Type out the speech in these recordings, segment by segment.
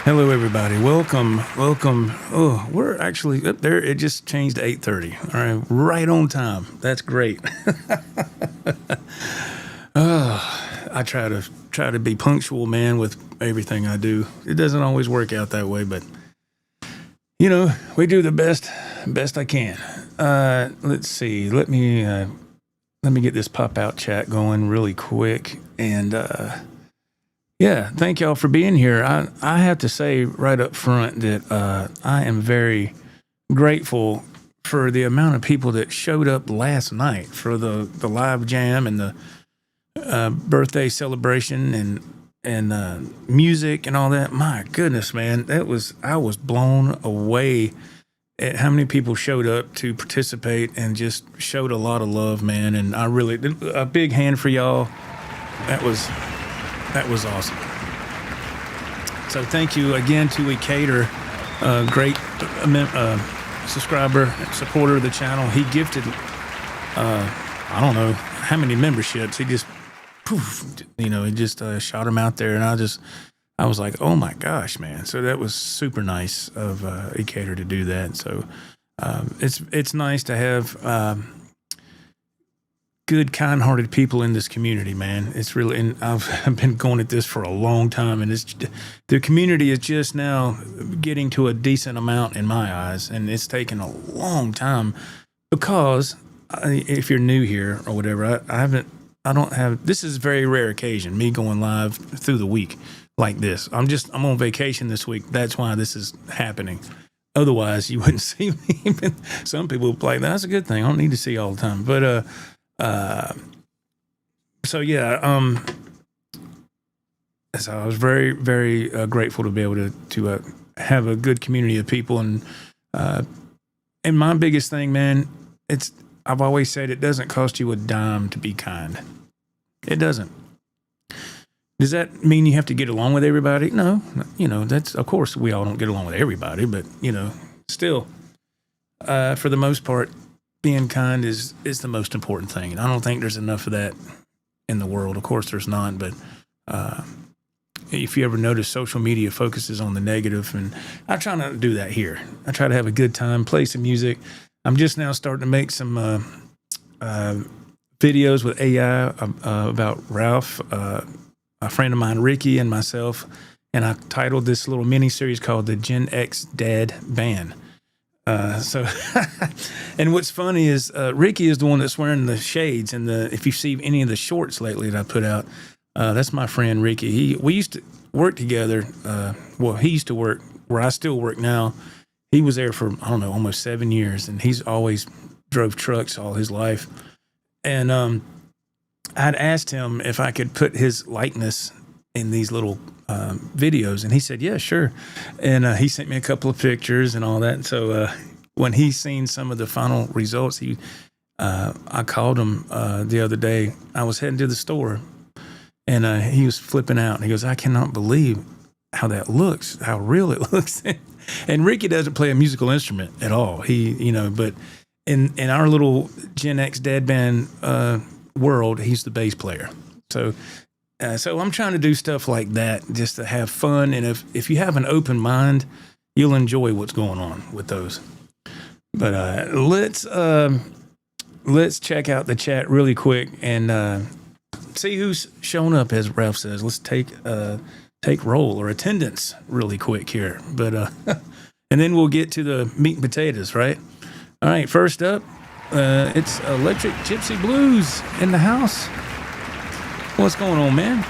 Hello, everybody. Welcome. Oh, we're actually up there. It just changed to 8:30. All right, right on time. That's great. I try to be punctual, man, with everything I do. It doesn't always work out that way, but we do the best I can. Let's see. Let me get this pop out chat going really quick and. Yeah, thank y'all for being here. I have to say right up front that I am very grateful for the amount of people that showed up last night for the live jam and the birthday celebration and music and all that. My goodness, man, I was blown away at how many people showed up to participate and just showed a lot of love, man. And a big hand for y'all. That was awesome. So thank you again to Ecater, great subscriber, supporter of the channel. He gifted, I don't know how many memberships. He just, he just shot them out there. And I was like, oh my gosh, man. So that was super nice of Ecater to do that. So it's nice to have good, kind-hearted people in this community, man. It's really, and I've been going at this for a long time, and the community is just now getting to a decent amount in my eyes, and it's taken a long time because if you're new here or whatever, this is a very rare occasion, me going live through the week like this. I'm on vacation this week. That's why this is happening. Otherwise, you wouldn't see me. Some people would be like, that's a good thing. I don't need to see you all the time. But, so I was very, very grateful to be able to have a good community of people. And my biggest thing, man, I've always said it doesn't cost you a dime to be kind. It doesn't. Does that mean you have to get along with everybody? No, that's, of course, we all don't get along with everybody, but, still, for the most part, being kind is the most important thing. And I don't think there's enough of that in the world. Of course, there's none, but if you ever notice, social media focuses on the negative, and I try not to do that here. I try to have a good time, play some music. I'm just now starting to make some videos with AI about Ralph, a friend of mine, Ricky, and myself, and I titled this little mini-series called the Gen X Dad Band. And what's funny is Ricky is the one that's wearing the shades, and if you see any of the shorts lately that I put out, that's my friend Ricky. We used to work together. He used to work where I still work now. He was there for, I don't know, almost 7 years, and he's always drove trucks all his life. And I'd asked him if I could put his likeness in these little videos, and he said, yeah, sure. And he sent me a couple of pictures and all that. And so when he seen some of the final results, I called him the other day. I was heading to the store, and he was flipping out. And he goes, I cannot believe how that looks, how real it looks. And Ricky doesn't play a musical instrument at all. But in our little Gen X Dad Band world, he's the bass player. So I'm trying to do stuff like that just to have fun. And if you have an open mind, you'll enjoy what's going on with those. But let's check out the chat really quick and see who's shown up, as Ralph says. Let's take roll or attendance really quick here. But and then we'll get to the meat and potatoes, right? All right, first up, it's Electric Gypsy Blues in the house. What's going on, man?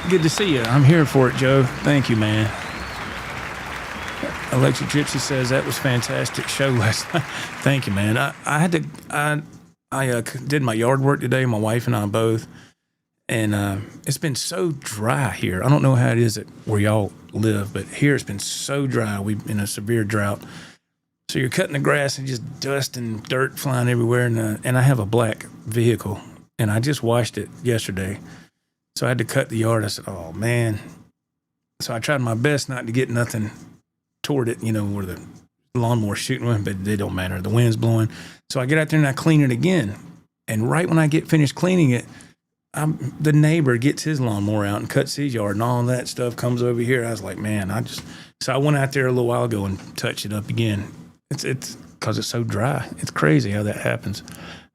Good to see you. I'm here for it, Joe. Thank you, man. Electric Gypsy says that was fantastic show last night. Thank you, man. I did my yard work today, my wife and I both, and it's been so dry here. I don't know how it is where y'all live, but here it's been so dry. We've been in a severe drought. So you're cutting the grass and just dust and dirt flying everywhere, and I have a black vehicle. And I just washed it yesterday. So I had to cut the yard. I said, oh, man. So I tried my best not to get nothing toward it, where the lawnmower's shooting with, but it don't matter. The wind's blowing. So I get out there and I clean it again. And right when I get finished cleaning it, the neighbor gets his lawnmower out and cuts his yard, and all that stuff comes over here. I was like, man, so I went out there a little while ago and touched it up again. It's because it's so dry. It's crazy how that happens.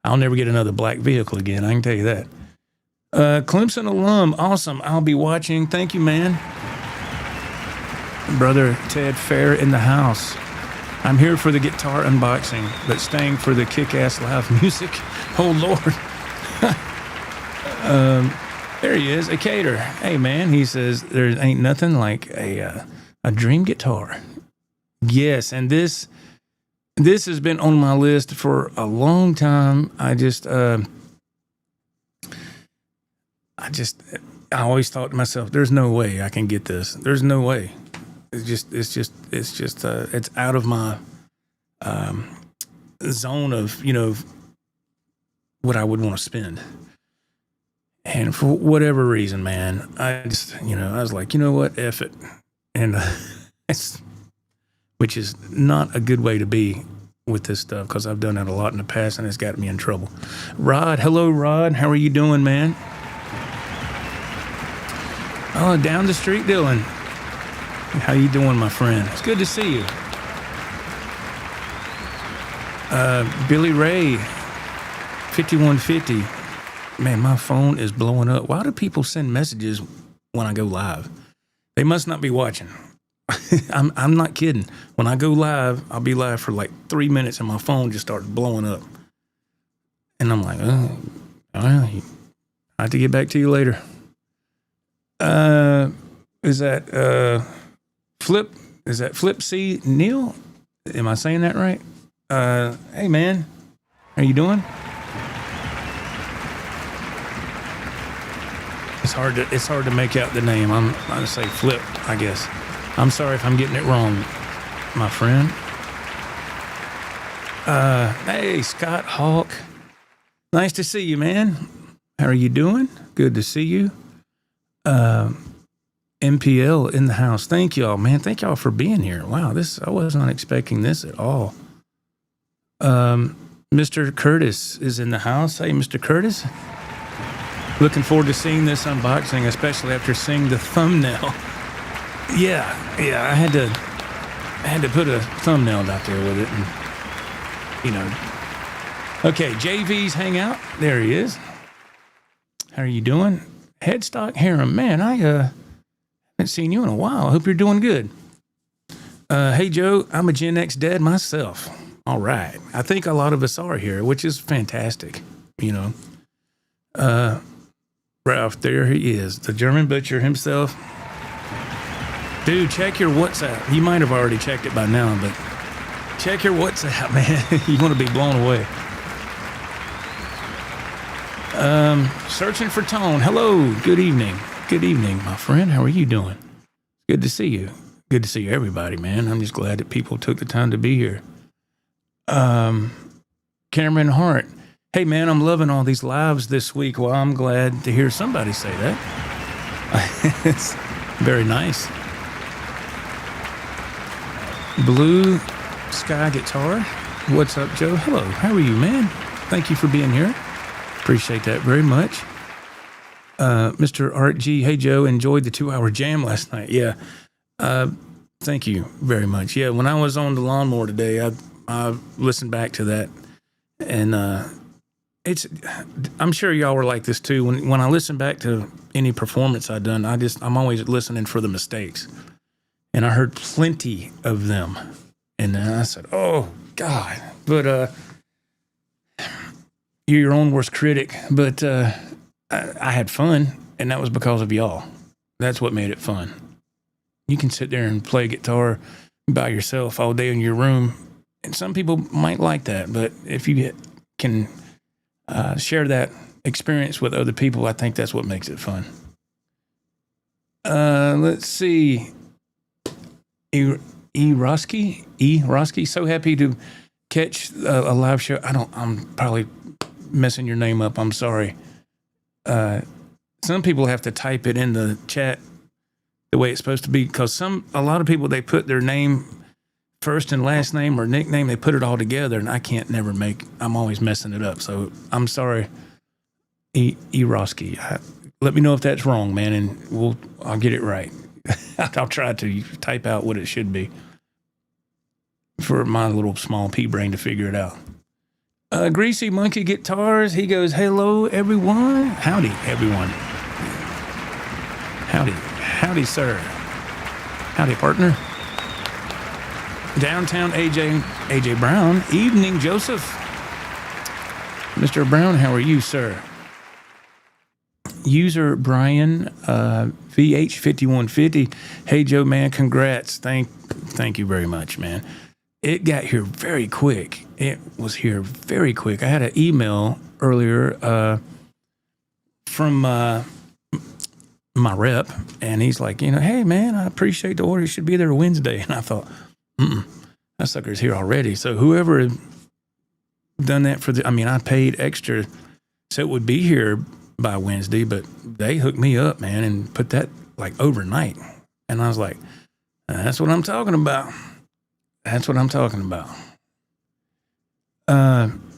I'll never get another black vehicle again. I can tell you that. Clemson alum, awesome. I'll be watching. Thank you, man. Brother Ted Fair in the house. I'm here for the guitar unboxing, but staying for the kick-ass live music. Oh, Lord. There he is, a cater. Hey, man, he says, there ain't nothing like a dream guitar. Yes, and this has been on my list for a long time. I always thought to myself, there's no way I can get this. There's no way. It's out of my zone of, what I would want to spend. And for whatever reason, man, I was like, you know what, F it. And which is not a good way to be with this stuff, because I've done that a lot in the past and it's got me in trouble. Rod, hello, Rod. How are you doing, man? Oh, down the street, Dylan. How you doing, my friend? It's good to see you. Billy Ray, 5150. Man, my phone is blowing up. Why do people send messages when I go live? They must not be watching. I'm not kidding. When I go live, I'll be live for like 3 minutes and my phone just starts blowing up. And I'm like, oh, well, I have to get back to you later. Is that Flip C Neil? Am I saying that right? Hey man, how you doing? It's hard to make out the name. I'm going to say Flip, I guess. I'm sorry if I'm getting it wrong, my friend. Hey, Scott Hawk. Nice to see you, man. How are you doing? Good to see you. MPL in the house. Thank y'all, man. Thank y'all for being here. Wow, I was not expecting this at all. Mr. Curtis is in the house. Hey, Mr. Curtis. Looking forward to seeing this unboxing, especially after seeing the thumbnail. Yeah, I had to put a thumbnail out there with it, and Okay, JV's Hangout. There he is. How are you doing? Headstock Harem, man. I haven't seen you in a while. I hope you're doing good. Hey Joe, I'm a Gen X dad myself. All right, I think a lot of us are here, which is fantastic. Ralph, there he is, the German butcher himself. Dude, check your WhatsApp. You might have already checked it by now, but check your WhatsApp, man. You want to be blown away. Searching for Tone. Hello, good evening. Good evening, my friend. How are you doing? Good to see you. Good to see everybody, man. I'm just glad that people took the time to be here. Cameron Hart. Hey, man, I'm loving all these lives this week. Well, I'm glad to hear somebody say that. It's very nice. Blue Sky Guitar. What's up, Joe? Hello. How are you, man? Thank you for being here. Appreciate that very much. Mr. Art G. Hey, Joe, enjoyed the 2-hour jam last night. Yeah. Thank you very much. Yeah, when I was on the lawnmower today, I listened back to that, and I'm sure y'all were like this too. When I listen back to any performance I've done, I'm always listening for the mistakes, and I heard plenty of them, and then I said, "Oh God!" But you're your own worst critic. But I had fun, and that was because of y'all. That's what made it fun. You can sit there and play guitar by yourself all day in your room, and some people might like that. But if you can share that experience with other people, I think that's what makes it fun. Let's see. E. Roski, so happy to catch a live show. I'm probably messing your name up. I'm sorry. Some people have to type it in the chat the way it's supposed to be, because a lot of people, they put their name first and last name or nickname, they put it all together, and I'm always messing it up. So I'm sorry Eroski. Let me know if that's wrong, man, and I'll get it right. I'll try to type out what it should be for my little small pea brain to figure it out. Greasy Monkey Guitars, he goes, hello, everyone. Howdy, everyone. Howdy, sir. Howdy, partner. Downtown AJ Brown. Evening, Joseph. Mr. Brown, how are you, sir? User Brian, VH5150. Hey, Joe, man, congrats. Thank you very much, man. It got here very quick. It was here very quick. I had an email earlier from my rep, and he's like, hey, man, I appreciate the order. You should be there Wednesday. And I thought, that sucker's here already. So whoever had done that I paid extra so it would be here by Wednesday, but they hooked me up, man, and put that like overnight. And I was like, that's what I'm talking about.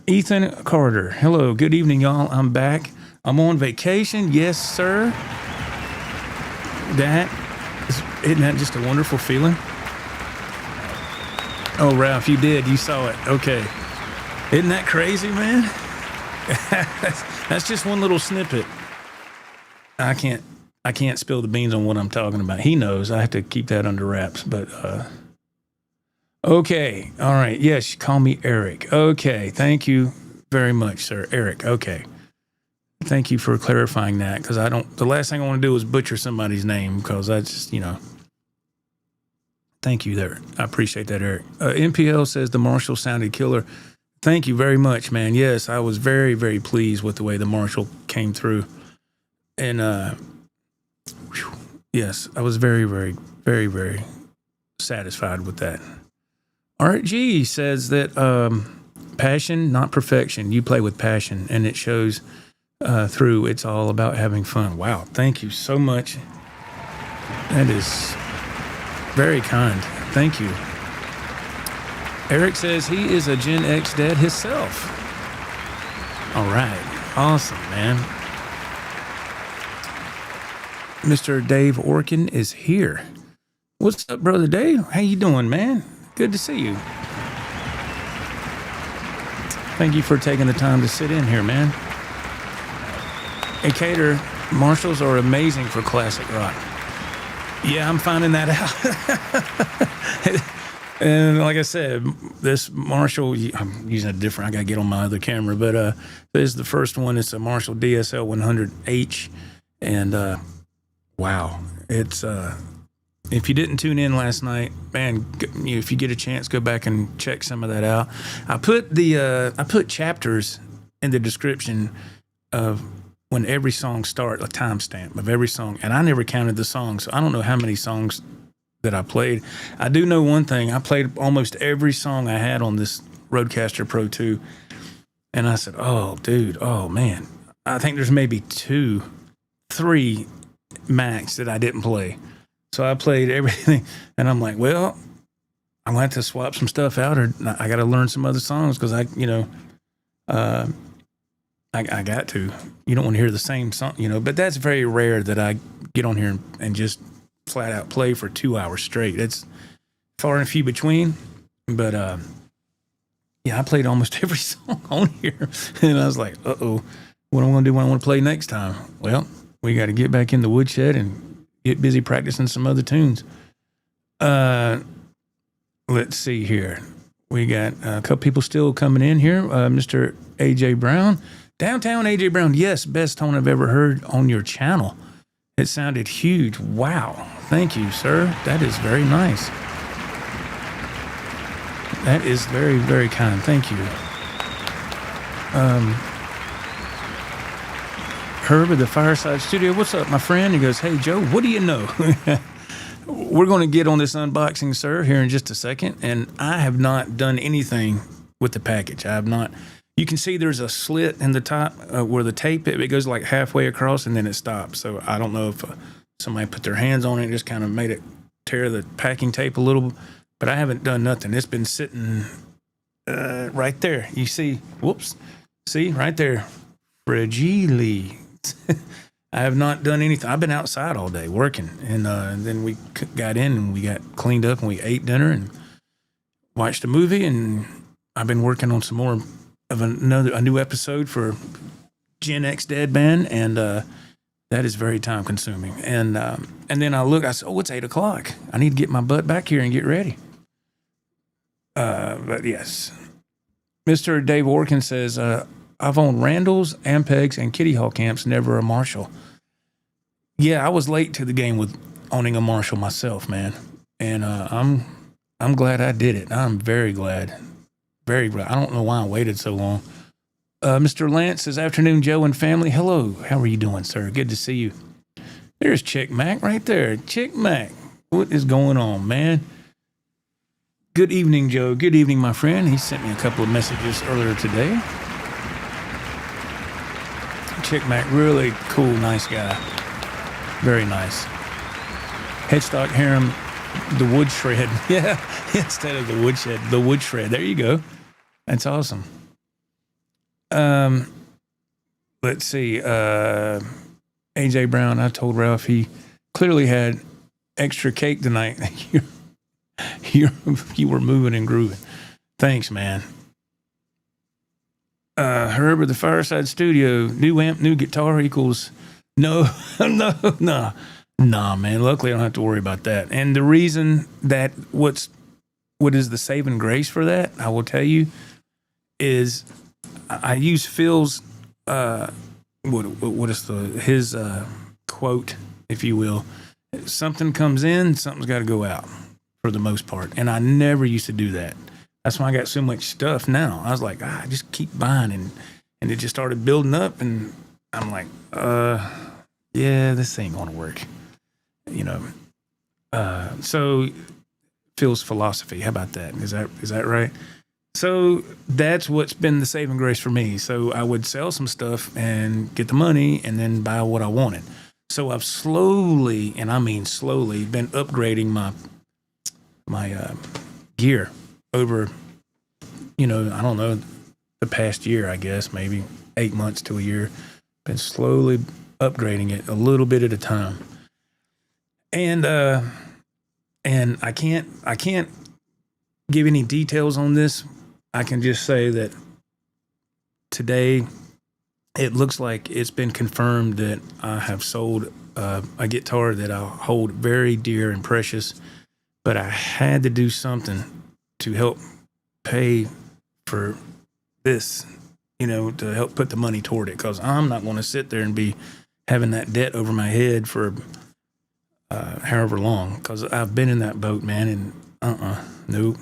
Ethan Carter. Hello. Good evening, y'all. I'm back. I'm on vacation. Yes, sir. Isn't that just a wonderful feeling? Oh, Ralph, you did. You saw it. Okay. Isn't that crazy, man? That's just one little snippet. I can't spill the beans on what I'm talking about. He knows. I have to keep that under wraps, but okay. All right. Yes, call me Eric. Okay. Thank you very much, sir. Eric. Okay. Thank you for clarifying that, because the last thing I want to do is butcher somebody's name, because I just, thank you there. I appreciate that, Eric. NPL says the Marshall sounded killer. Thank you very much, man. Yes, I was very, very pleased with the way the Marshall came through. And, yes, I was very, very, very, very satisfied with that. Art G says that passion, not perfection. You play with passion, and it shows through. It's all about having fun. Wow, thank you so much. That is very kind. Thank you. Eric says he is a Gen X dad himself. All right. Awesome, man. Mr. Dave Orkin is here. What's up, Brother Dave? How you doing, man? Good to see you. Thank you for taking the time to sit in here, man. Hey, Cater, Marshalls are amazing for classic rock. Yeah, I'm finding that out. And like I said, this Marshall, I'm using a different, I got to get on my other camera, but this is the first one. It's a Marshall DSL 100H. And wow, it's, if you didn't tune in last night, man, if you get a chance, go back and check some of that out. I put chapters in the description of when every song starts, a timestamp of every song. And I never counted the songs, so I don't know how many songs that I played. I do know one thing. I played almost every song I had on this Rodecaster Pro 2. And I said, oh, dude, oh, man. I think there's maybe 2, 3 max that I didn't play. So I played everything. And I'm like, well, I'm going to have to swap some stuff out, or I got to learn some other songs, because I got to. You don't want to hear the same song, but that's very rare that I get on here and just flat out play for 2 hours straight. It's far and few between, but yeah, I played almost every song on here, and I was like, what am I going to do when I want to play next time? Well, we got to get back in the woodshed and get busy practicing some other tunes. Let's see here. We got a couple people still coming in here. Mr. AJ Brown, Downtown AJ Brown. Yes, best tone I've ever heard on your channel. It sounded huge. Wow. Thank you, sir. That is very nice. That is very, very kind. Thank you. Herb at the Fireside Studio. What's up, my friend? He goes, hey, Joe, what do you know? We're going to get on this unboxing, sir, here in just a second. And I have not done anything with the package. I have not. You can see there's a slit in the top where the tape, it goes like halfway across and then it stops. So I don't know if somebody put their hands on it and just kind of made it tear the packing tape a little, but I haven't done nothing. It's been sitting right there. You see, whoops, see right there, Fragile. I have not done anything. I've been outside all day working, and then we got in and we got cleaned up and we ate dinner and watched a movie, and I've been working on some more of a new episode for Gen X Dead Band, and that is very time consuming. And then I said, oh, it's 8:00. I need to get my butt back here and get ready. But yes, Mr. Dave Orkin says, I've owned Randalls, Ampegs, and Kitty Hawk amps, never a Marshall. Yeah, I was late to the game with owning a Marshall myself, man. And I'm glad I did it. I'm very glad. Very glad. I don't know why I waited so long. Mr. Lance says, afternoon, Joe and family. Hello. How are you doing, sir? Good to see you. There's Chick Mac right there. Chick Mac. What is going on, man? Good evening, Joe. Good evening, my friend. He sent me a couple of messages earlier today. Chick Mac, really cool, nice guy. Very nice. Headstock Harem, the wood shred. Yeah, instead of the woodshed, the wood shred. There you go. That's awesome. Let's see. AJ Brown, I told Ralph he clearly had extra cake tonight. You were moving and grooving. Thanks, man. Herbert, the Fireside Studio, new amp, new guitar equals no, man. Luckily, I don't have to worry about that. And the reason that what is the saving grace for that, I will tell you, is I use Phil's what is his quote, if you will. Something comes in, something's got to go out for the most part, and I never used to do that. That's why I got so much stuff now. I was like, I just keep buying, and it just started building up, and I'm like, yeah, this ain't gonna work, you know. So Phil's philosophy, how about that? Is that right? So that's what's been the saving grace for me. So I would sell some stuff and get the money, and then buy what I wanted. So I've slowly, and I mean slowly, been upgrading my gear over, I don't know, the past year, I guess, maybe 8 months to a year. Been slowly upgrading it a little bit at a time. And I can't give any details on this. I can just say that today it looks like it's been confirmed that I have sold a guitar that I hold very dear and precious, but I had to do something to help pay for this, to help put the money toward it, because I'm not going to sit there and be having that debt over my head for however long, because I've been in that boat, man, and nope.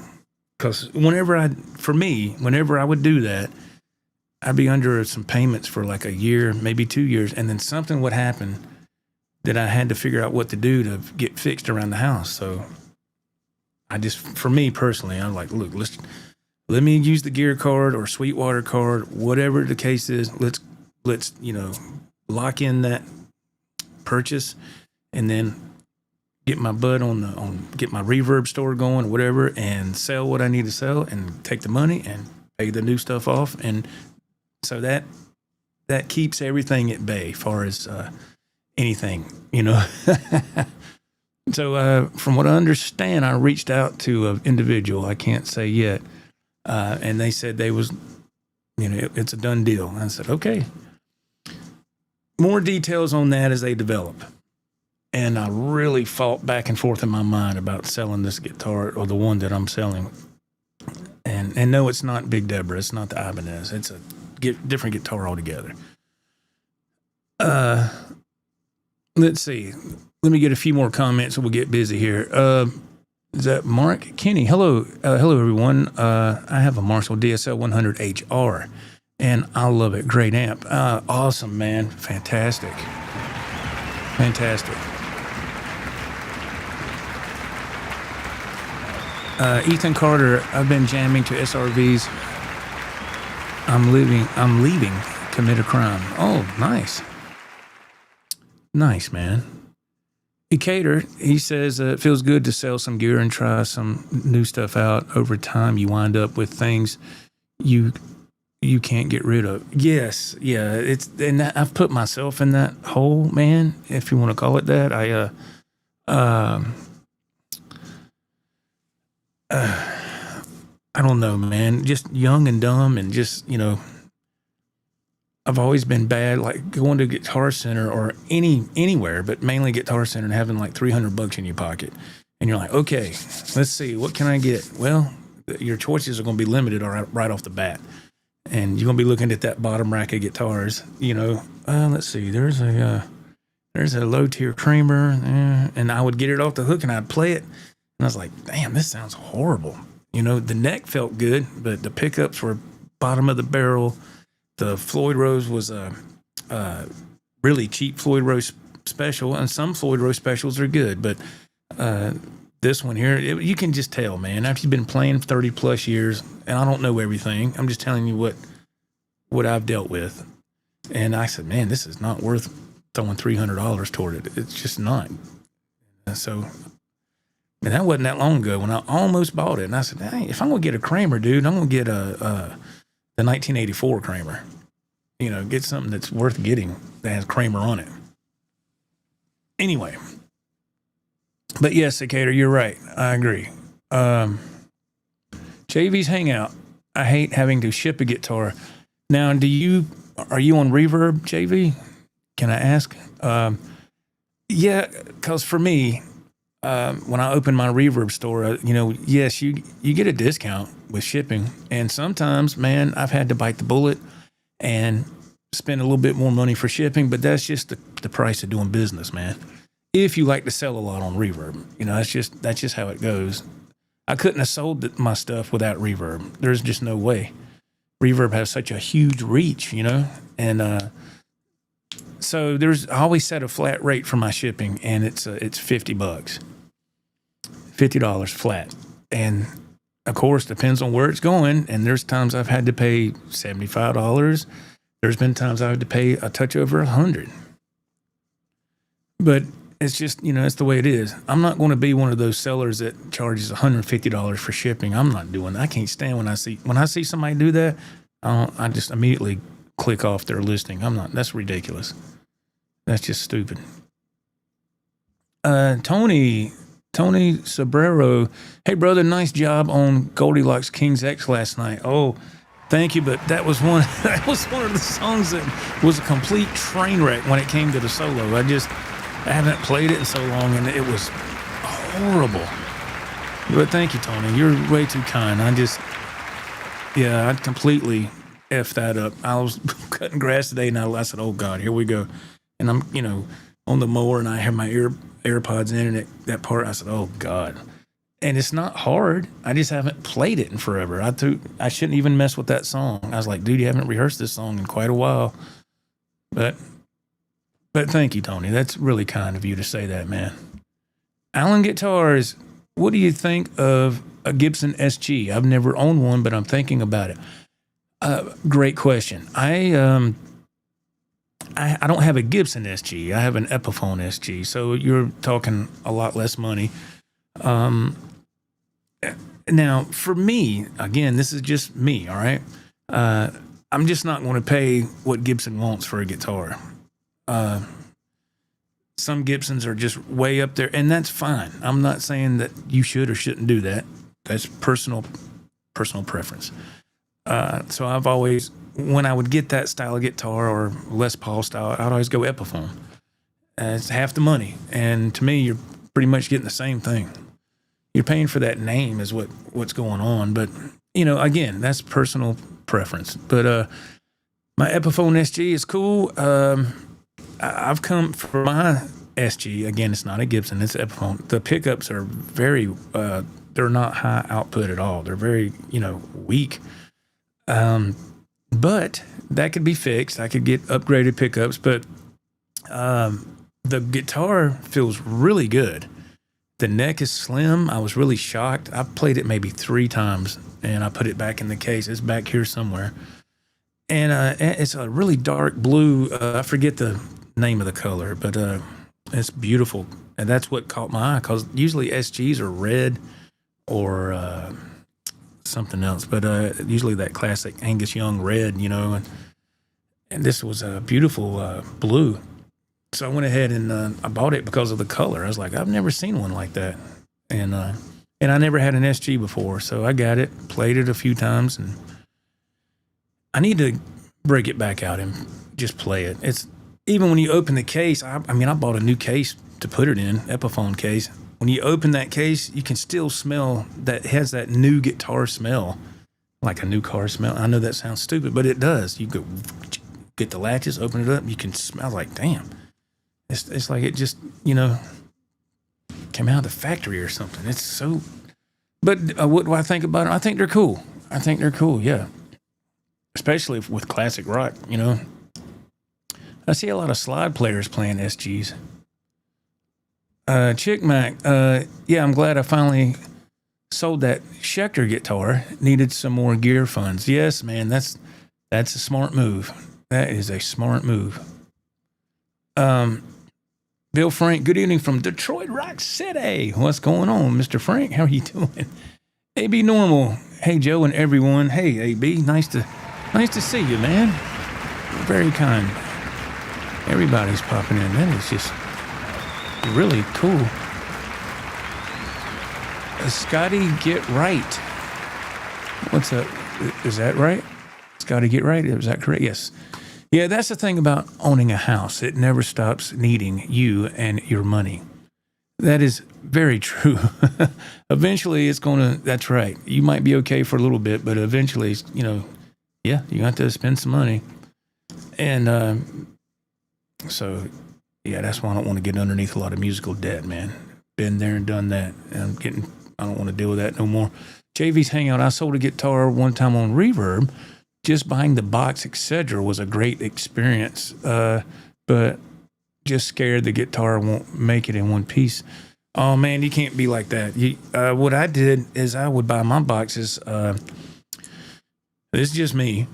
Because whenever I would do that, I'd be under some payments for like a year, maybe 2 years, and then something would happen that I had to figure out what to do to get fixed around the house. So for me personally, I'm like, look, let me use the gear card or Sweetwater card, whatever the case is. Let's lock in that purchase, and then get my butt get my Reverb store going, or whatever, and sell what I need to sell, and take the money and pay the new stuff off, and so that keeps everything at bay, as far as anything, So from what I understand, I reached out to an individual, I can't say yet, and they said they was, it's a done deal. And I said, okay. More details on that as they develop. And I really fought back and forth in my mind about selling this guitar, or the one that I'm selling. And no, it's not Big Deborah. It's not the Ibanez. It's a different guitar altogether. Let's see. Let me get a few more comments and we'll get busy here. Is that Mark Kenny? Hello, everyone. I have a Marshall DSL 100 HR, and I love it. Great amp. Awesome, man. Fantastic. Ethan Carter, I've been jamming to SRVs. I'm leaving. Commit a crime. Oh, nice. Nice, man. Ecator, he says it feels good to sell some gear and try some new stuff out. Over time, you wind up with things you you can't get rid of. Yes, yeah. It's and that, I've put myself in that hole, man. If you want to call it that, I don't know, man. Just young and dumb, and just I've always been bad, like going to Guitar Center or anywhere, but mainly Guitar Center, and having like $300 in your pocket, and you're like, okay, let's see, what can I get? Well, your choices are going to be limited right off the bat. And you're gonna be looking at that bottom rack of guitars. Let's see. There's a low tier Kramer, and I would get it off the hook and I'd play it, and I was like, damn, this sounds horrible. The neck felt good, but the pickups were bottom of the barrel. The Floyd Rose was a really cheap Floyd Rose special, and some Floyd Rose specials are good, but this one here, you can just tell, man. After you've been playing 30 plus years, and I don't know everything, I'm just telling you what I've dealt with. And I said, man, this is not worth throwing $300 toward it. It's just not. So, and that wasn't that long ago when I almost bought it. And I said, hey, if I'm going to get a Kramer, dude, I'm going to get the 1984 Kramer. Get something that's worth getting that has Kramer on it. Anyway. But yes, Cicator, you're right. I agree. JV's Hangout. I hate having to ship a guitar. Now, are you on Reverb, JV? Can I ask? Yeah, because for me, when I open my Reverb store, yes, you get a discount with shipping. And sometimes, man, I've had to bite the bullet and spend a little bit more money for shipping, but that's just the price of doing business, man. If you like to sell a lot on Reverb, that's just how it goes. I couldn't have sold my stuff without Reverb. There's just no way. Reverb has such a huge reach, and so I always set a flat rate for my shipping, and it's $50, $50 flat, and of course depends on where it's going. And there's times I've had to pay $75. There's been times I've had to pay a touch over $100, but it's just, it's the way it is. I'm not going to be one of those sellers that charges $150 for shipping. I'm not doing that. I can't stand when I see somebody do that. I just immediately click off their listing. That's ridiculous. That's just stupid. Tony Sobrero. Hey brother, nice job on Goldilocks King's X last night. Oh, thank you. But that was one of the songs that was a complete train wreck when it came to the solo. I haven't played it in so long, and it was horrible. But thank you, Tony. You're way too kind. I completely effed that up. I was cutting grass today, and I said, oh, God, here we go. And I'm, on the mower, and I have my AirPods in, and that part, I said, oh, God. And it's not hard. I just haven't played it in forever. I shouldn't even mess with that song. I was like, dude, you haven't rehearsed this song in quite a while. But thank you, Tony. That's really kind of you to say that, man. Allen Guitars, what do you think of a Gibson SG? I've never owned one, but I'm thinking about it. Great question. I don't have a Gibson SG. I have an Epiphone SG, so you're talking a lot less money. Now, for me, again, this is just me, all right? I'm just not going to pay what Gibson wants for a guitar. Some Gibsons are just way up there, and that's fine. I'm not saying that you should or shouldn't do that. That's personal preference. So I've always, when I would get that style of guitar or Les Paul style, I'd always go Epiphone. It's half the money, and to me, you're pretty much getting the same thing. You're paying for that name is what's going on, but again, that's personal preference. But my Epiphone SG is cool. I've come for my SG. Again, it's not a Gibson, it's Epiphone. The pickups are very, they're not high output at all. They're very, weak. But that could be fixed. I could get upgraded pickups, but the guitar feels really good. The neck is slim. I was really shocked. I've played it maybe 3 times, and I put it back in the case. It's back here somewhere. And it's a really dark blue. I forget the name of the color, but it's beautiful. And that's what caught my eye, because usually SGs are red or something else, but usually that classic Angus Young red, and this was a beautiful blue. So I went ahead and I bought it because of the color. I was like, I've never seen one like that, and I never had an SG before, so I got it, played it a few times, and I need to break it back out and just play it. It's even when you open the case. I bought a new case to put it in, Epiphone case. When you open that case, you can still smell that. It has that new guitar smell, like a new car smell. I know that sounds stupid, but it does. You go get the latches, open it up, you can smell like, damn. It's like it just, came out of the factory or something. It's so. But what do I think about them? I think they're cool. Yeah. Especially with classic rock, I see a lot of slide players playing SGs. Chick Mac, yeah, I'm glad I finally sold that Schecter guitar. Needed some more gear funds. Yes, man, that's a smart move. That is a smart move. Bill Frank, good evening from Detroit Rock City. What's going on, Mr. Frank? How are you doing? AB Normal. Hey, Joe and everyone. Hey, AB, nice to see you, man. Very kind. Everybody's popping in. That is just really cool. Scotty Get Right. What's up? Is that right? Scotty Get Right? Is that correct? Yes. Yeah, that's the thing about owning a house. It never stops needing you and your money. That is very true. Eventually, it's going to, that's right. You might be okay for a little bit, but eventually, yeah, you have to spend some money. And so, yeah, that's why I don't want to get underneath a lot of musical debt, man. Been there and done that. And I don't want to deal with that no more. JV's Hangout. I sold a guitar one time on Reverb. Just buying the box, etc., was a great experience, but just scared the guitar won't make it in one piece. Oh, man, you can't be like that. What I did is I would buy my boxes. This is just me.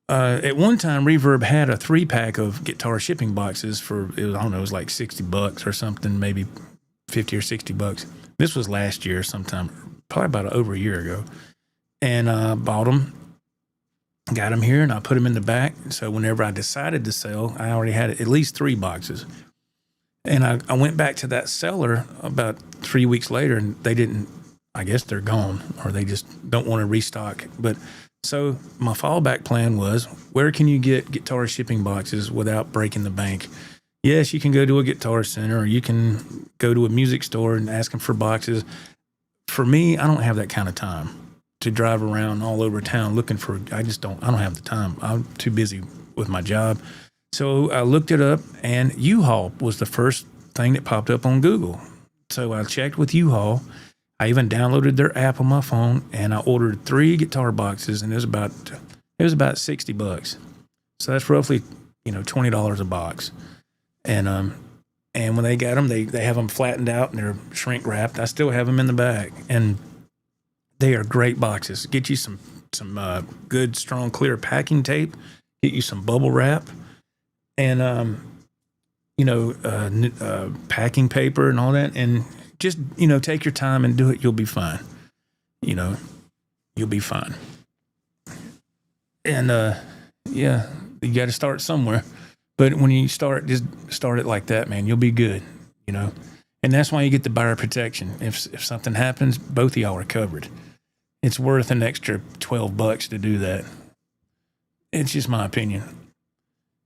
At one time, Reverb had a 3-pack of guitar shipping boxes it was like $60 or something, maybe $50 or $60. This was last year sometime, probably about over a year ago. And bought them. Got them here, and I put them in the back. So whenever I decided to sell, I already had at least 3 boxes. And I went back to that seller about 3 weeks later, and they didn't, I guess they're gone, or they just don't want to restock. But so my fallback plan was, where can you get guitar shipping boxes without breaking the bank? Yes, you can go to a Guitar Center, or you can go to a music store and ask them for boxes. For me, I don't have that kind of time to drive around all over town looking for, I don't have the time. I'm too busy with my job. So I looked it up, and U-Haul was the first thing that popped up on Google. So I checked with U-Haul. I even downloaded their app on my phone, and I ordered 3 guitar boxes, and it was about $60. So that's roughly, $20 a box. And when they got them, they have them flattened out and they're shrink wrapped. I still have them in the bag, and they are great boxes. Get you some good, strong, clear packing tape. Get you some bubble wrap, and packing paper and all that. And just take your time and do it. You'll be fine. You'll be fine. And yeah, you got to start somewhere. But when you start, just start it like that, man. You'll be good. And that's why you get the buyer protection. If something happens, both of y'all are covered. It's worth an extra $12 to do that. It's just my opinion.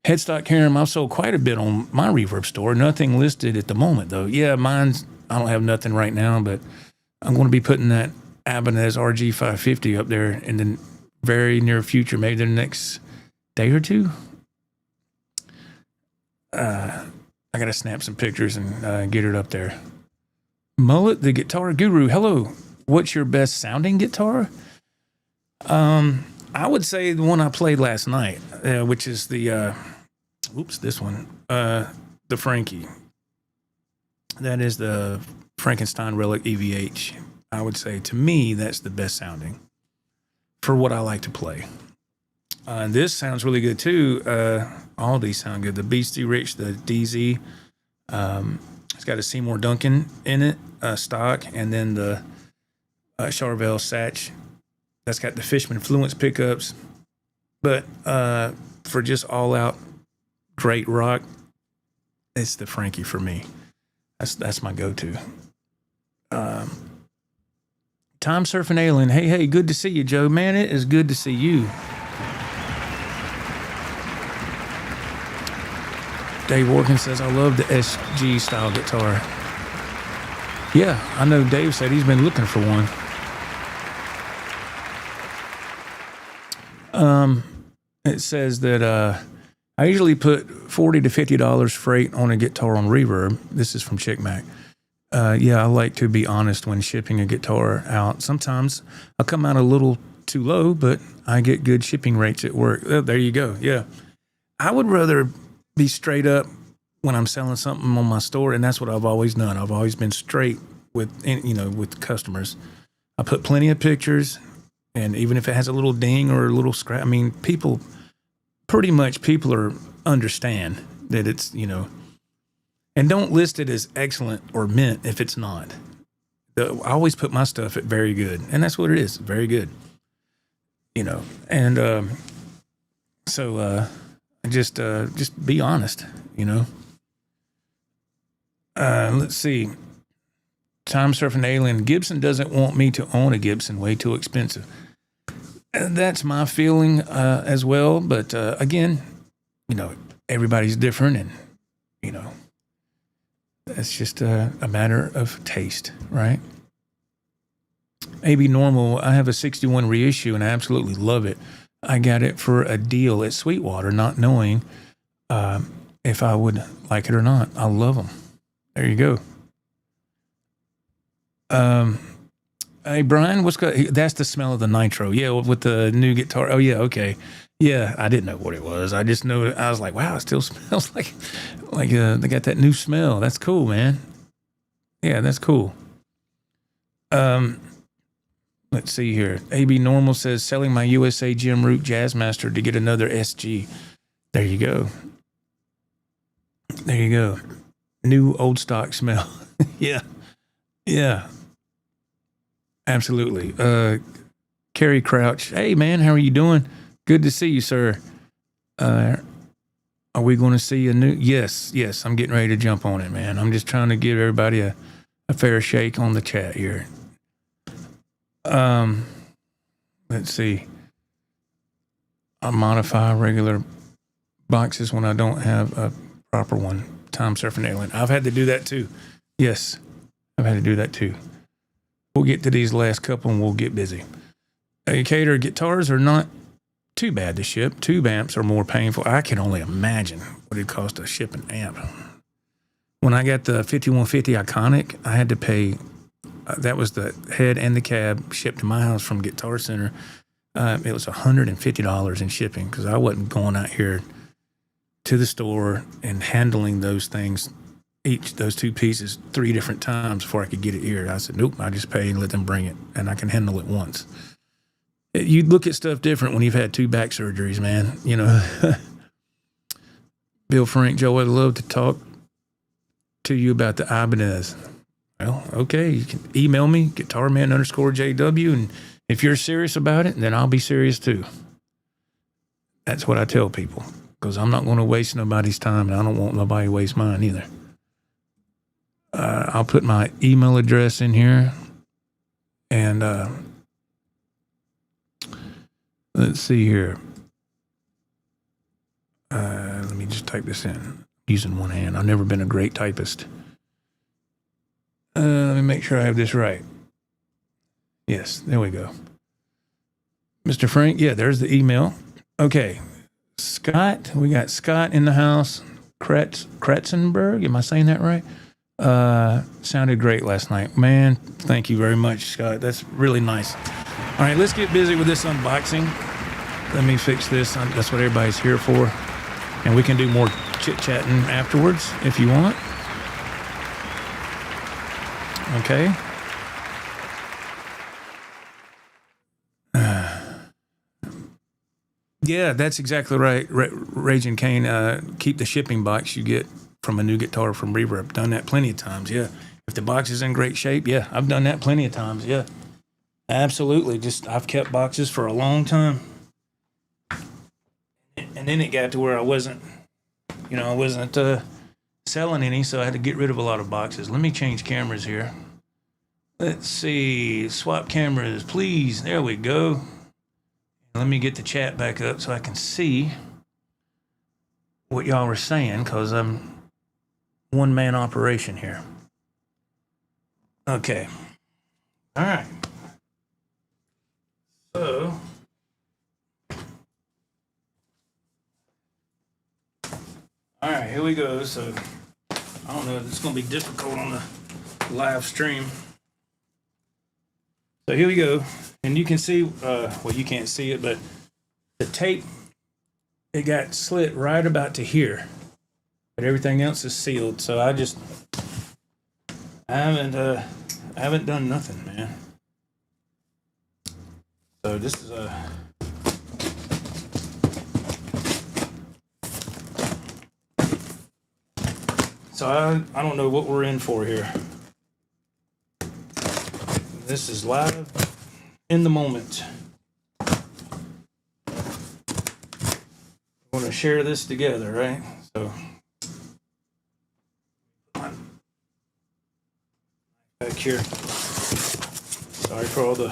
Headstock Karam, I've sold quite a bit on my Reverb store. Nothing listed at the moment, though. Yeah, I don't have nothing right now, but I'm going to be putting that Ibanez RG550 up there in the very near future, maybe the next day or two. I got to snap some pictures and get it up there. Mullet, the guitar guru. Hello. What's your best sounding guitar? I would say the one I played last night, which is the, this one, the Frankie. That is the Frankenstein Relic EVH. I would say, to me, that's the best sounding for what I like to play. This sounds really good, too. All these sound good. The Beastie Rich, the DZ. It's got a Seymour Duncan in it, stock, and then the Charvel Satch. That's got the Fishman Fluence pickups. But for just all out great rock, it's the Frankie for me. That's my go-to. Time Surfing Alien. Hey, good to see you, Joe. Man, it is good to see you. Dave Orkin says, I love the SG style guitar. Yeah, I know Dave said he's been looking for one. It says that I usually put $40 to $50 freight on a guitar on Reverb. This is from Chick Mac. Yeah, I like to be honest when shipping a guitar out. Sometimes I'll come out a little too low, but I get good shipping rates at work. Oh, there you go. Yeah. I would rather be straight up when I'm selling something on my store, and that's what I've always done. I've always been straight with customers. I put plenty of pictures, and even if it has a little ding or a little scratch, I mean, people understand that it's, and don't list it as excellent or mint if it's not. I always put my stuff at very good, and that's what it is, very good. And so just be honest, Let's see. Time Surfing Alien. Gibson doesn't want me to own a Gibson. Way too expensive. That's my feeling as well. But again, everybody's different, and that's just a matter of taste, right? AB Normal. I have a 61 reissue, and I absolutely love it. I got it for a deal at Sweetwater, not knowing if I would like it or not. I love them. There you go. Hey, Brian, that's the smell of the nitro. Yeah, with the new guitar. Oh, yeah, okay. Yeah, I didn't know what it was. I just know, I was like, wow, it still smells like they got that new smell. That's cool, man. Yeah, that's cool. Let's see here. AB Normal says, selling my USA Jim Root Jazzmaster to get another SG. There you go. There you go. New old stock smell. Yeah. Yeah. Absolutely. Kerry Crouch. Hey, man, how are you doing? Good to see you, sir. Are we going to see a new? Yes. I'm getting ready to jump on it, man. I'm just trying to give everybody a fair shake on the chat here. Let's see. I modify regular boxes when I don't have a proper one. Time Surfing Alien. I've had to do that too. Yes, I've had to do that too. We'll get to these last couple and we'll get busy. Cater guitars are not too bad to ship. Tube amps are more painful. I can only imagine what it cost to ship an amp. When I got the 5150 Iconic, I had to pay. That was the head and the cab shipped to my house from Guitar Center. It was $150 in shipping because I wasn't going out here to the store and handling those things, those two pieces, 3 different times before I could get it here. I said, nope, I just pay and let them bring it, and I can handle it once. You look at stuff different when you've had 2 back surgeries, man. Bill Frank, Joe, I'd love to talk to you about the Ibanez. Well, okay, you can email me, guitarman_JW, and if you're serious about it, then I'll be serious too. That's what I tell people, because I'm not going to waste nobody's time, and I don't want nobody to waste mine either. I'll put my email address in here, and let's see here. Let me just type this in using one hand. I've never been a great typist. Let me make sure I have this right. Yes, there we go. Mr. Frank, yeah, there's the email. Okay. Scott, we got Scott in the house. Kratzenberg, am I saying that right? Sounded great last night. Man, thank you very much, Scott. That's really nice. All right, let's get busy with this unboxing. Let me fix this. That's what everybody's here for. And we can do more chit-chatting afterwards if you want. Okay. Yeah, that's exactly right. Raging Cane, keep the shipping box you get from a new guitar from Reverb. Done that plenty of times, yeah. If the box is in great shape, yeah, I've done that plenty of times, yeah. Absolutely. Just I've kept boxes for a long time. And then it got to where I wasn't selling any, so I had to get rid of a lot of boxes. Let me change cameras here. Let's see. Swap cameras, please. There we go. Let me get the chat back up so I can see what y'all were saying, because I'm one-man operation here. Okay. All right. So, all right, here we go. So, I don't know, it's going to be difficult on the live stream. So here we go. And you can see, well, you can't see it, but the tape, it got slit right about to here. But everything else is sealed. So I haven't done nothing, man. So this is so I don't know what we're in for here. This is live in the moment. We're going to share this together, right? So back here. Sorry for all the.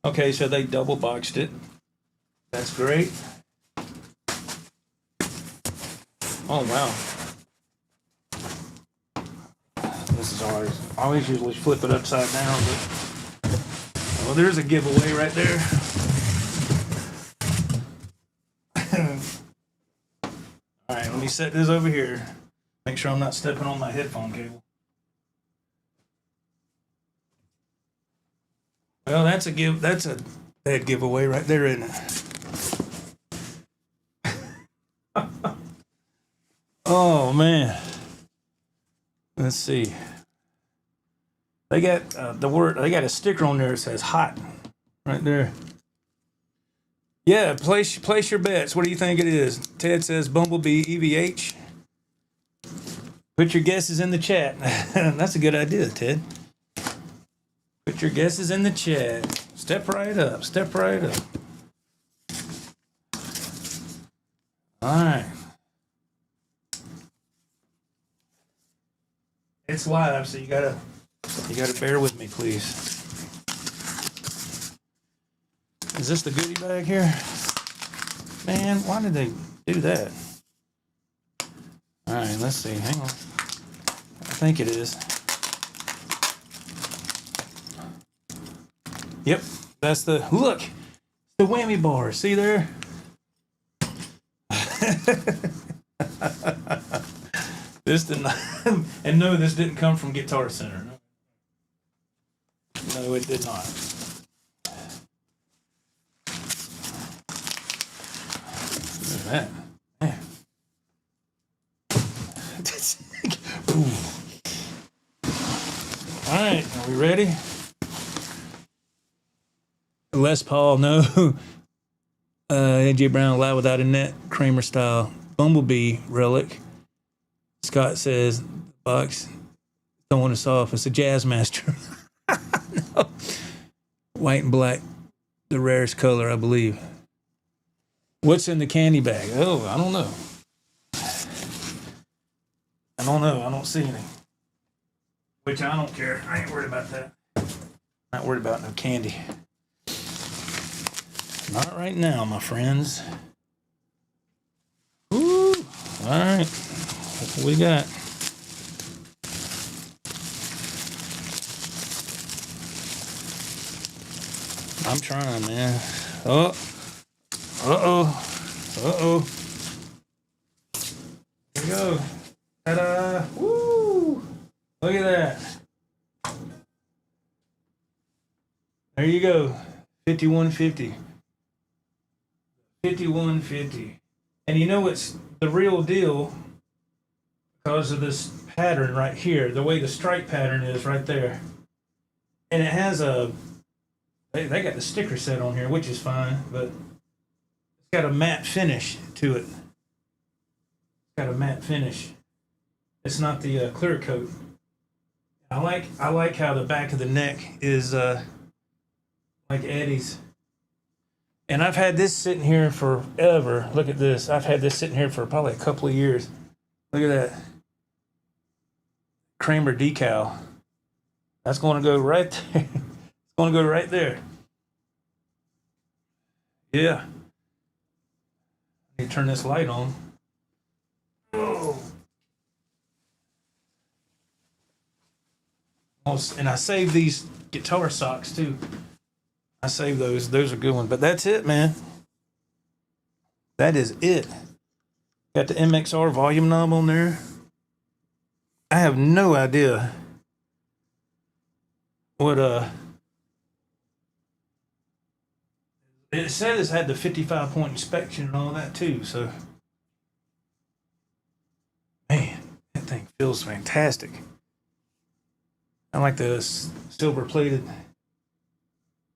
Okay, so they double boxed it. That's great. Oh wow. This is always usually flip it upside down, but well, there's a giveaway right there. All right, let me set this over here. Make sure I'm not stepping on my headphone cable. Well, that's a bad giveaway right there, isn't it? Oh man. Let's see. They got they got a sticker on there that says hot right there. Yeah, place your bets. What do you think it is? Ted says Bumblebee EVH. Put your guesses in the chat. That's a good idea, Ted. Put your guesses in the chat. Step right up. Step right up. All right. It's live, so you gotta bear with me, please. Is this the goodie bag here? Man, why did they do that? All right, let's see. Hang on. I think it is. Yep, that's the look. The whammy bar. See there? This did not, and no, this didn't come from Guitar Center. No, it did not. Look at that. Man. All right, are we ready? Les Paul, no. AJ Brown, Live Without a Net, Kramer style, Bumblebee relic. Scott says, box, don't want us off. It's a Jazz Master. No. White and black, the rarest color, I believe. What's in the candy bag? Oh, I don't know. I don't see any. Which I don't care. I ain't worried about that. Not worried about no candy. Not right now, my friends. Woo! All right. What we got? I'm trying, man. Oh. Uh-oh. Uh-oh. Here we go. Ta-da! Woo! Look at that. There you go. 5150. 5150. And you know it's the real deal because of this pattern right here, the way the stripe pattern is right there. And it has a, they got the sticker set on here, which is fine, but it's got a matte finish to it. It's got a matte finish. It's not the clear coat. I like how the back of the neck is like Eddie's. And I've had this sitting here forever. Look at this. I've had this sitting here for probably a couple of years. Look at that. Kramer decal. That's going to go right there. It's going to go right there. Yeah. I need to turn this light on. Oh. And I saved these guitar socks too. I saved those. Those are good ones. But that's it, man. That is it. Got the MXR volume knob on there. I have no idea what it said it's had the 55-point inspection and all that too, so man, that thing feels fantastic. I like the silver plated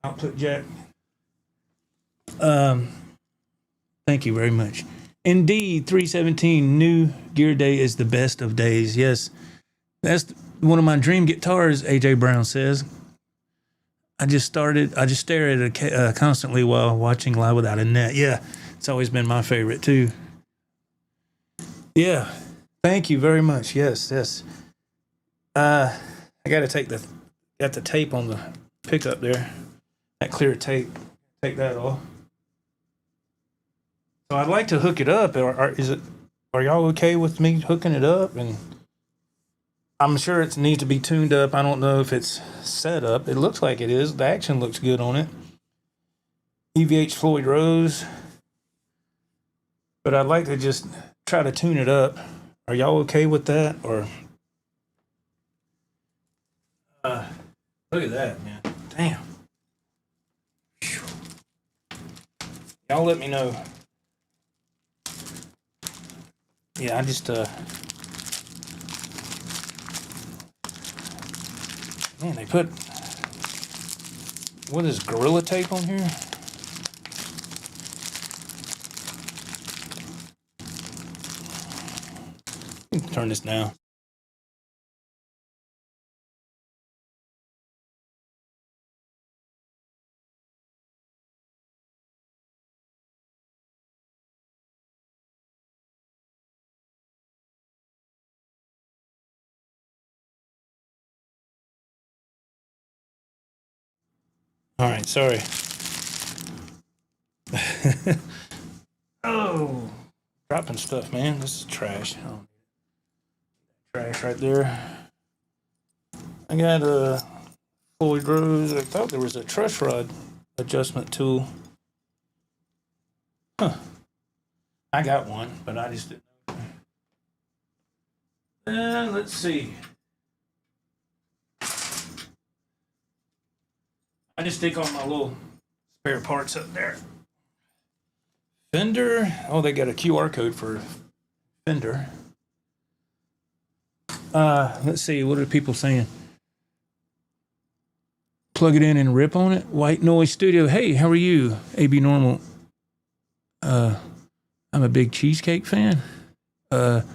output jack. Thank you very much. Indeed, 317 new gear day is the best of days. Yes, that's one of my dream guitars, AJ Brown says. I just stare at it constantly while watching Live Without a Net. Yeah, it's always been my favorite too. Yeah, thank you very much. Yes. I got to got the tape on the pickup there. That clear tape. Take that off. So I'd like to hook it up. Are y'all okay with me hooking it up? And I'm sure it needs to be tuned up. I don't know if it's set up. It looks like it is. The action looks good on it. EVH Floyd Rose. But I'd like to just try to tune it up. Are y'all okay with that? Or look at that, man. Damn. Whew. Y'all let me know. Yeah, I just man, they put what is Gorilla Tape on here? Turn this down. All right, sorry. Oh, dropping stuff, man. This is trash. Oh, trash right there. I got a Floyd Rose. I thought there was a truss rod adjustment tool. Huh. I got one, but I just didn't know. Let's see. I just stick all my little spare parts up there. Fender. Oh, they got a QR code for Fender. Let's see. What are people saying? Plug it in and rip on it. White Noise Studio. Hey, how are you? AB Normal. I'm a big cheesecake fan. Got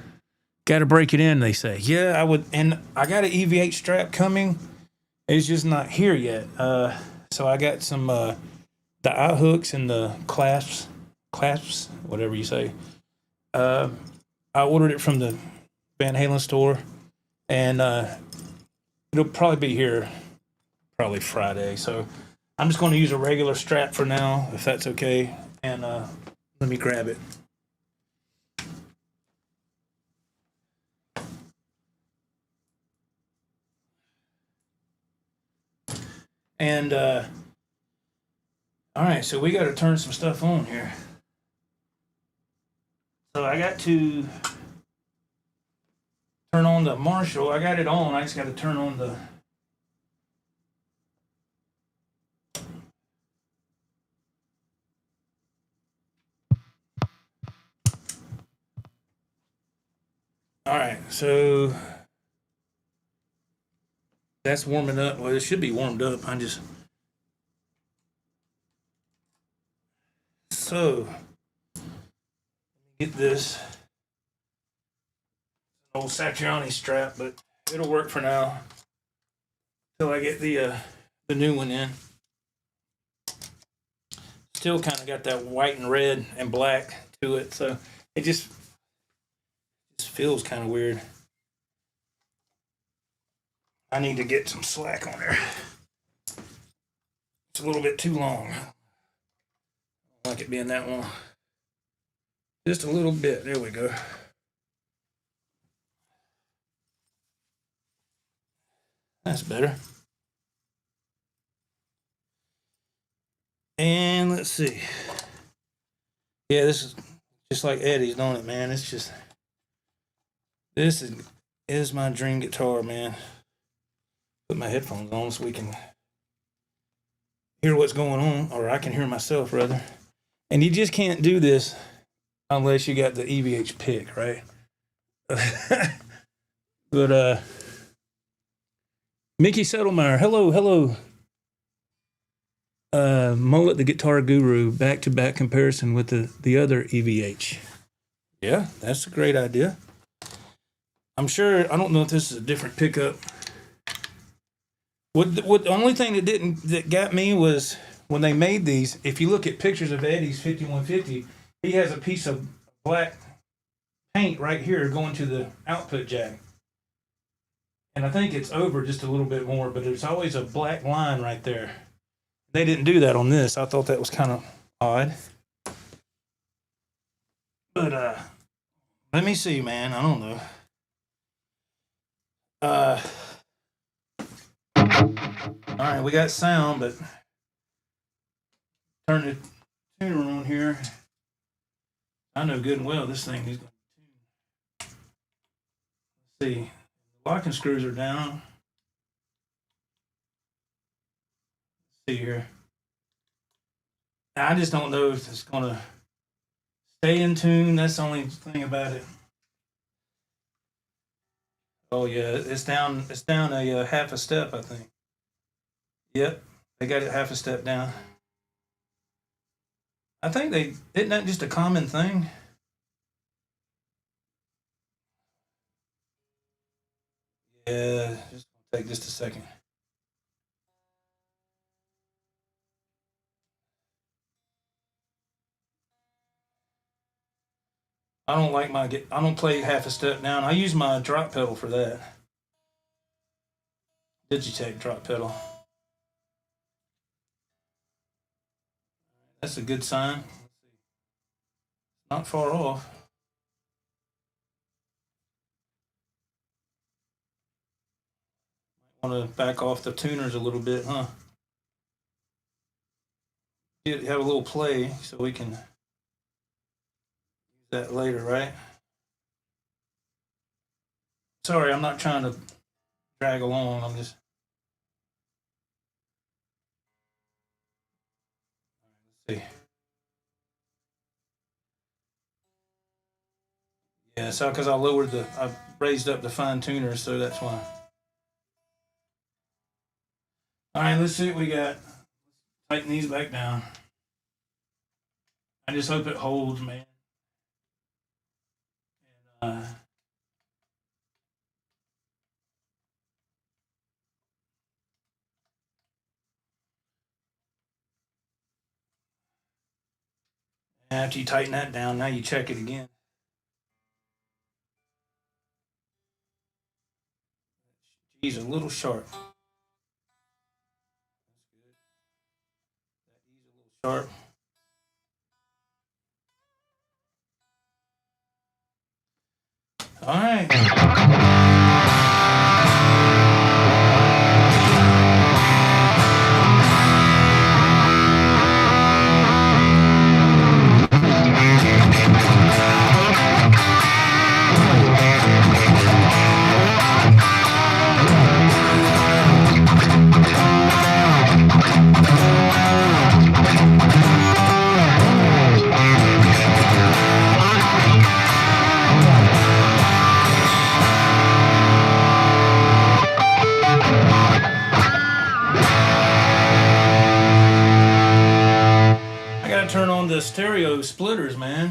to break it in, they say. Yeah, I would. And I got an EVH strap coming. It's just not here yet. So I got some the eye hooks and the clasps, whatever you say. I ordered it from the Van Halen store, and it'll probably be here probably Friday. So I'm just going to use a regular strap for now, if that's okay. And let me grab it. And all right, so we got to turn some stuff on here. So I got to turn on the Marshall. I got it on. I just got to turn on the all right, so that's warming up. Well, it should be warmed up. So get this old Satriani strap, but it'll work for now. until I get the new one in. Still kind of got that white and red and black to it, so it just feels kind of weird. I need to get some slack on there. It's a little bit too long. I don't like it being that long. Just a little bit. There we go. That's better. And let's see. Yeah, this is just like Eddie's, don't it, man? It's just, this is my dream guitar, man. Put my headphones on so we can hear what's going on, or I can hear myself, rather. And you just can't do this unless you got the EVH pick, right? But, Mickey Settlemeyer, hello. Mullet the Guitar Guru, back-to-back comparison with the other EVH. Yeah, that's a great idea. I'm sure, I don't know if this is a different pickup. The only thing that got me was when they made these, if you look at pictures of Eddie's 5150, he has a piece of black paint right here going to the output jack. And I think it's over just a little bit more, but there's always a black line right there. They didn't do that on this. I thought that was kind of odd. But let me see, man. I don't know. All right, we got sound, but turn the tuner on here. I know good and well this thing is going to tune. Let's see. The locking screws are down. Let's see here. I just don't know if it's going to stay in tune. That's the only thing about it. Oh yeah, it's down a half a step, I think. Yep, they got it half a step down. I think isn't that just a common thing? Yeah, just take just a second. I don't play half a step down. I use my drop pedal for that. Digitech drop pedal. That's a good sign. Not far off. Might want to back off the tuners a little bit, huh? Have a little play so we can use that later, right? Sorry, I'm not trying to drag along. I'm just... Let's see. Yeah, so because I raised up the fine tuner, so that's why. All right, let's see what we got. Tighten these back down. I just hope it holds, man. And after you tighten that down, now you check it again. He's a little sharp. That's good. That E's a little sharp. All right. Turn on the stereo splitters, man.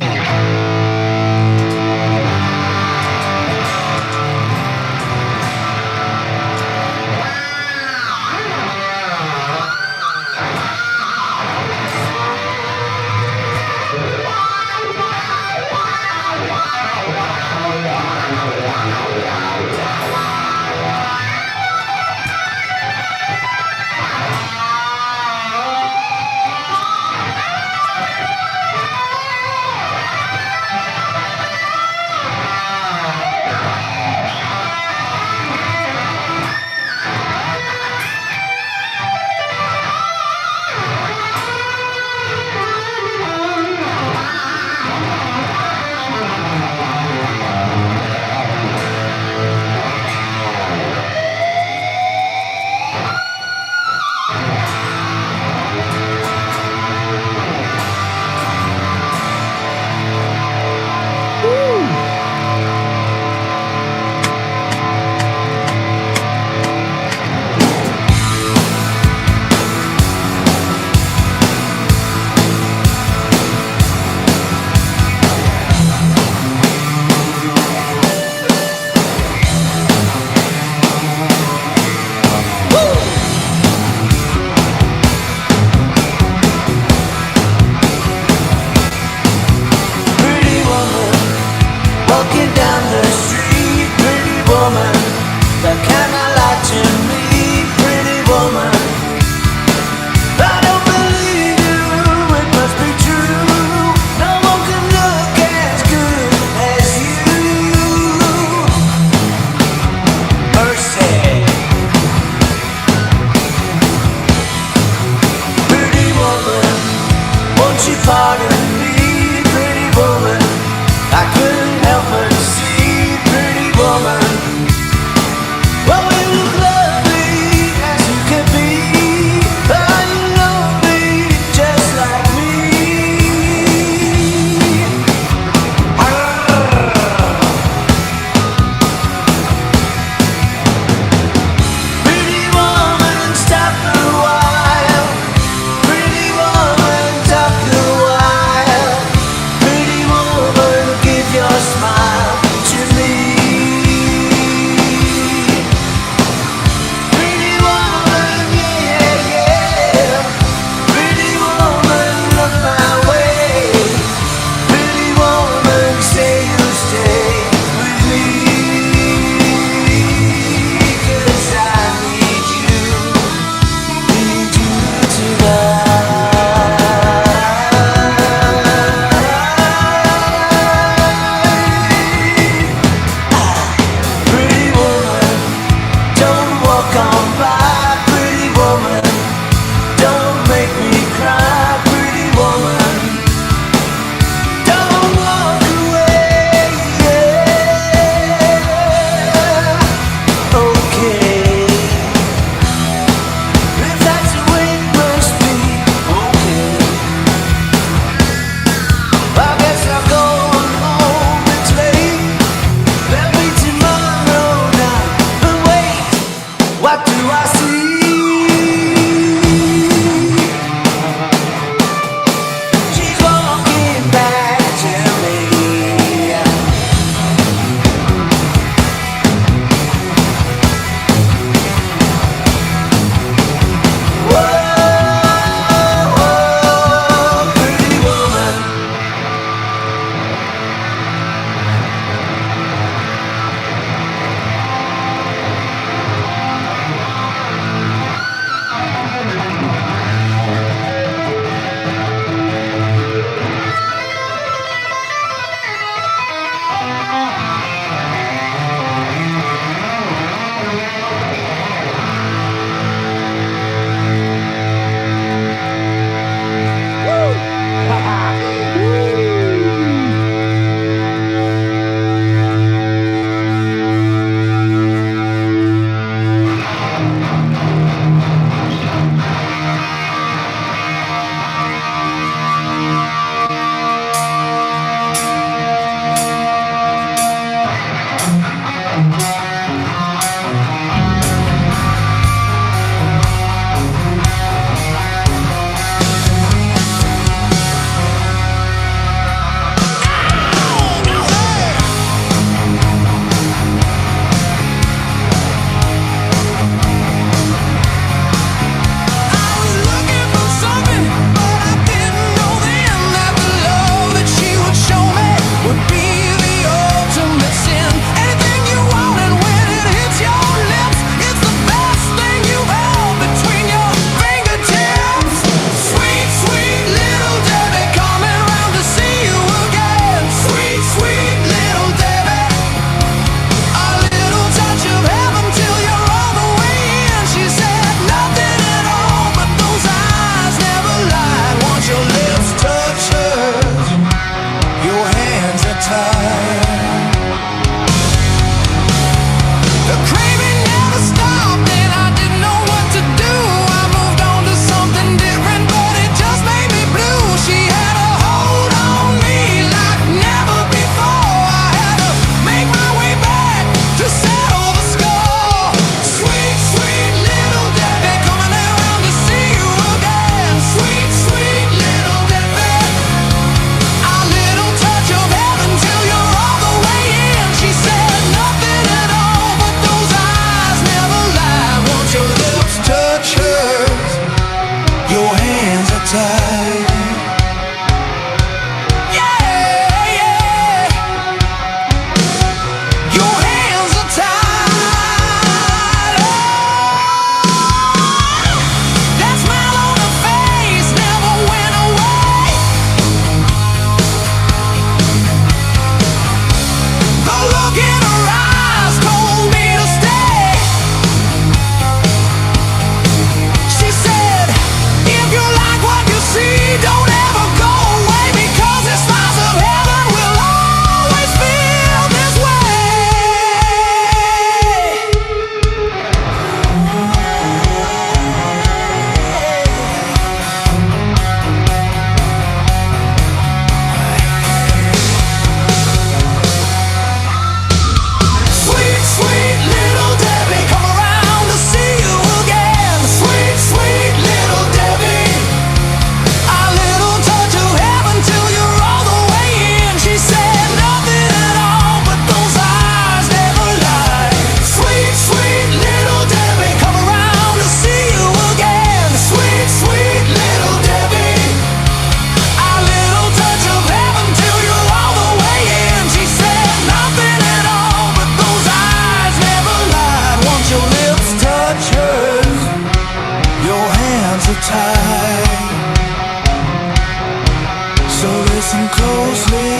Listen closely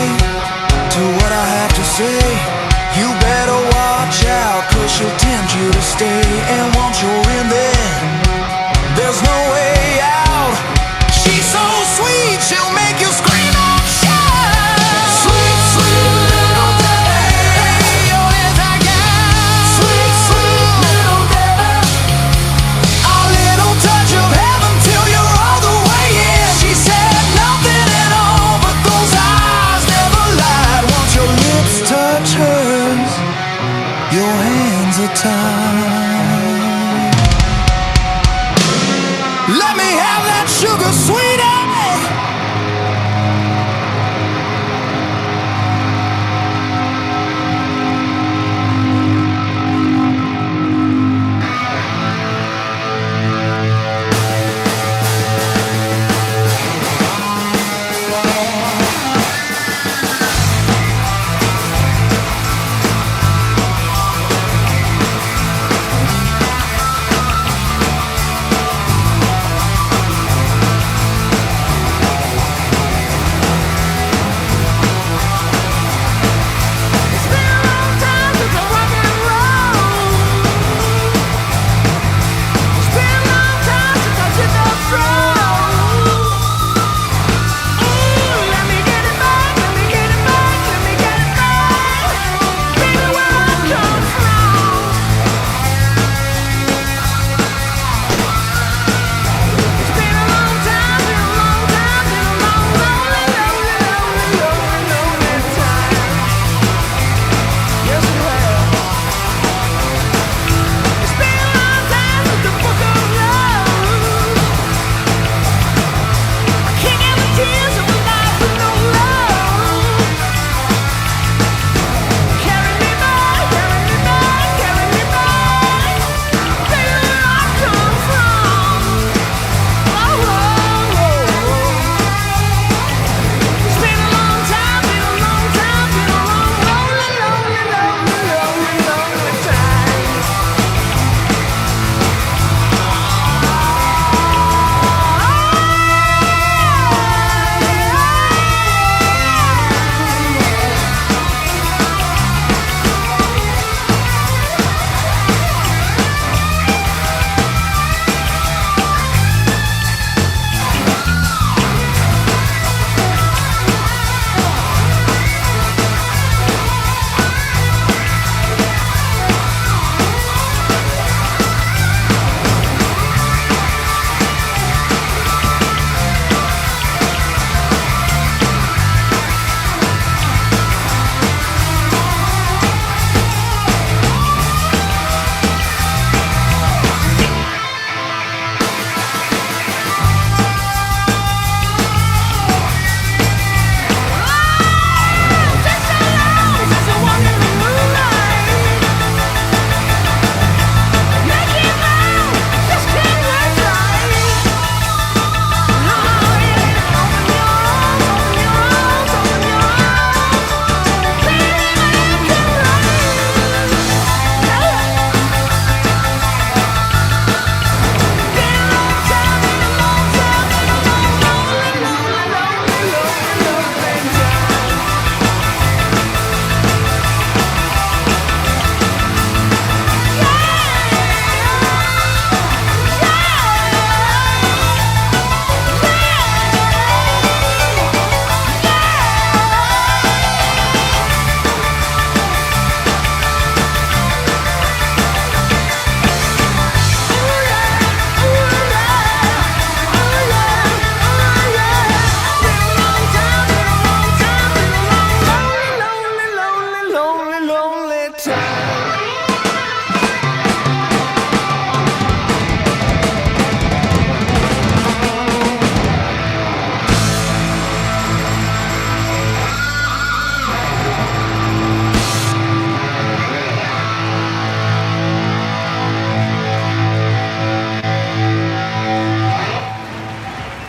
to what I have to say. You better watch out, 'cause she'll tempt you to stay. And once you're in there, there's no way out. She's so sweet, she'll make you scream and shout. Sweet, sweet little Debbie, oh yes I can. Sweet, sweet little Debbie, a little touch of heaven till you're all the way in. She said nothing at all, but those eyes never lied. Once your lips touch hers, your hands are tied. Let me have that sugar sweetie.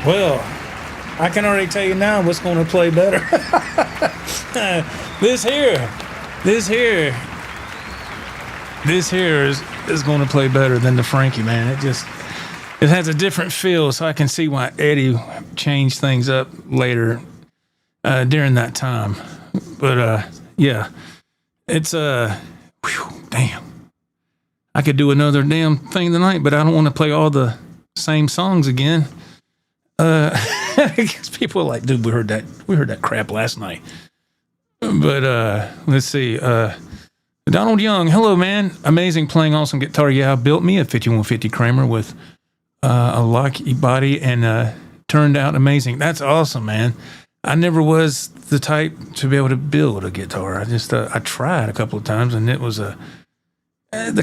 Well, I can already tell you now what's going to play better. This here is going to play better than the Frankie, man. It has a different feel, so I can see why Eddie changed things up later during that time. But yeah, it's damn. I could do another damn thing tonight, but I don't want to play all the same songs again. Because people are like, dude, we heard that crap last night. But let's see. Donald Young, hello, man. Amazing playing awesome guitar. Yeah, I built me a 5150 Kramer with a locky body and turned out amazing. That's awesome, man. I never was the type to be able to build a guitar. I just I tried a couple of times, and it was the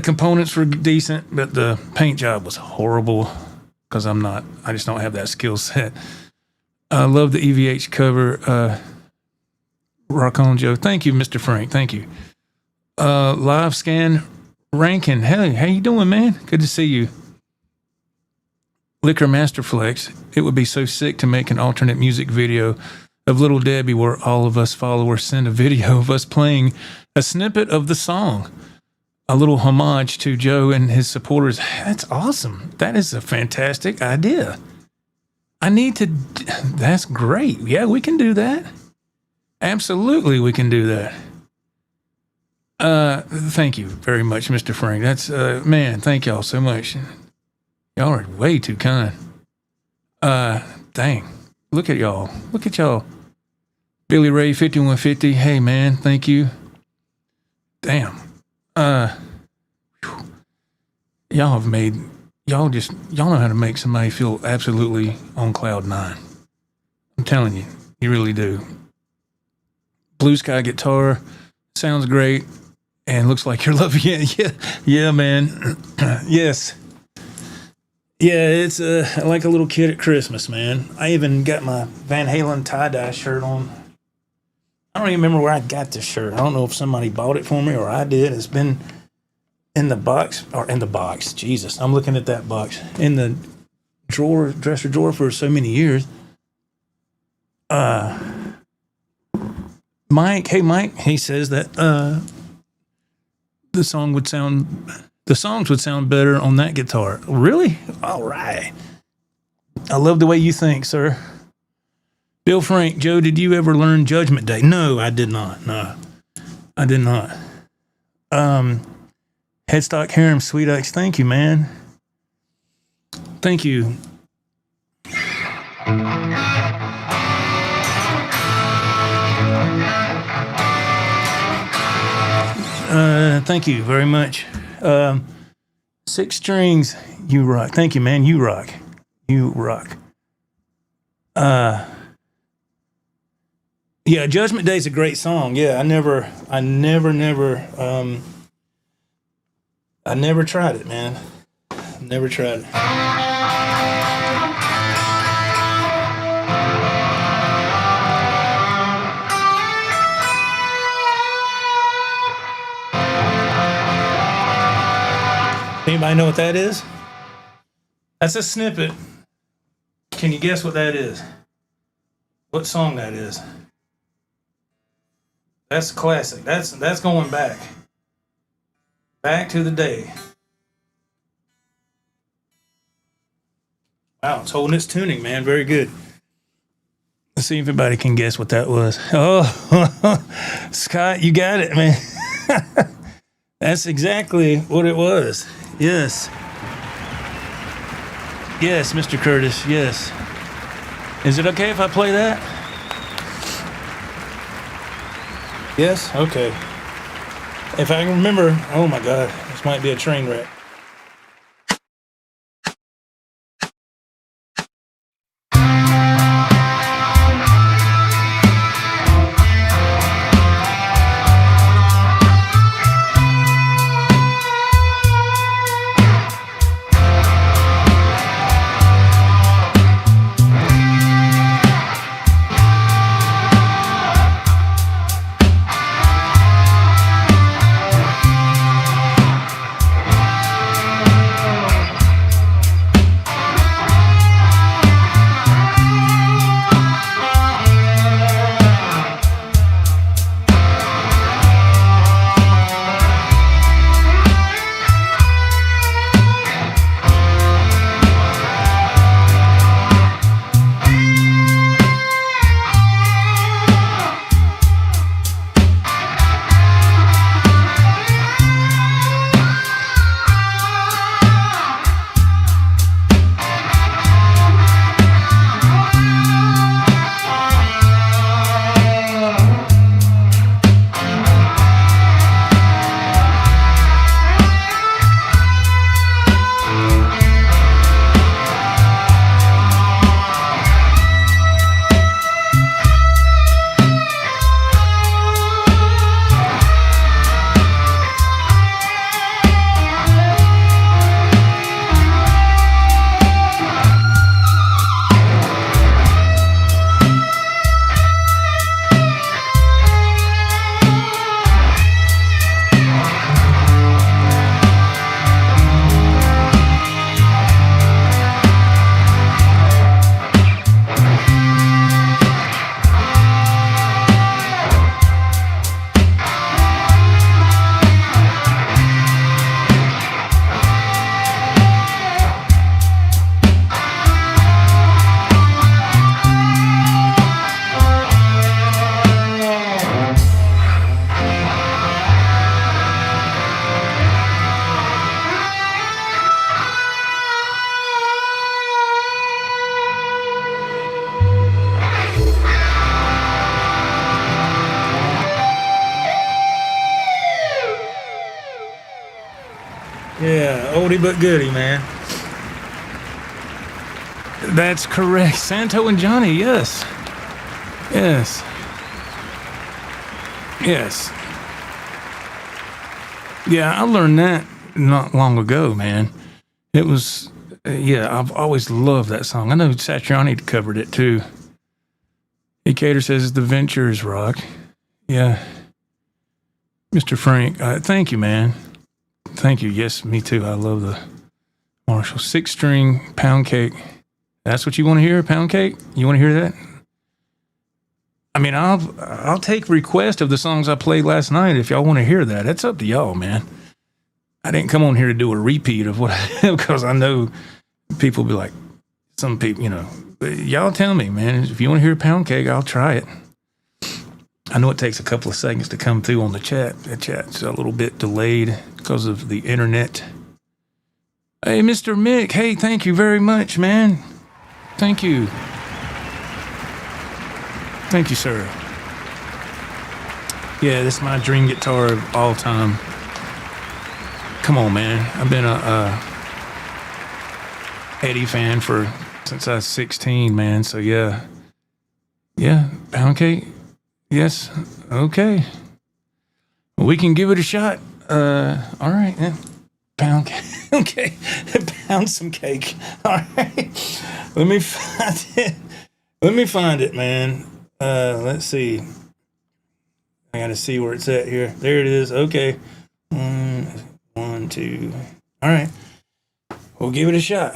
components were decent, but the paint job was horrible because I just don't have that skill set. I love the EVH cover. Rock on, Joe. Thank you, Mr. Frank. Thank you. Live scan Rankin. Hey, how you doing, man? Good to see you. Liquor Masterflex. It would be so sick to make an alternate music video of Little Debbie where all of us followers send a video of us playing a snippet of the song. A little homage to Joe and his supporters. That's awesome. That is a fantastic idea. That's great. Yeah, we can do that. Absolutely, we can do that. Thank you very much, Mr. Frank. That's, man, thank y'all so much. Y'all are way too kind. Dang. Look at y'all. Look at y'all. Billy Ray 5150. Hey, man, thank you. Damn. Y'all know how to make somebody feel absolutely on cloud nine. I'm telling you, you really do. Blue Sky guitar sounds great and looks like you're loving it. Yeah, man. Yes. Yeah, it's like a little kid at Christmas, man. I even got my Van Halen tie-dye shirt on. I don't even remember where I got this shirt. I don't know if somebody bought it for me or I did. It's been in the box. Jesus, I'm looking at that box. In the dresser drawer for so many years. Mike, hey Mike, he says that the songs would sound better on that guitar. Really? All right. I love the way you think, sir. Bill Frank, Joe, did you ever learn Judgment Day? No, I did not. No, I did not. Headstock Harem, Sweet X, thank you, man. Thank you. Thank you very much. 6 strings, you rock. Thank you, man. You rock. You rock. Yeah, Judgment Day is a great song. Yeah, I never tried it, man. Never tried it. Anybody know what that is? That's a snippet. Can you guess what that is? What song that is? That's classic. That's going back. Back to the day. Wow, it's holding its tuning, man. Very good. Let's see if anybody can guess what that was. Oh, Scott, you got it, man. That's exactly what it was. Yes. Yes, Mr. Curtis, yes. Is it okay if I play that? Yes? Okay. If I can remember, oh my God, this might be a train wreck. Yeah, oldie but goodie, man. That's correct. Santo and Johnny, yes. Yes. Yes. Yeah, I learned that not long ago, man. It was, yeah, I've always loved that song. I know Satriani covered it too. Ecater says the Ventures rock. Yeah. Mr. Frank, thank you, man. Thank you. Yes, me too. I love the Marshall 6-string Poundcake. That's what you want to hear, Poundcake? You want to hear that? I mean, I'll take request of the songs I played last night if y'all want to hear that. It's up to y'all, man. I didn't come on here to do a repeat of what I have because I know people be like, some people, you know, y'all tell me, man. If you want to hear Poundcake, I'll try it. I know it takes a couple of seconds to come through on the chat. The chat's a little bit delayed because of the internet. Hey, Mr. Mick. Hey, thank you very much, man. Thank you. Thank you, sir. Yeah, this is my dream guitar of all time. Come on, man. I've been a Eddie fan since I was 16, man. So yeah. Yeah, Poundcake. Yes. Okay. Well, we can give it a shot. All right. Yeah. Poundcake. Okay. Pound some cake. All right. Let me find it. Let me find it, man. Let's see. I gotta see where it's at here. There it is. Okay. One, two. All right. We'll give it a shot.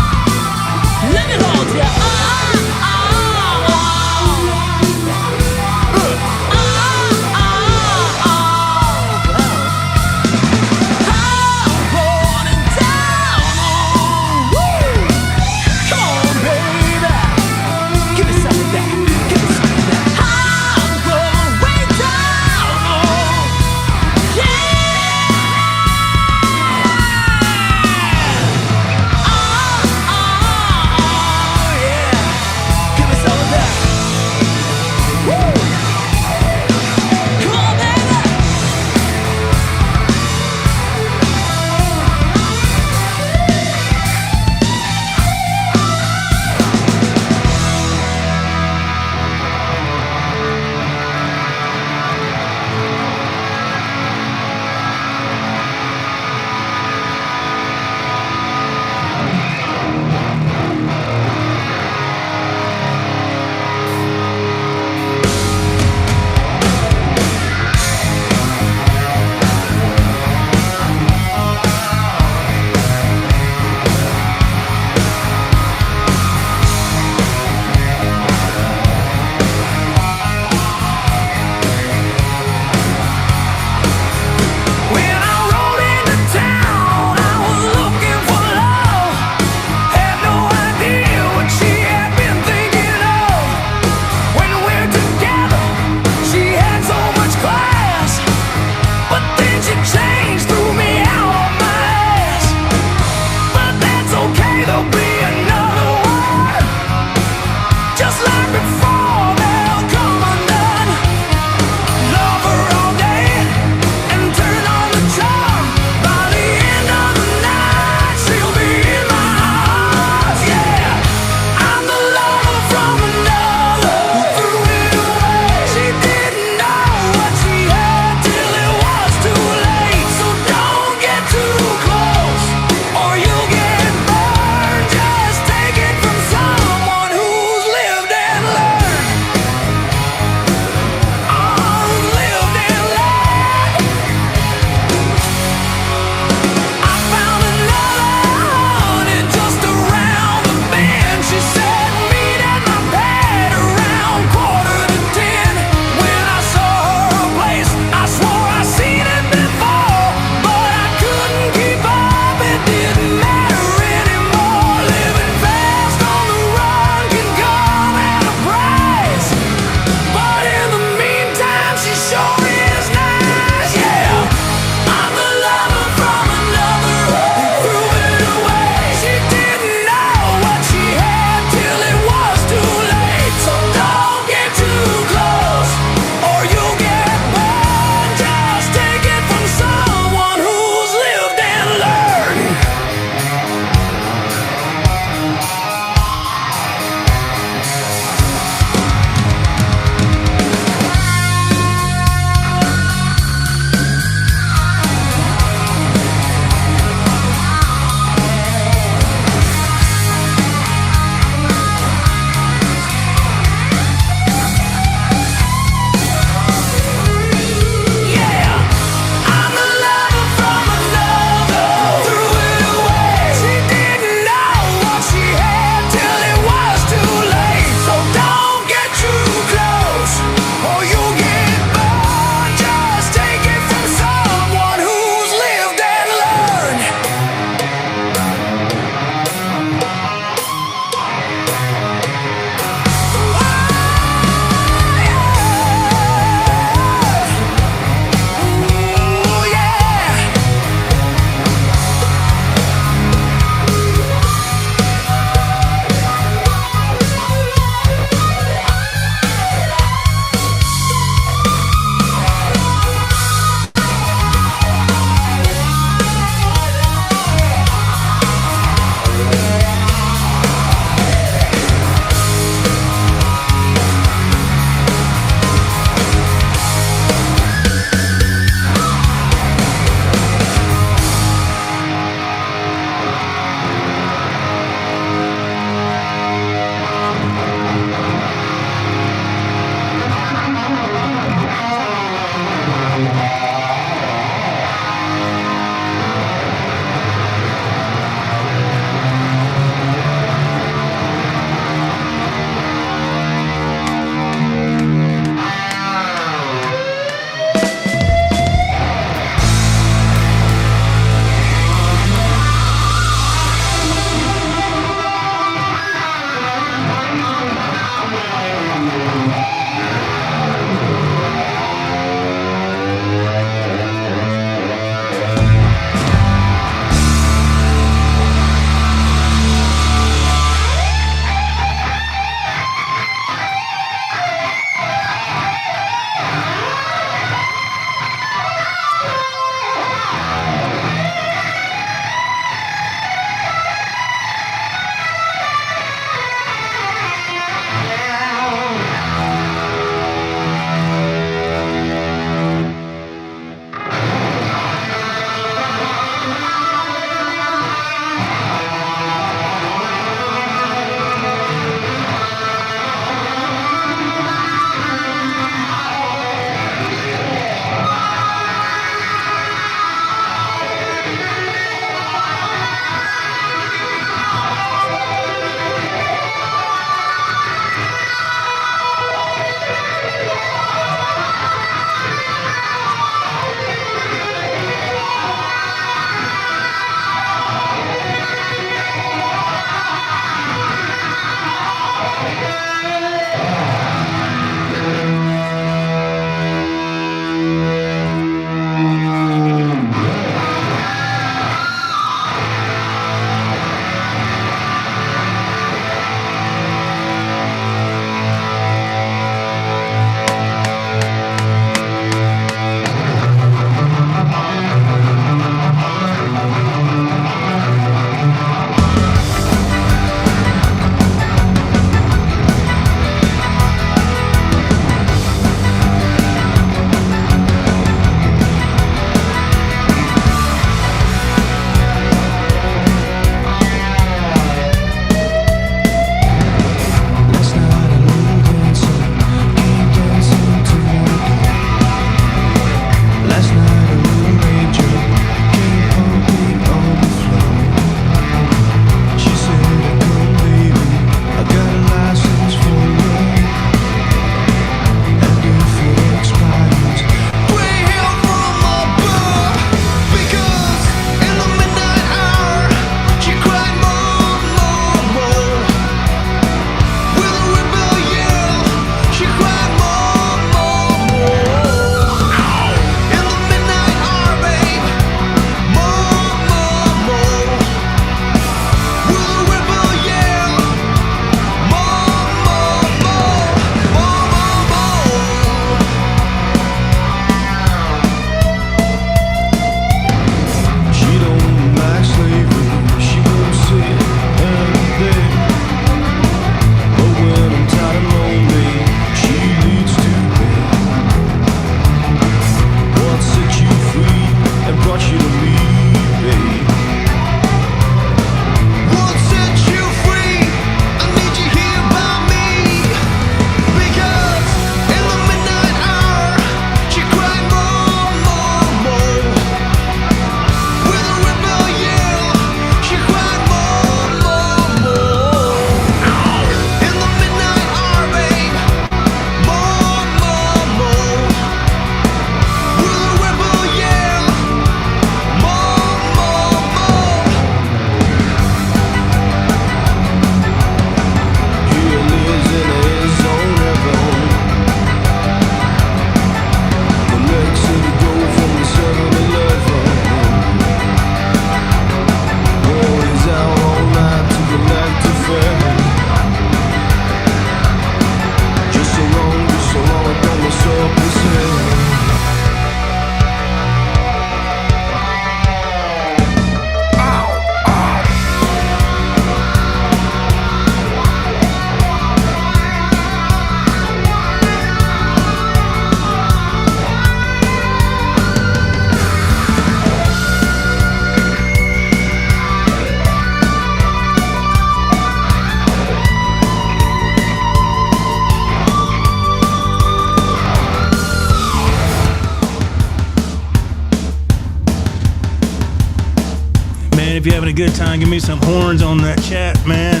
you're having a good time. Give me some horns on that chat, man.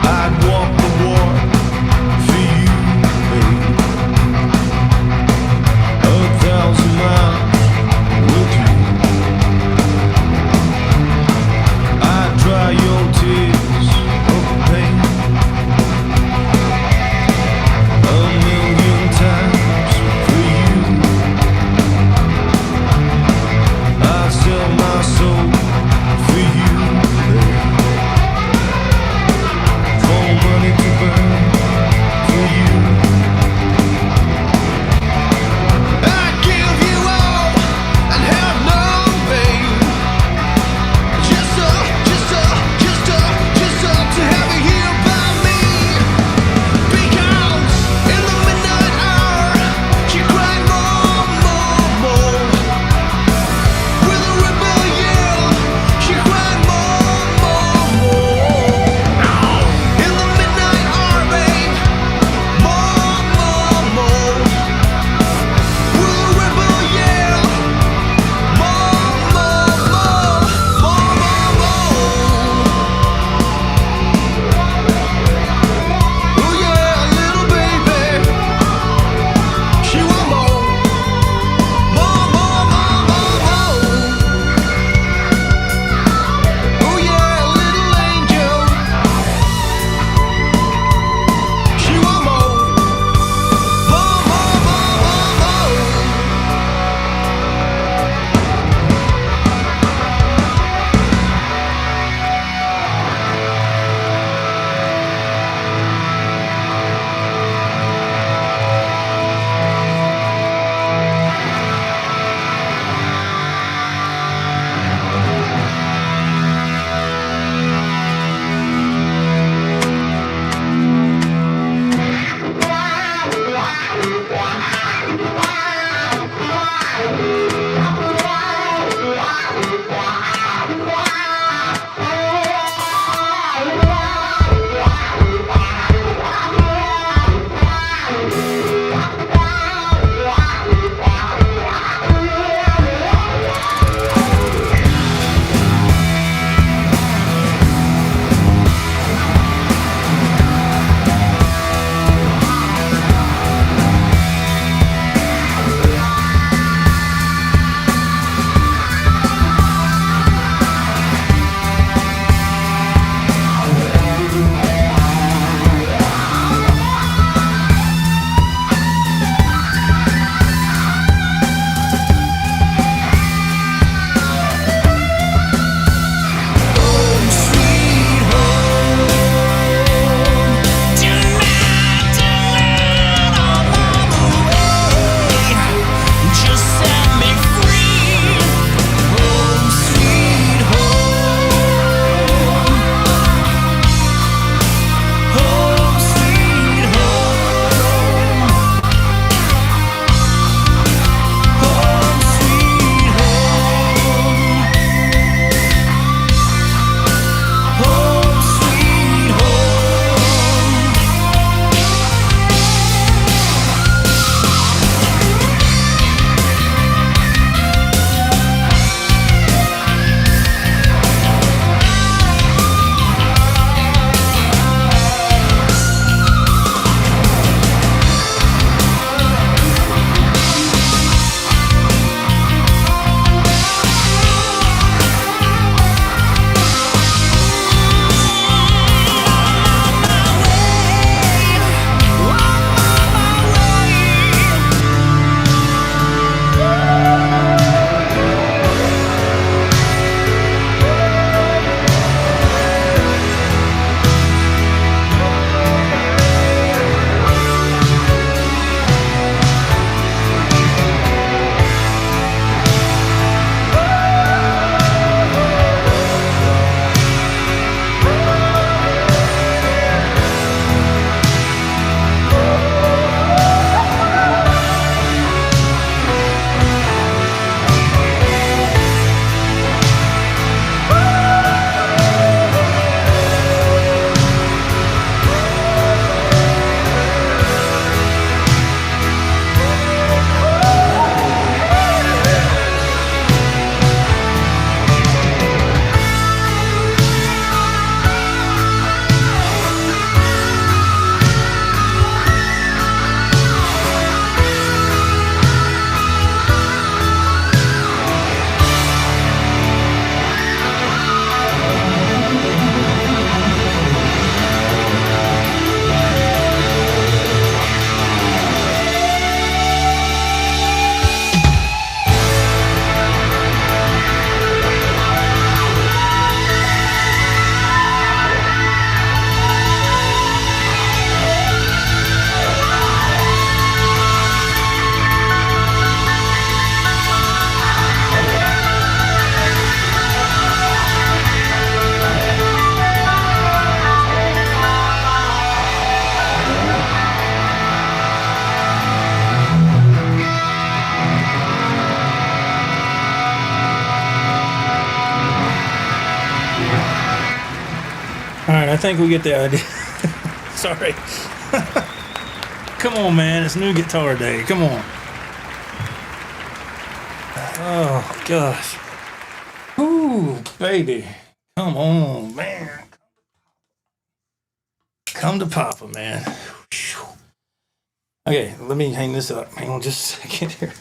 I'd walk the walk for you, babe. 1,000 miles with you. I'd dry your tears of pain 1,000,000 times for you. I'd sell my soul think we get the idea. Sorry. Come on, man. It's new guitar day. Come on. Oh, gosh. Ooh, baby. Come on, man. Come to Papa, man. Okay, let me hang this up. Hang on just a second here.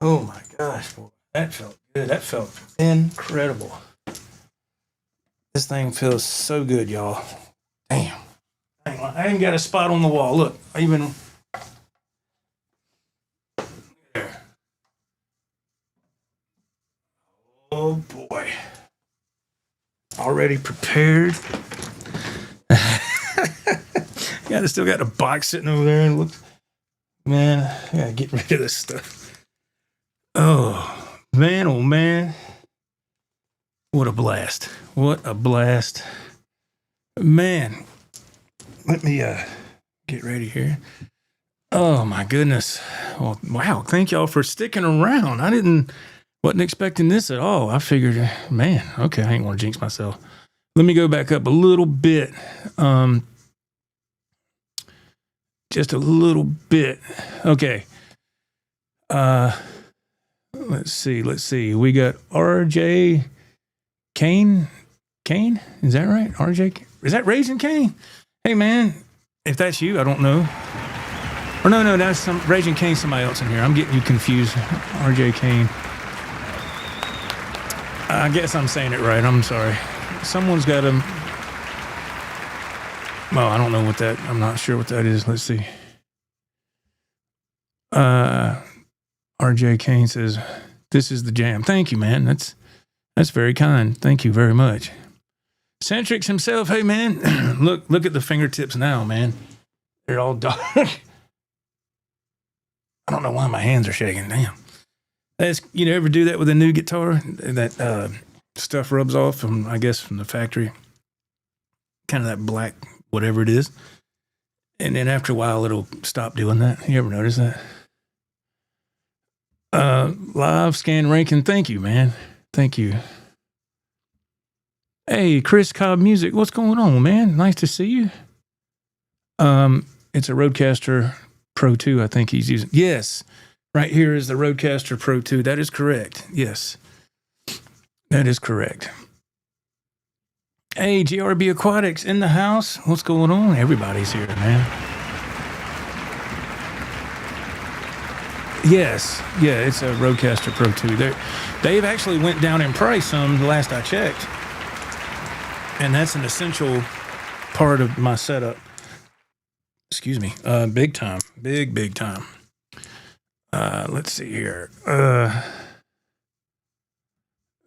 Oh, my gosh. Boy. That felt good. That felt incredible. This thing feels so good, y'all. Damn. Hang on. I even got a spot on the wall. Look, I even... There. Oh, boy. Already prepared. Yeah, I still got a box sitting over there. And look, man, I gotta get rid of this stuff. Oh, man. What a blast. What a blast. Man, let me get ready here. Oh, my goodness. Well, wow, thank y'all for sticking around. Wasn't expecting this at all. I figured, man, okay, I ain't want to jinx myself. Let me go back up a little bit. Just a little bit. Okay. Let's see. We got RJ Kane. Kane? Is that right? RJ? Is that Raising Kane? Hey, man, if that's you, I don't know. Or no, that's Raising Kane, somebody else in here. I'm getting you confused. RJ Kane. I guess I'm saying it right. I'm sorry. Someone's got a... Well, I don't know what that... I'm not sure what that is. Let's see. RJ Kane says, this is the jam. Thank you, man. That's very kind. Thank you very much. Centrix himself, hey, man. Look at the fingertips now, man. They're all dark. I don't know why my hands are shaking. Damn. You ever do that with a new guitar? That stuff rubs off from the factory. Kind of that black, whatever it is. And then after a while, it'll stop doing that. You ever notice that? Live Scan Rankin, thank you, man. Thank you. Hey, Chris Cobb Music, what's going on, man? Nice to see you. It's a Rodecaster Pro 2, I think he's using. Yes. Right here is the Rodecaster Pro 2. That is correct. Yes. That is correct. Hey, GRB Aquatics in the house. What's going on? Everybody's here, man. Yes. Yeah, it's a Rodecaster Pro 2. They've actually went down in price some the last I checked. And that's an essential part of my setup. Excuse me. Big time. Big time. Let's see here.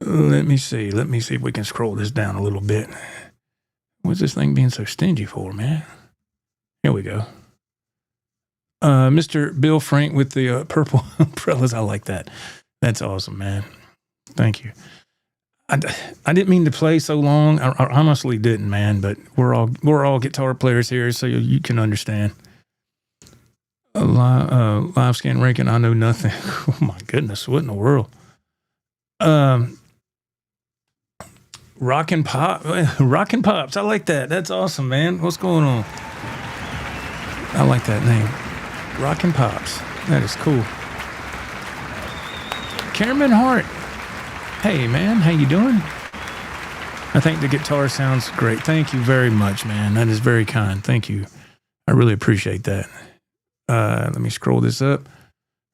Let me see if we can scroll this down a little bit. What's this thing being so stingy for, man? Here we go. Mr. Bill Frank with the purple umbrellas. I like that. That's awesome, man. Thank you. I didn't mean to play so long. I honestly didn't, man. But we're all guitar players here, so you can understand. Live Scan Rankin, I know nothing. Oh my goodness, what in the world? Rockin' Pops. I like that. That's awesome, man. What's going on? I like that name. Rockin' Pops. That is cool. Cameron Hart. Hey, man. How you doing? I think the guitar sounds great. Thank you very much, man. That is very kind. Thank you. I really appreciate that. Let me scroll this up.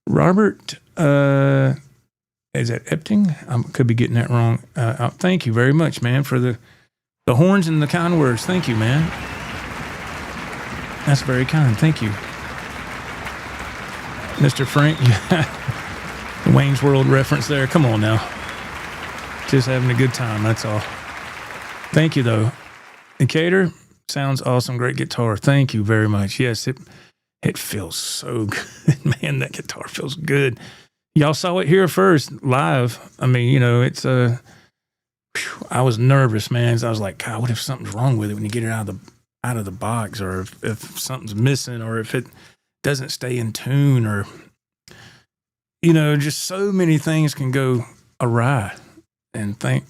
Robert, is that Epting? I could be getting that wrong. Thank you very much, man, for the horns and the kind words. Thank you, man. That's very kind. Thank you. Mr. Frank, Wayne's World reference there. Come on now. Just having a good time, that's all. Thank you, though. Decatur, sounds awesome. Great guitar. Thank you very much. Yes, it feels so good. Man, that guitar feels good. Y'all saw it here first, live. I mean, it's I was nervous, man. So I was like, God, what if something's wrong with it when you get it out of the box, or if something's missing, or if it doesn't stay in tune, or just so many things can go awry. And thank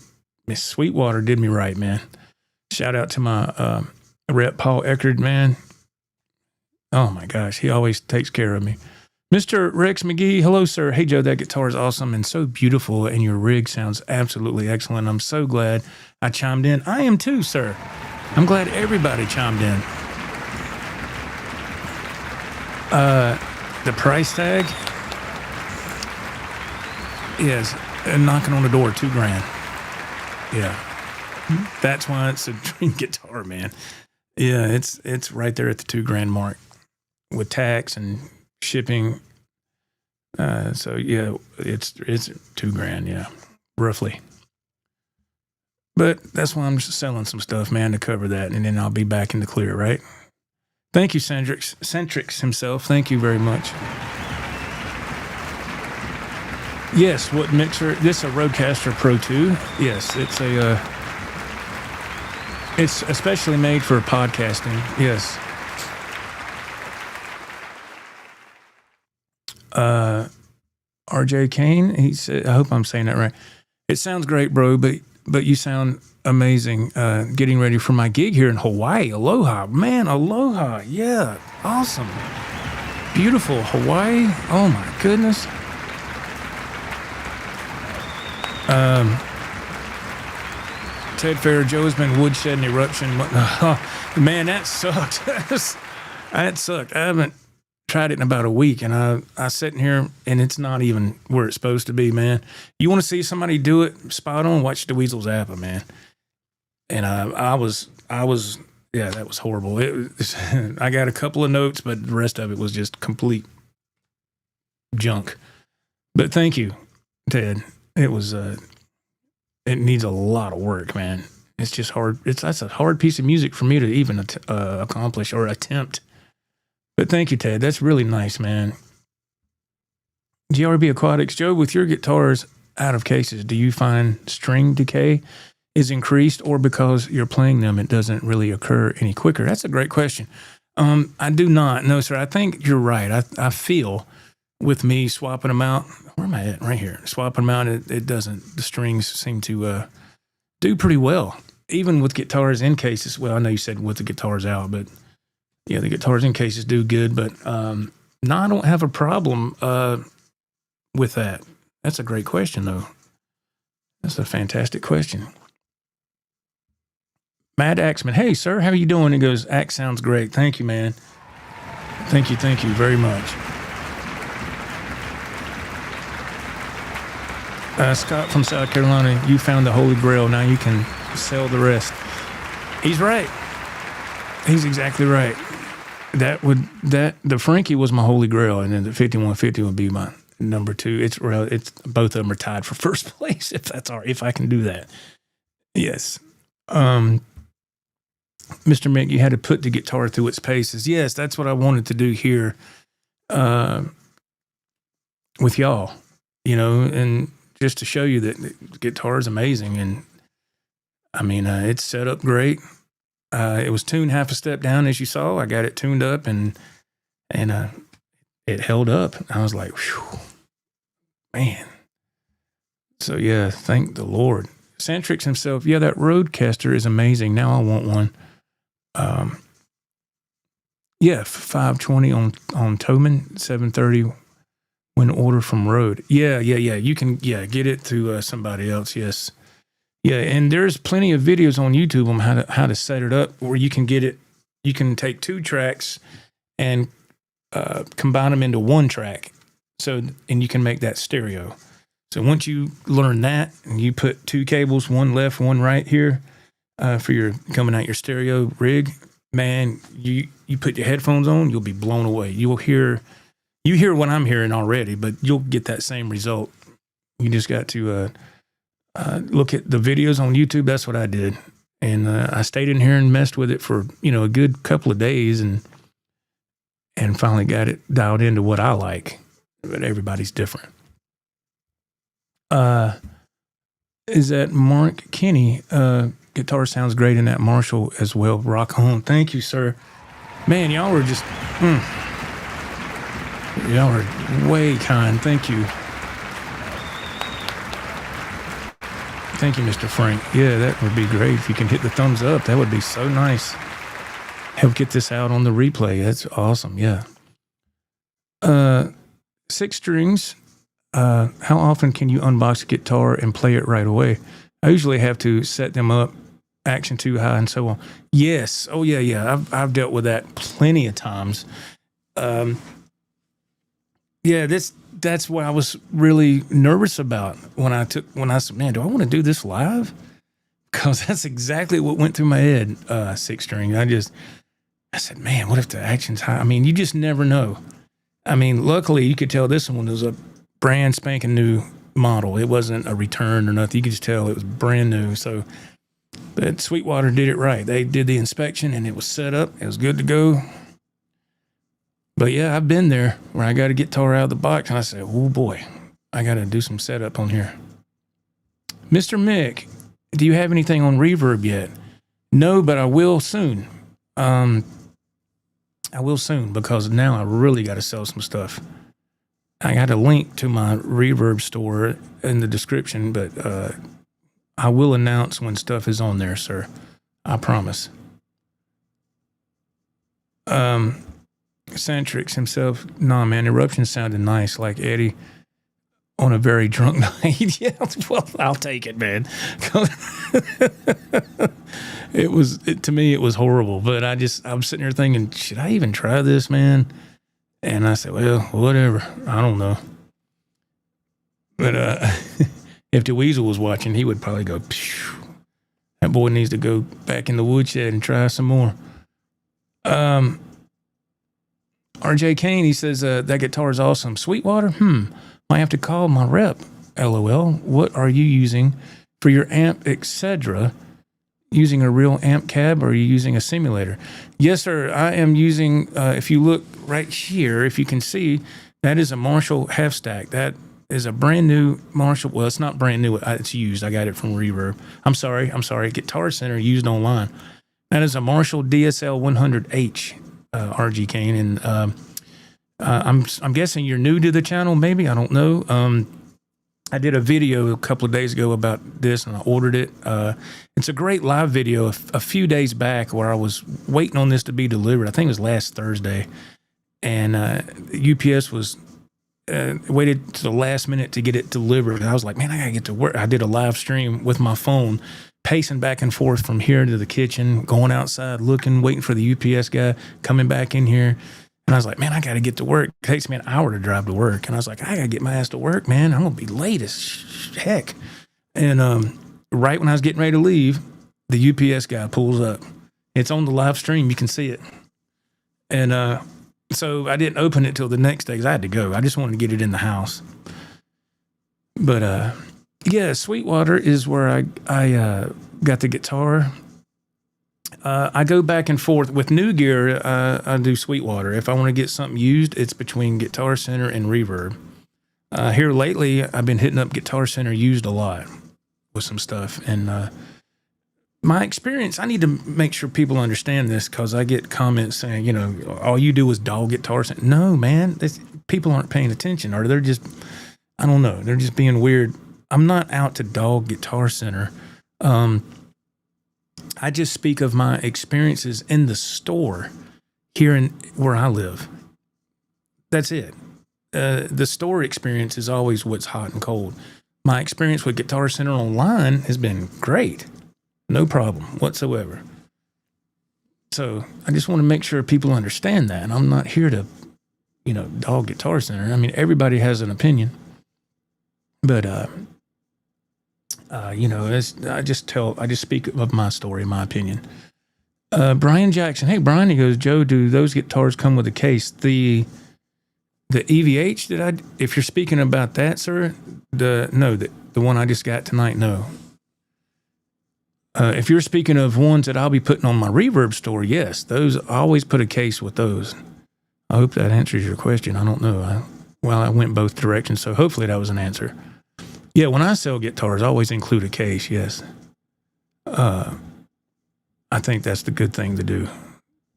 Miss Sweetwater did me right, man. Shout out to my rep, Paul Eckerd, man. Oh, my gosh. He always takes care of me. Mr. Rex McGee, hello, sir. Hey, Joe, that guitar is awesome and so beautiful, and your rig sounds absolutely excellent. I'm so glad I chimed in. I am too, sir. I'm glad everybody chimed in. The price tag is knocking on the door, $2,000. Yeah. That's why it's a dream guitar, man. Yeah, it's right there at the $2,000 mark with tax and shipping. So yeah, it's $2,000, yeah, roughly. But that's why I'm just selling some stuff, man, to cover that, and then I'll be back in the clear, right? Thank you, Centrix himself. Thank you very much. Yes, what mixer? This is a Rodecaster Pro 2. Yes, it's especially made for podcasting. Yes. RJ Kane, he said, I hope I'm saying that right. It sounds great, bro, but you sound amazing. Getting ready for my gig here in Hawaii. Aloha. Man, aloha. Yeah. Awesome. Beautiful Hawaii. Oh my goodness. Ted Fair, Joe's been woodshed and eruption. Man, that sucked. That sucked. I haven't tried it in about a week, and I sit in here, and it's not even where it's supposed to be, man. You want to see somebody do it spot on? Watch the Weasel Zappa, man. And I was, yeah, that was horrible. I got a couple of notes, but the rest of it was just complete junk. But thank you, Ted. It was, it needs a lot of work, man. It's just hard. That's a hard piece of music for me to even accomplish or attempt. But thank you, Ted. That's really nice, man. GRB Aquatics, Joe, with your guitars out of cases, do you find string decay is increased, or because you're playing them, it doesn't really occur any quicker? That's a great question. I do not. No, sir. I think you're right. I feel with me swapping them out. Where am I at? Right here. Swapping them out, it doesn't. The strings seem to do pretty well, even with guitars in cases. Well, I know you said with the guitars out, but yeah, the guitars in cases do good. But no, I don't have a problem with that. That's a great question, though. That's a fantastic question. Mad Axeman, hey, sir, how are you doing? He goes, Axe sounds great. Thank you, man. Thank you very much. Scott from South Carolina, you found the Holy Grail. Now you can sell the rest. He's right. He's exactly right. The Frankie was my Holy Grail, and then the 5150 would be my number two. It's both of them are tied for first place, if that's all right, if I can do that. Yes. Mr. Mick, you had to put the guitar through its paces. Yes, that's what I wanted to do here with y'all, and just to show you that the guitar is amazing. And I mean, it's set up great. It was tuned half a step down, as you saw. I got it tuned up, and it held up. I was like, whew, man. So yeah, thank the Lord. Centrix himself, yeah, that Rodecaster is amazing. Now I want one. Yeah, 520 on Toman, 730 when order from Rode. Yeah. You can get it to somebody else. Yes. Yeah, and there's plenty of videos on YouTube on how to set it up where you can get it. You can take two tracks and combine them into one track. And you can make that stereo. So once you learn that, and you put two cables, one left, one right here, for your coming out your stereo rig, man, you put your headphones on, you'll be blown away. You hear what I'm hearing already, but you'll get that same result. You just got to look at the videos on YouTube. That's what I did, and I stayed in here and messed with it for a good couple of days, and finally got it dialed into what I like. But everybody's different. Is that Mark Kinney? Guitar sounds great in that Marshall as well. Rock on. Thank you, sir. Man, y'all were just, y'all are way kind. Thank you. Thank you, Mr. Frank. Yeah, that would be great. If you can hit the thumbs up, that would be so nice. Help get this out on the replay. That's awesome. Yeah. 6 strings. How often can you unbox a guitar and play it right away? I usually have to set them up, action too high, and so on. Yes. Oh, yeah. I've dealt with that plenty of times. Yeah, that's what I was really nervous about when I said, man, do I want to do this live? Because that's exactly what went through my head, 6 string. I said, man, what if the action's high? I mean, you just never know. I mean, luckily you could tell this one was a brand spanking new model. It wasn't a return or nothing. You could just tell it was brand new. So, but Sweetwater did it right. They did the inspection and it was set up. It was good to go. But yeah, I've been there where I got a guitar out of the box and I said, oh boy, I got to do some setup on here. Mr. Mick, do you have anything on Reverb yet? No, but I will soon. I will soon because now I really got to sell some stuff. I got a link to my Reverb store in the description, but I will announce when stuff is on there, sir. I promise. Centrix himself, nah, man, Eruption sounded nice, like Eddie on a very drunk night. Yeah, well, I'll take it, man. To me, it was horrible, but I'm sitting here thinking, should I even try this, man? And I said, well, whatever. I don't know. But if the Weasel was watching, he would probably go, phew, that boy needs to go back in the woodshed and try some more. RJ Kane, he says, that guitar is awesome. Sweetwater? Might have to call my rep. LOL. What are you using for your amp, etc.? Using a real amp cab or are you using a simulator? Yes, sir. I am using, if you look right here, if you can see, that is a Marshall half stack. That is a brand new Marshall. Well, it's not brand new. It's used. I got it from Reverb. I'm sorry. Guitar Center used online. That is a Marshall DSL 100H, RG Kane. And I'm guessing you're new to the channel, maybe. I don't know. I did a video a couple of days ago about this, and I ordered it. It's a great live video a few days back where I was waiting on this to be delivered. I think it was last Thursday. And UPS was waited to the last minute to get it delivered. And I was like, man, I got to get to work. I did a live stream with my phone, pacing back and forth from here to the kitchen, going outside, looking, waiting for the UPS guy, coming back in here. And I was like, man, I got to get to work. It takes me an hour to drive to work. And I was like, I got to get my ass to work, man. I'm going to be late as heck. And right when I was getting ready to leave, the UPS guy pulls up. It's on the live stream. You can see it. And so I didn't open it till the next day because I had to go. I just wanted to get it in the house. But, yeah, Sweetwater is where I got the guitar. I go back and forth with new gear. I do Sweetwater. If I want to get something used, it's between Guitar Center and Reverb. Here lately, I've been hitting up Guitar Center used a lot with some stuff. And my experience, I need to make sure people understand this because I get comments saying, all you do is dog Guitar Center. No, man, people aren't paying attention, or they're just, I don't know, they're just being weird. I'm not out to dog Guitar Center. I just speak of my experiences in the store here where I live. That's it. The store experience is always what's hot and cold. My experience with Guitar Center online has been great. No problem whatsoever. So I just want to make sure people understand that. And I'm not here to, dog Guitar Center. I mean, everybody has an opinion. But, I just speak of my story, my opinion. Brian Jackson. Hey, Brian, he goes, Joe, do those guitars come with a case? The EVH, if you're speaking about that, sir, the one I just got tonight, no. If you're speaking of ones that I'll be putting on my Reverb store, yes, those, I always put a case with those. I hope that answers your question. I don't know. I went both directions, so hopefully that was an answer. Yeah, when I sell guitars, I always include a case, yes. I think that's the good thing to do.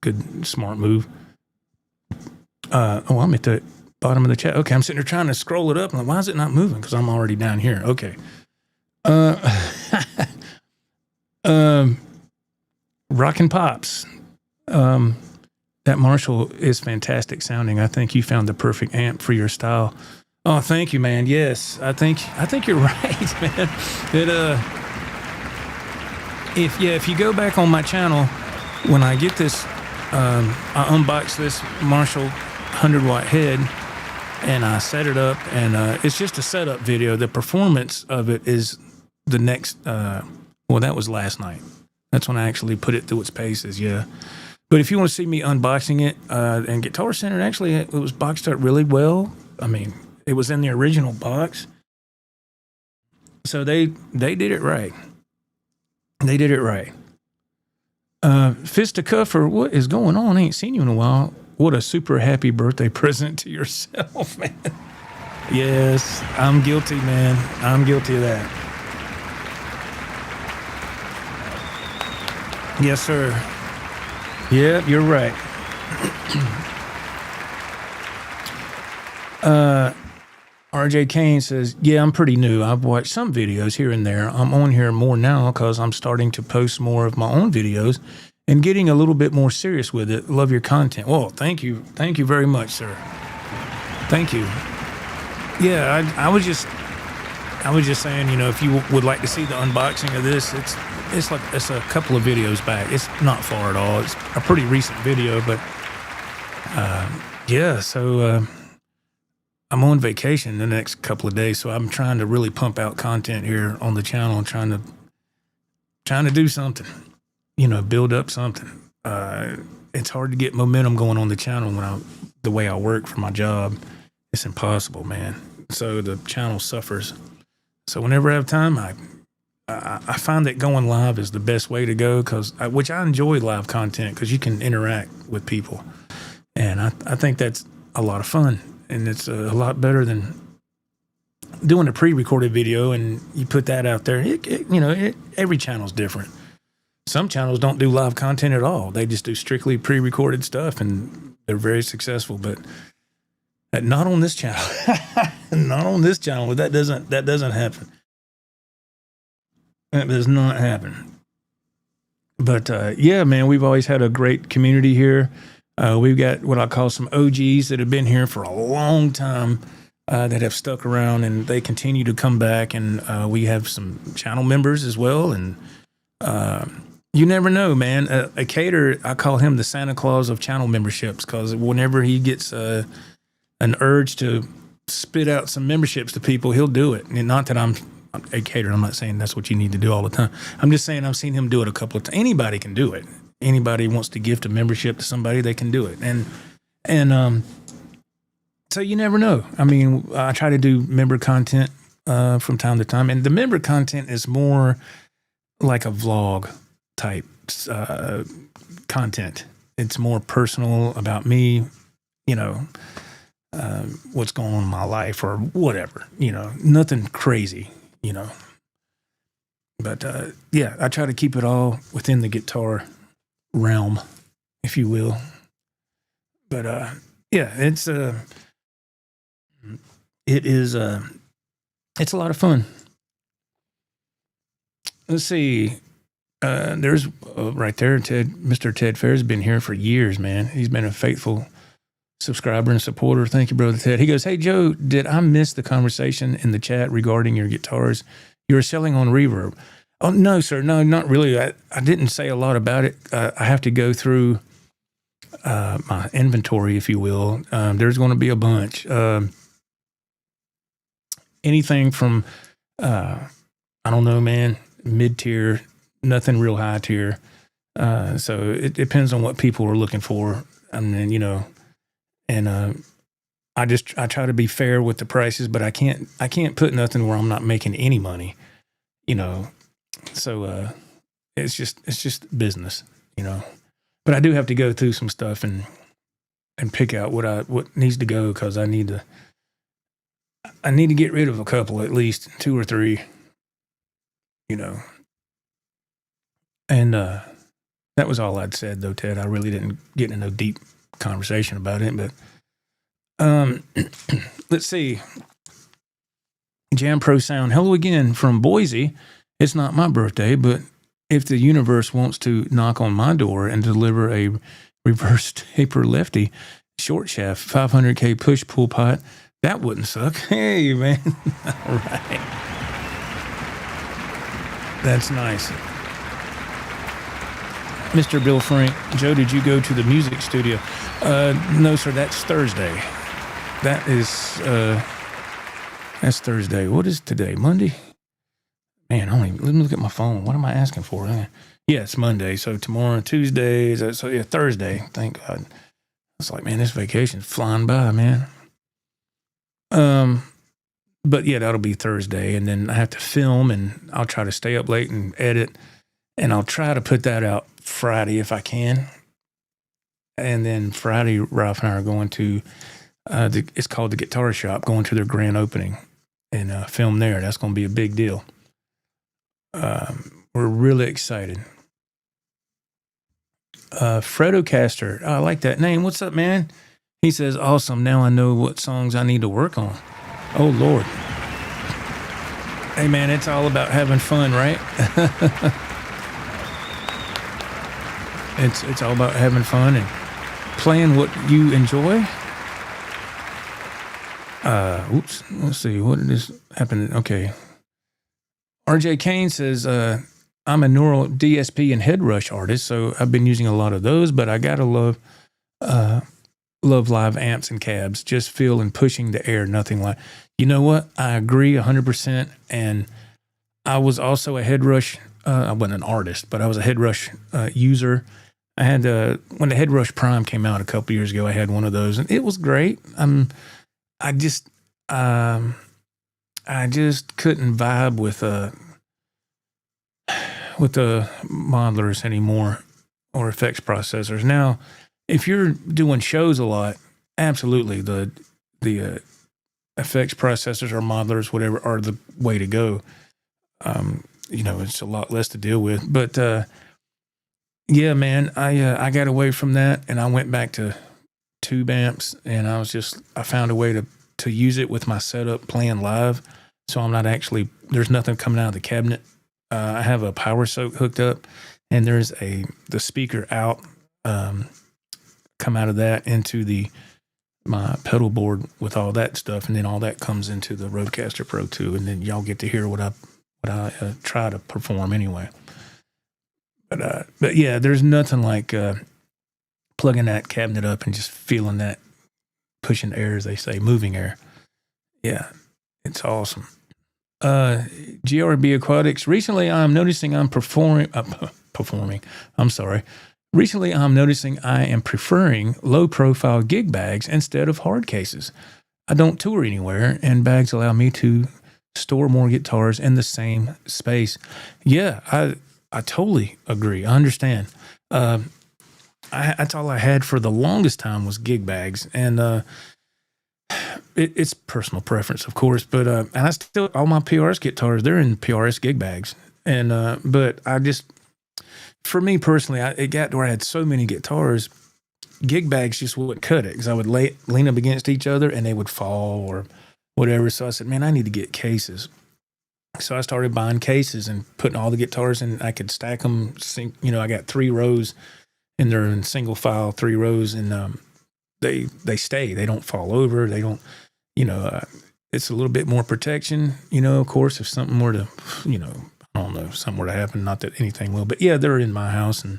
Good, smart move. I'm at the bottom of the chat. Okay, I'm sitting there trying to scroll it up. I'm like, why is it not moving? Because I'm already down here. Okay. Rockin' Pops. That Marshall is fantastic sounding. I think you found the perfect amp for your style. Oh, thank you, man. Yes, I think you're right, man. If you go back on my channel, when I get this, I unbox this Marshall 100-watt head, and I set it up, and it's just a setup video. The performance of it is the next. Well, that was last night. That's when I actually put it through its paces. Yeah. But if you want to see me unboxing it, and Guitar Center, actually, it was boxed up really well. I mean, it was in the original box. So they did it right. They did it right. Fisticuffer, what is going on? I ain't seen you in a while. What a super happy birthday present to yourself, man. Yes, I'm guilty, man. I'm guilty of that. Yes, sir. Yeah, you're right. RJ Kane says, yeah, I'm pretty new. I've watched some videos here and there. I'm on here more now because I'm starting to post more of my own videos and getting a little bit more serious with it. Love your content. Well, thank you. Thank you very much, sir. Thank you. Yeah, I was just saying, you know, if you would like to see the unboxing of this, it's a couple of videos back. It's not far at all. It's a pretty recent video, but yeah. So I'm on vacation the next couple of days, so I'm trying to really pump out content here on the channel. I'm trying to do something, you know, build up something. It's hard to get momentum going on the channel when the way I work for my job. It's impossible, man. So the channel suffers. So whenever I have time, I find that going live is the best way to go, which I enjoy live content because you can interact with people, and I think that's a lot of fun, and it's a lot better than doing a pre-recorded video and you put that out there. Every channel's different. Some channels don't do live content at all; they just do strictly pre-recorded stuff, and they're very successful. But not on this channel. Not on this channel. That doesn't happen. That does not happen. But yeah, man, we've always had a great community here. We've got what I call some OGs that have been here for a long time, that have stuck around, and they continue to come back. And we have some channel members as well. And you never know, man. A cater, I call him the Santa Claus of channel memberships, because whenever he gets an urge to spit out some memberships to people, he'll do it. And not that I'm a caterer. I'm not saying that's what you need to do all the time. I'm just saying I've seen him do it a couple of times. Anybody can do it. Anybody wants to gift a membership to somebody, they can do it. And so you never know. I mean, I try to do member content from time to time, and the member content is more like a vlog type content. It's more personal about me, you know, what's going on in my life or whatever, you know, nothing crazy, you know. But yeah, I try to keep it all within the guitar realm, if you will. But yeah, it's a lot of fun. Let's see. There's right there, Mr. Ted Fair's been here for years, man. He's been a faithful subscriber and supporter. Thank you, Brother Ted. He goes, hey, Joe, did I miss the conversation in the chat regarding your guitars you were selling on Reverb? Oh, no, sir. No, not really. I didn't say a lot about it. I have to go through my inventory, if you will. There's going to be a bunch. Anything from, I don't know, man, mid-tier, nothing real high tier. So it depends on what people are looking for. And then, you know, and I try to be fair with the prices, but I can't put nothing where I'm not making any money, you know. So it's just business, you know. But I do have to go through some stuff and pick out what needs to go, because I need to get rid of a couple, at least 2 or 3, you know. And that was all I'd said, though, Ted. I really didn't get into no deep conversation about it. But let's see. Jam Pro Sound. Hello again from Boise. It's not my birthday, but if the universe wants to knock on my door and deliver a reverse taper lefty short shaft 500K push pull pot, that wouldn't suck. Hey, man. All right. That's nice. Mr. Bill Frank, Joe, did you go to the music studio? No, sir, that's Thursday. That's Thursday. What is today? Monday? Man, let me look at my phone. What am I asking for? Yeah, it's Monday. So tomorrow, Tuesday. So yeah, Thursday. Thank God. It's like, man, this vacation's flying by, man. But yeah, that'll be Thursday. And then I have to film, and I'll try to stay up late and edit. And I'll try to put that out Friday if I can. And then Friday, Ralph and I are going to, it's called the Guitar Shop, going to their grand opening and film there. That's going to be a big deal. We're really excited. Rodecaster, I like that name. What's up, man? He says, awesome. Now I know what songs I need to work on. Oh, Lord. Hey, man, it's all about having fun, right? It's all about having fun and playing what you enjoy. Oops. Let's see. What did this happen? Okay. RJ Kane says, I'm a neural DSP and head rush artist, so I've been using a lot of those, but I gotta love live amps and cabs. Just feel and pushing the air, nothing like. You know what? I agree 100%. And I was also a head rush. I wasn't an artist, but I was a head rush user. I had when the Head Rush Prime came out a couple years ago, I had one of those, and it was great. I just couldn't vibe with the modelers anymore or effects processors. Now, if you're doing shows a lot, absolutely the effects processors or modelers, whatever, are the way to go. It's a lot less to deal with, but yeah, man, I got away from that and I went back to tube amps, and I found a way to use it with my setup playing live. So I'm not actually, there's nothing coming out of the cabinet. I have a power soak hooked up, and there's the speaker out, come out of that into my pedal board with all that stuff. And then all that comes into the Rodecaster Pro 2. And then y'all get to hear what I try to perform anyway. But yeah, there's nothing like plugging that cabinet up and just feeling that pushing air, as they say, moving air. Yeah, it's awesome. GRB Aquatics. Recently, I'm noticing Recently, I'm noticing I am preferring low-profile gig bags instead of hard cases. I don't tour anywhere, and bags allow me to store more guitars in the same space. Yeah, I totally agree. I understand. That's all I had for the longest time was gig bags, and it's personal preference, of course. But and I still, all my PRS guitars, they're in PRS gig bags, and but I just, for me personally, it got to where I had so many guitars, gig bags just wouldn't cut it, because I would lean up against each other and they would fall or whatever. So I said, man, I need to get cases. So I started buying cases and putting all the guitars in. I could stack them. I got 3 rows, and they're in single file 3 rows, and they stay. They don't fall over. They don't. It's a little bit more protection. Of course, if something were to, I don't know, something were to happen. Not that anything will, but yeah, they're in my house, and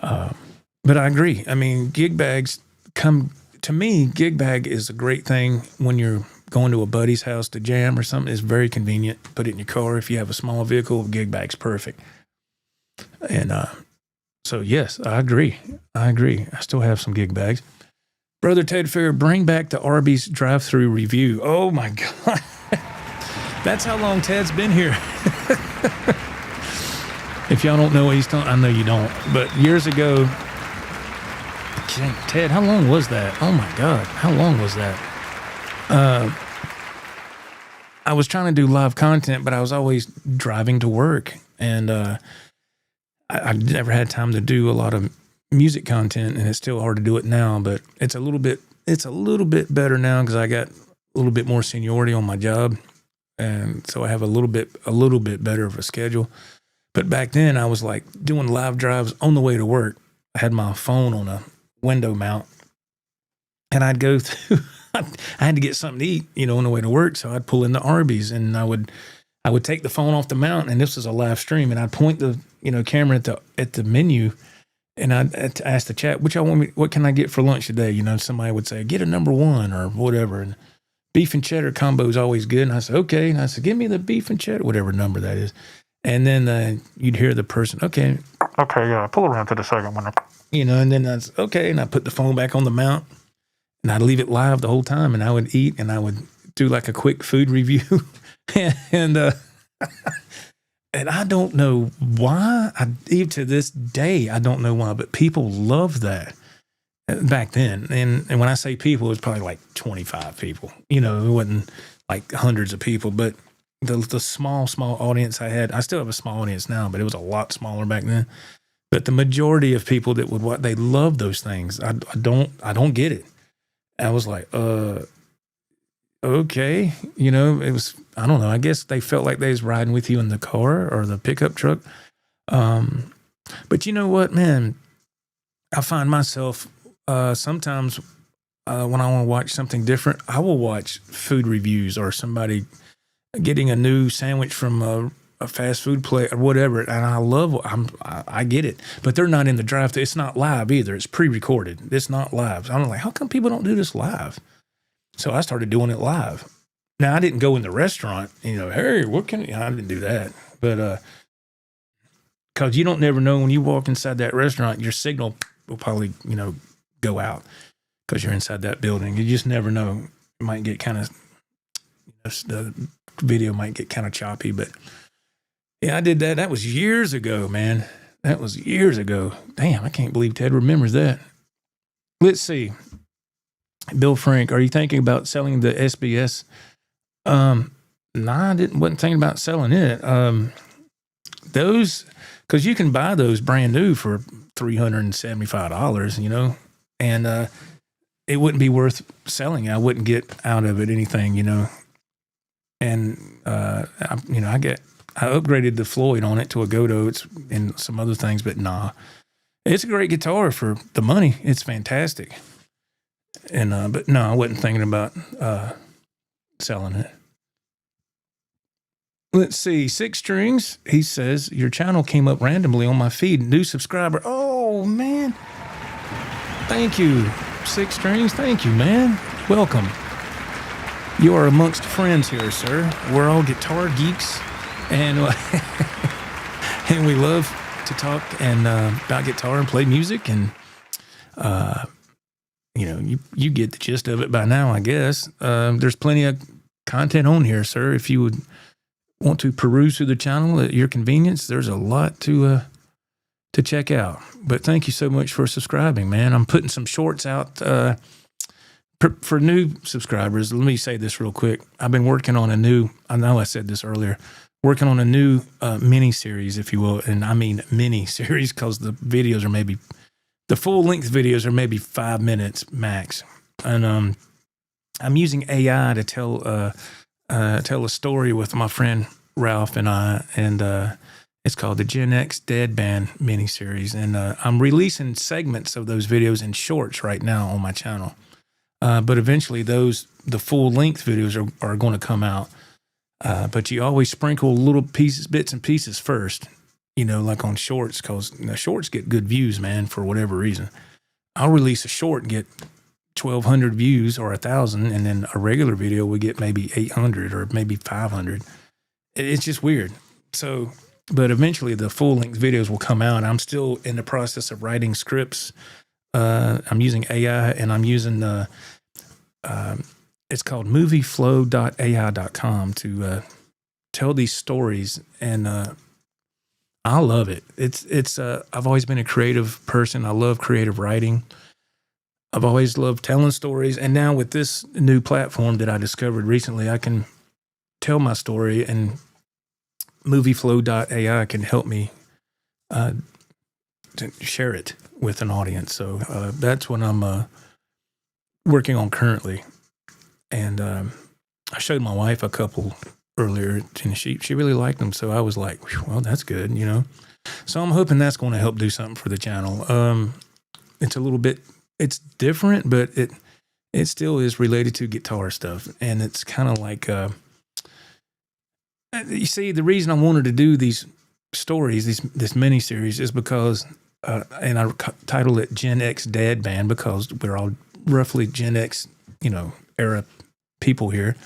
but I agree. I mean, gig bags to me. Gig bag is a great thing when you're going to a buddy's house to jam or something. Is very convenient. Put it in your car. If you have a small vehicle, gig bag's perfect. And so yes, I agree. I still have some gig bags. Brother Ted Fair, bring back the Arby's drive-through review. Oh my God. That's how long Ted's been here. If y'all don't know what he's talking, I know you don't, but years ago, Ted, how long was that? Oh my God. How long was that? I was trying to do live content, but I was always driving to work, and I never had time to do a lot of music content, and it's still hard to do it now, but it's a little bit better now because I got a little bit more seniority on my job, and so I have a little bit better of a schedule. But back then I was like doing live drives on the way to work. I had my phone on a window mount, and I'd go through, I had to get something to eat, you know, on the way to work. So I'd pull in the Arby's, and I would take the phone off the mount, and this was a live stream, and I'd point the, you know, camera at the menu, and I'd ask the chat, what can I get for lunch today? You know, somebody would say, get a number one or whatever. And beef and cheddar combo is always good. And I said, okay. And I said, give me the beef and cheddar, whatever number that is. And then you'd hear the person, okay, yeah, pull around to the second one. You know, and then I said, okay. And I put the phone back on the mount, and I'd leave it live the whole time, and I would eat, and I would do like a quick food review. and I don't know why, even to this day, I don't know why, but people loved that back then. And when I say people, it was probably like 25 people. You know, it wasn't like hundreds of people, but the small audience I had, I still have a small audience now, but it was a lot smaller back then. But the majority of people that would watch, they love those things. I don't get it. I was like, okay, you know, it was, I don't know, I guess they felt like they was riding with you in the car or the pickup truck. But you know what, man, I find myself sometimes when I want to watch something different, I will watch food reviews or somebody getting a new sandwich from a fast food place or whatever, and I get it, but they're not in the drive-thru. It's not live either. It's pre-recorded. It's not live. So I'm like, how come people don't do this live? So I started doing it live. Now I didn't go in the restaurant, you know, hey, what can I didn't do that, but because you don't never know when you walk inside that restaurant, your signal will probably, you know, go out because you're inside that building. You just never know. It might get kind of, the video might get kind of choppy, but yeah, I did that. That was years ago, man. That was years ago. Damn, I can't believe Ted remembers that. Let's see. Bill Frank, are you thinking about selling the SBS? Nah, wasn't thinking about selling it. Those, because you can buy those brand new for $375, you know, and it wouldn't be worth selling. I wouldn't get out of it anything, you know. And I upgraded the Floyd on it to a Godot. It's and some other things, but nah, it's a great guitar for the money. It's fantastic. And but no, I wasn't thinking about selling it. Let's see, 6 Strings. He says your channel came up randomly on my feed. New subscriber. Oh man, thank you, 6 Strings. Thank you, man. Welcome. You are amongst friends here, sir. We're all guitar geeks, and and we love to talk and about guitar and play music, and you know, you get the gist of it by now, I guess. There's plenty of content on here, sir. If you would want to peruse through the channel at your convenience, there's a lot to check out. But thank you so much for subscribing, man. I'm putting some shorts out for new subscribers. Let me say this real quick. I've been working on I know I said this earlier, working on a new mini series, if you will. And I mean mini series because the videos are the full length videos are maybe 5 minutes max. And I'm using AI to tell a story with my friend Ralph and I, and it's called the Gen X Dead Band miniseries. And I'm releasing segments of those videos in shorts right now on my channel. But eventually the full length videos are going to come out. But you always sprinkle little bits and pieces first, you know, like on shorts, because the shorts get good views, man, for whatever reason. I'll release a short and get 1,200 views or 1,000, and then a regular video we get maybe 800 or maybe 500. It's just weird. So, but eventually the full length videos will come out. I'm still in the process of writing scripts. I'm using AI, and I'm using it's called movieflow.ai.com to tell these stories, and I love it. It's I've always been a creative person. I love creative writing. I've always loved telling stories, and now with this new platform that I discovered recently, I can tell my story, and movieflow.ai can help me to share it with an audience. So that's what I'm working on currently. And I showed my wife a couple earlier, and she really liked them. So I was like, well, that's good, you know. So I'm hoping that's going to help do something for the channel. It's a little bit, it's different, but it still is related to guitar stuff, and it's kind of like, you see, the reason I wanted to do these stories, this mini series, is because, and I titled it Gen X Dad Band because we're all roughly Gen X, you know, era people here.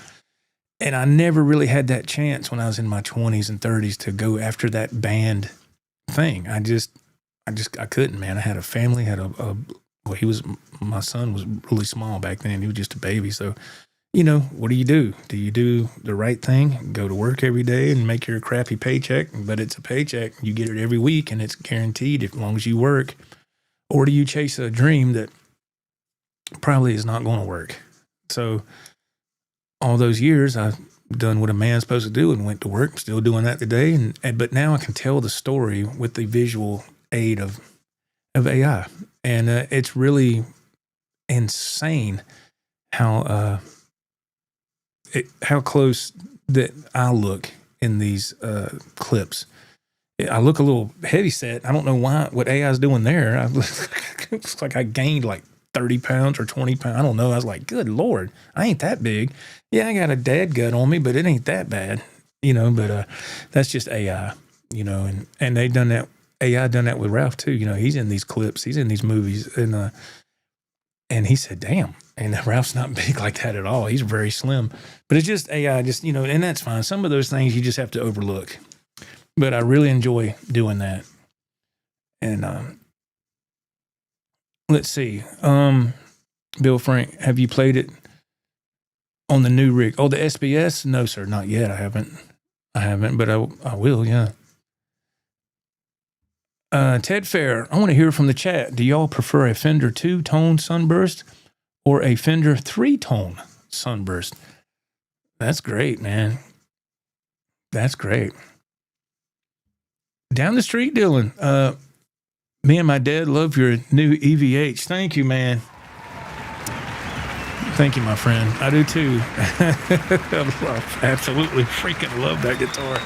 And I never really had that chance when I was in my 20s and 30s to go after that band thing. I couldn't, man. I had a family, my son was really small back then. He was just a baby. So, you know, what do? Do you do the right thing? Go to work every day and make your crappy paycheck, but it's a paycheck. You get it every week and it's guaranteed as long as you work. Or do you chase a dream that probably is not going to work? So all those years I've done what a man's supposed to do and went to work, still doing that today. But now I can tell the story with the visual aid of AI. And it's really insane how close that I look in these clips. I look a little heavy set. I don't know what AI is doing there. It's like I gained like 30 pounds or 20 pounds. I don't know. I was like, good Lord, I ain't that big. Yeah, I got a dad gut on me, but it ain't that bad, you know, but that's just AI, you know, and they done that. AI done that with Ralph too. You know, he's in these clips, he's in these movies, and he said, damn. And Ralph's not big like that at all. He's very slim, but it's just AI, just, you know, and that's fine. Some of those things you just have to overlook, but I really enjoy doing that. And, let's see. Bill Frank, have you played it on the new rig? Oh, the SBS? No, sir, not yet. I haven't, but I will, yeah. Ted Fair, I want to hear from the chat. Do y'all prefer a Fender 2-tone sunburst or a Fender 3-tone sunburst? That's great, man. That's great. Down the street, Dylan. Me and my dad love your new EVH. Thank you, man. Thank you, my friend. I do too. I absolutely freaking love that guitar.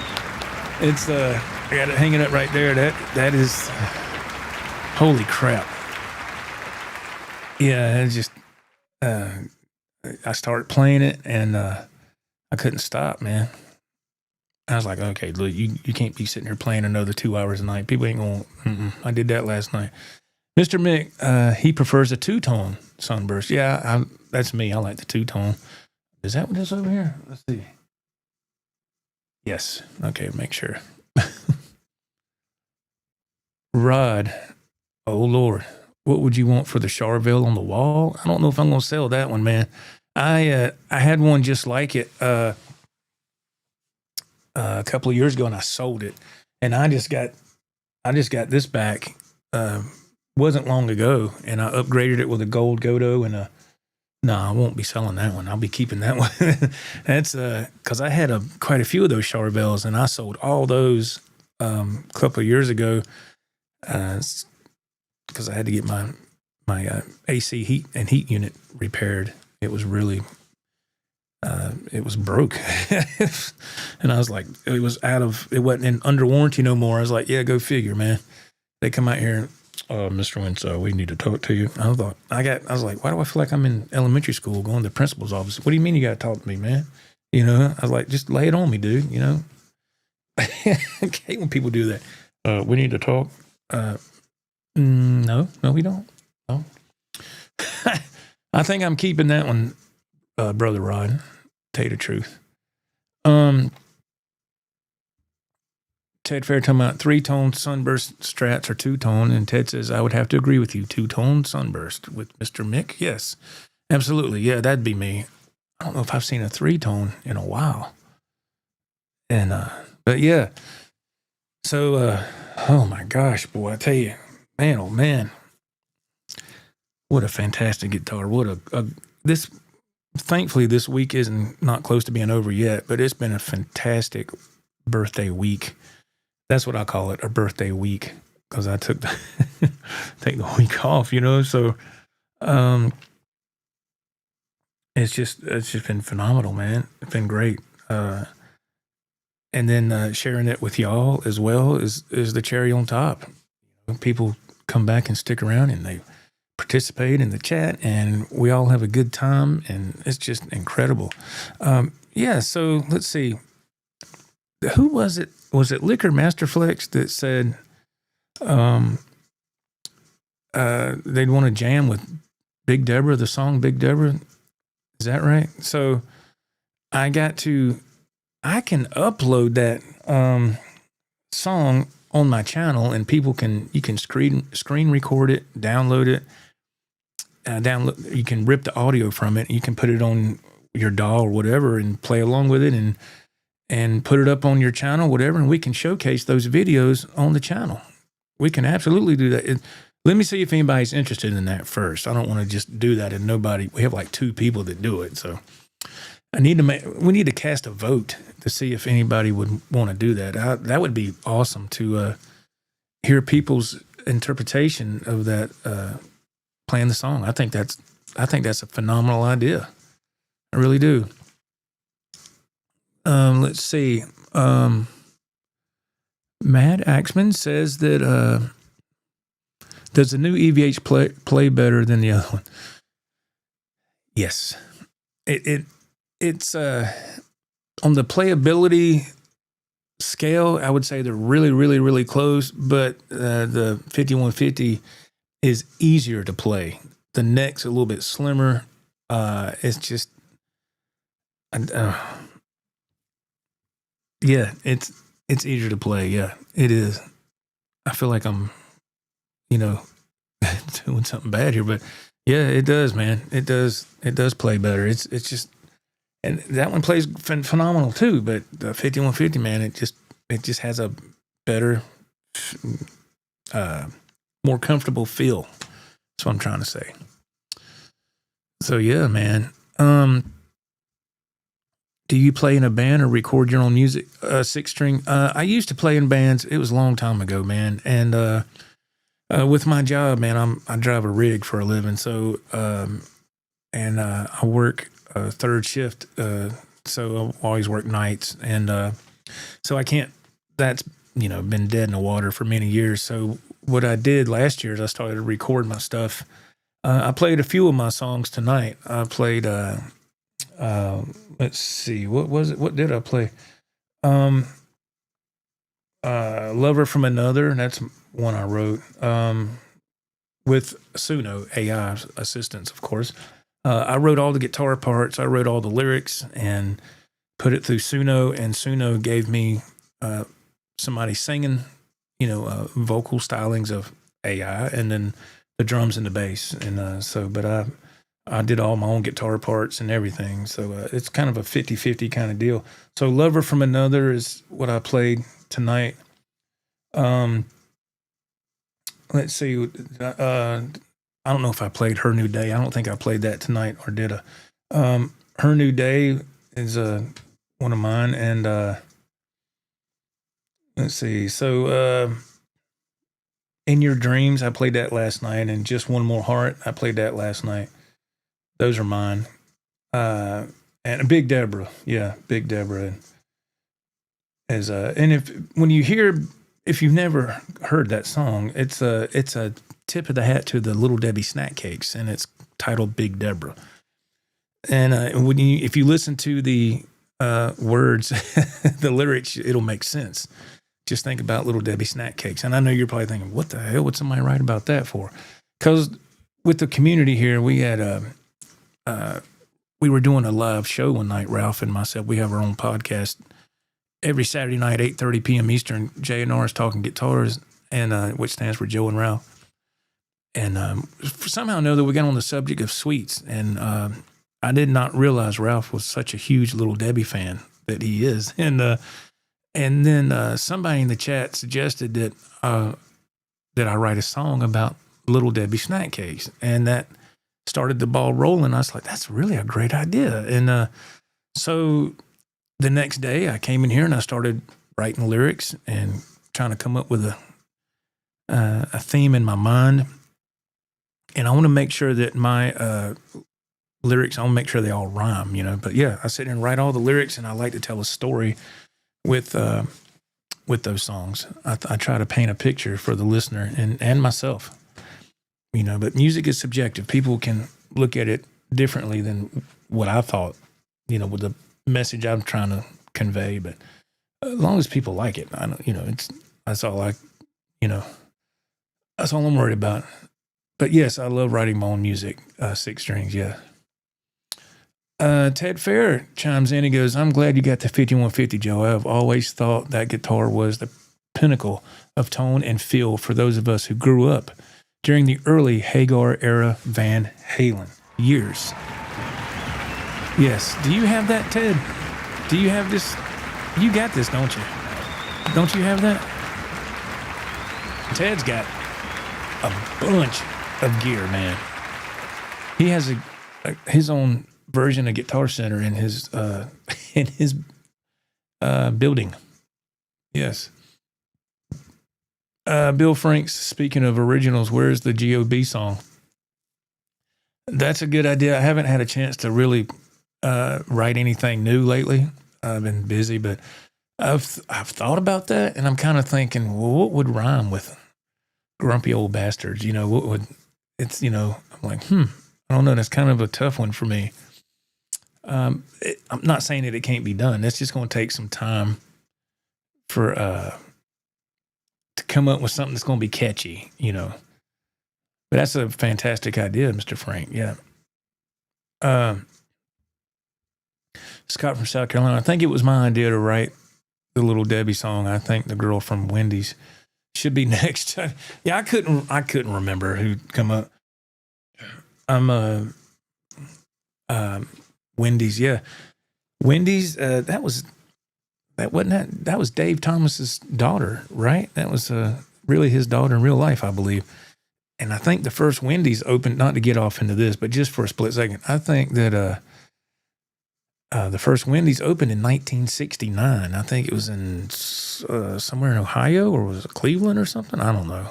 It's I got it hanging up right there. That is holy crap. Yeah, it's just I started playing it and I couldn't stop, man. I was like, okay, look, you can't be sitting here playing another 2 hours a night. People ain't going, I did that last night. Mr. Mick, he prefers a 2-tone sunburst. Yeah, that's me. I like the 2-tone. Is that what this over here? Let's see. Yes. Okay, make sure. Rod, oh Lord, what would you want for the Charvel on the wall? I don't know if I'm going to sell that one, man. I had one just like it a couple of years ago, and I sold it. And I just got this back wasn't long ago, and I upgraded it with a gold Godot and no, I won't be selling that one. I'll be keeping that one. That's because I had quite a few of those Charvels, and I sold all those a couple of years ago because I had to get my AC heat unit repaired. It was really it was broke, and I was like, it wasn't under warranty no more. I was like, yeah, go figure, man. They come out here. Mr. Wentz, we need to talk to you. I was like, why do I feel like I'm in elementary school going to the principal's office? What do you mean you got to talk to me, man? You know, I was like, just lay it on me, dude, you know? I hate when people do that. We need to talk. No, we don't. No. I think I'm keeping that one, Brother Rod. Tell you the truth. Ted Fair talking about 3-tone sunburst strats or 2-tone, and Ted says, I would have to agree with you. 2-tone sunburst with Mr. Mick. Yes, absolutely. Yeah, that'd be me. I don't know if I've seen a 3-tone in a while. And, but yeah. So, oh my gosh, boy, I tell you, man, oh man. What a fantastic guitar. Thankfully this week isn't not close to being over yet, but it's been a fantastic birthday week. That's what I call it, a birthday week, because I took take the week off, you know. So, it's just been phenomenal, man. It's been great. and then sharing it with y'all as well is the cherry on top. People come back and stick around and they participate in the chat, and we all have a good time, and it's just incredible. Yeah, so let's see. Who was it? Was it Liquor Masterflex that said they'd want to jam with Big Deborah, the song Big Deborah? Is that right? So I can upload that song on my channel, and you can screen record it, download it, you can rip the audio from it, you can put it on your DAW or whatever and play along with it and put it up on your channel, whatever, and we can showcase those videos on the channel. We can absolutely do that. Let me see if anybody's interested in that first. I don't want to just do that and we have like 2 people that do it. So we need to cast a vote to see if anybody would want to do that. That would be awesome to hear people's interpretation of that, playing the song. I think that's a phenomenal idea. I really do. Let's see. Mad Axman says that does the new EVH play better than the other one? Yes. It's on the playability scale, I would say they're really, really, really close, but the 5150 is easier to play. The neck's a little bit slimmer. It's just, yeah, it's easier to play. Yeah, it is. I feel like I'm, doing something bad here, but yeah, it does, man. It does play better. It's just, and that one plays phenomenal too. But the 5150, man, it just has a better, more comfortable feel. That's what I'm trying to say. So yeah, man. Do you play in a band or record your own music? 6-string. I used to play in bands. It was a long time ago, man. And with my job, man, I drive a rig for a living. So I work third shift. So I always work nights, and so I can't. That's been dead in the water for many years. So what I did last year is I started to record my stuff. I played a few of my songs tonight. I played. Let's see, what was it? What did I play? Lover from Another. That's one I wrote with Suno AI assistance, of course. I wrote all the guitar parts. I wrote all the lyrics and put it through Suno, and Suno gave me somebody singing, vocal stylings of AI, and then the drums and the bass. And but I did all my own guitar parts and everything. So it's kind of a 50-50 kind of deal. So Lover from Another is what I played tonight. Let's see. I don't know if I played Her New Day. I don't think I played that tonight, or did I? Her New Day is one of mine. And let's see. So In Your Dreams, I played that last night. And Just One More Heart, I played that last night. Those are mine. And Big Deborah. Yeah, Big Deborah is and if you've never heard that song, it's a tip of the hat to the Little Debbie snack cakes, and it's titled Big Deborah. And if you listen to the words, the lyrics, it'll make sense. Just think about Little Debbie snack cakes. And I know you're probably thinking, what the hell would somebody write about that for? Because with the community here, we had we were doing a live show one night, Ralph and myself. We have our own podcast every Saturday night, 8:30 p.m. Eastern. J&R is Talking Guitars, and which stands for Joe and Ralph. And somehow or another, we got on the subject of sweets, and I did not realize Ralph was such a huge Little Debbie fan that he is. And then somebody in the chat suggested that I write a song about Little Debbie snack cakes, and that started the ball rolling. I was like, that's really a great idea. And so the next day I came in here and I started writing lyrics and trying to come up with a theme in my mind. And I want to make sure that my lyrics, I want to make sure they all rhyme, But yeah, I sit there and write all the lyrics, and I like to tell a story with those songs. I try to paint a picture for the listener and myself, you know, but music is subjective. People can look at it differently than what I thought, you know, with the message I'm trying to convey. But as long as people like it, I don't, you know, that's all that's all I'm worried about. But yes, I love writing my own music, 6 strings. Yeah. Ted Fair chimes in. He goes, I'm glad you got the 5150, Joe. I've always thought that guitar was the pinnacle of tone and feel for those of us who grew up during the early Hagar era Van Halen years. Yes. Do you have that, Ted? Do you have this? You got this, don't you? Don't you have that? Ted's got a bunch of gear, man. He has his own version of Guitar Center in his building. Yes. Bill Franks, speaking of originals, where's the GOB song? That's a good idea. I haven't had a chance to really write anything new lately. I've been busy, but I've thought about that, and I'm kind of thinking, well, what would rhyme with grumpy old bastards? You know, what would it's, you know, I'm like, I don't know. That's kind of a tough one for me. I'm not saying that it can't be done. That's just going to take some time for to come up with something that's going to be catchy, you know. But that's a fantastic idea, Mr. Frank. Yeah. Scott from South Carolina. I think it was my idea to write the Little Debbie song. I think the girl from Wendy's should be next. Yeah, I couldn't remember who'd come up. Wendy's, yeah. Wendy's, that was Dave Thomas's daughter, right? That was really his daughter in real life, I believe. And I think the first Wendy's opened, not to get off into this, but just for a split second, I think that the first Wendy's opened in 1969. I think it was in somewhere in Ohio, or was it Cleveland or something? I don't know.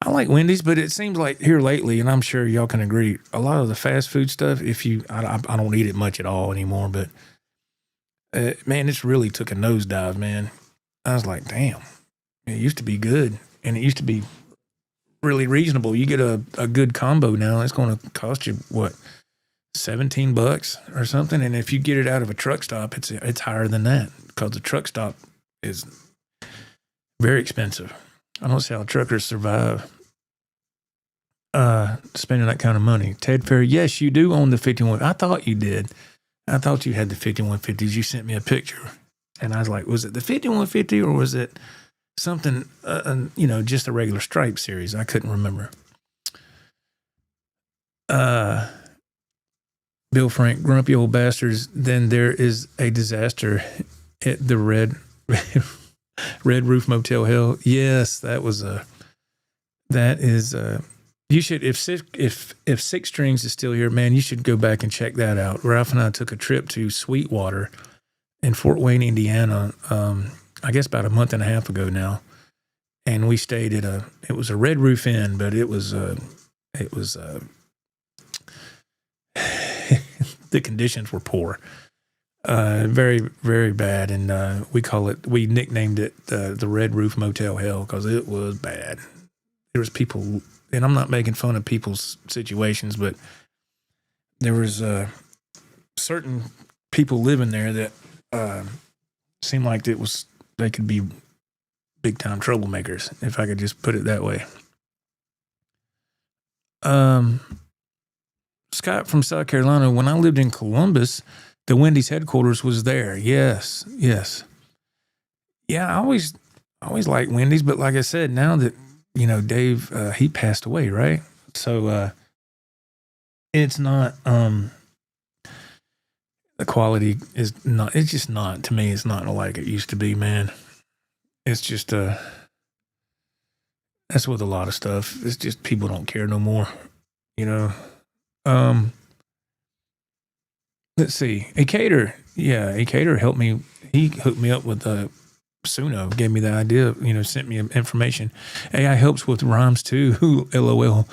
I like Wendy's, but it seems like here lately, and I'm sure y'all can agree, a lot of the fast food stuff, I don't eat it much at all anymore, but man, it's really took a nosedive, man. I was like, damn, it used to be good, and it used to be really reasonable. You get a good combo now, it's going to cost you, what, $17 or something? And if you get it out of a truck stop, it's higher than that, because the truck stop is very expensive. I don't see how truckers survive spending that kind of money. Ted Fair, yes, you do own the 51. I thought you did. I thought you had the 5150s. You sent me a picture, and I was like, was it the 5150 or was it something, you know, just a regular Stripe series? I couldn't remember. Bill Frank, grumpy old bastards. Then there is a disaster at the Red Roof Motel Hell. Yes, you should, if Six Strings is still here, man, you should go back and check that out. Ralph and I took a trip to Sweetwater in Fort Wayne, Indiana, I guess about a month and a half ago now. And we stayed at it was a Red Roof Inn, but it was the conditions were poor. Very, very bad. And we nicknamed it the Red Roof Motel Hell because it was bad. There was people, and I'm not making fun of people's situations, but there was certain people living there that seemed like they could be big time troublemakers, if I could just put it that way. Scott from South Carolina, when I lived in Columbus, the Wendy's headquarters was there. Yes. Yeah, I always liked Wendy's, but like I said, now that, you know, Dave, he passed away, right? So it's not, the quality is not, it's just not, to me, it's not like it used to be, man. It's just, that's with a lot of stuff. It's just people don't care no more, you know. Let's see. A caterer helped me. He hooked me up with Suno, gave me the idea, you know, sent me information. AI helps with rhymes too. LOL.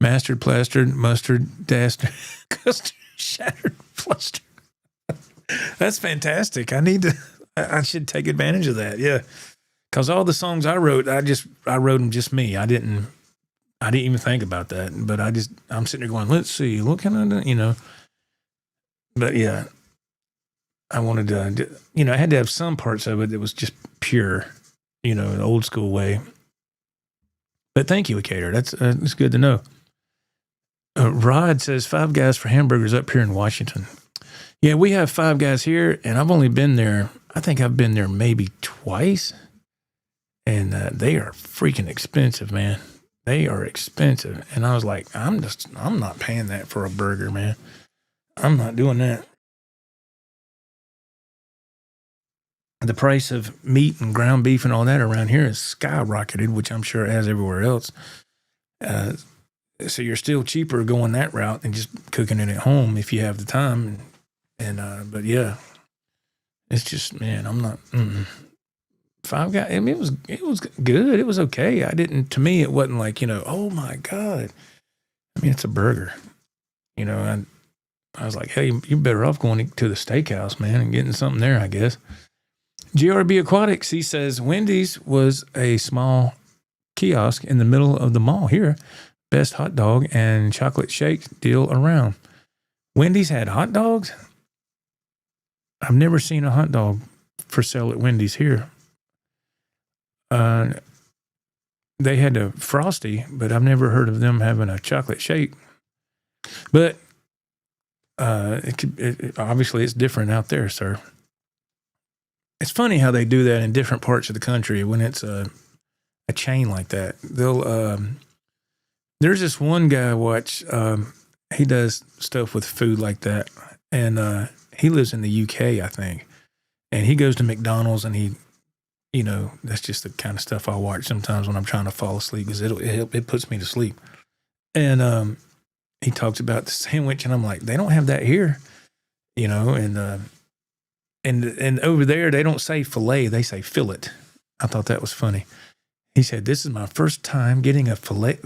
Mastered, plastered, mustard, dastard, custard, shattered, flustered. That's fantastic. I need I should take advantage of that. Yeah. Cause all the songs I wrote, I wrote them just me. I didn't even think about that, but I'm sitting there going, let's see, what can I do? But yeah, I wanted to, I had to have some parts of it that was just pure, the old school way. But thank you, Cater. That's good to know. Rod says 5 Guys for Hamburgers up here in Washington. Yeah, we have 5 Guys here, and I've only been there. I think I've been there maybe twice, and they are freaking expensive, man. They are expensive, and I was like, I'm not paying that for a burger, man. I'm not doing that. The price of meat and ground beef and all that around here is skyrocketed, which I'm sure it has everywhere else. So you're still cheaper going that route than just cooking it at home if you have the time. But yeah, it's just, man, I'm not. 5 Guys. I mean, it was good. It was okay. To me, it wasn't like, oh my God. I mean, it's a burger. I was like, hey, you're better off going to the steakhouse, man, and getting something there, I guess. GRB Aquatics, he says, Wendy's was a small kiosk in the middle of the mall here. Best hot dog and chocolate shake deal around. Wendy's had hot dogs? I've never seen a hot dog for sale at Wendy's here. They had a Frosty, but I've never heard of them having a chocolate shake. But obviously it's different out there, sir. It's funny how they do that in different parts of the country when it's a chain like that. There's this one guy I watch. He does stuff with food like that, and he lives in the UK, I think. And he goes to McDonald's, and he, that's just the kind of stuff I watch sometimes when I'm trying to fall asleep because it puts me to sleep. And he talks about the sandwich, and I'm like, they don't have that here, and over there they don't say fillet, they say fillet. I thought that was funny. He said, this is my first time getting a fillet.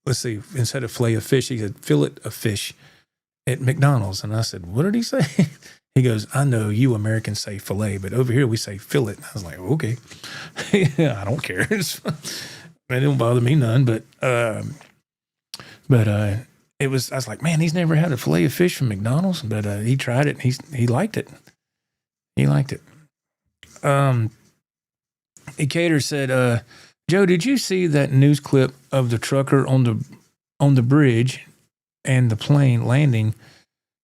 Let's see, instead of fillet of fish, he said fillet of fish at McDonald's. And I said, what did he say? He goes, I know you Americans say fillet, but over here we say fillet. I was like, okay. I don't care. It don't bother me none, but I was like, man, he's never had a fillet of fish from McDonald's, but he tried it and he liked it. He liked it. Ecater said, Joe, did you see that news clip of the trucker on the bridge and the plane landing?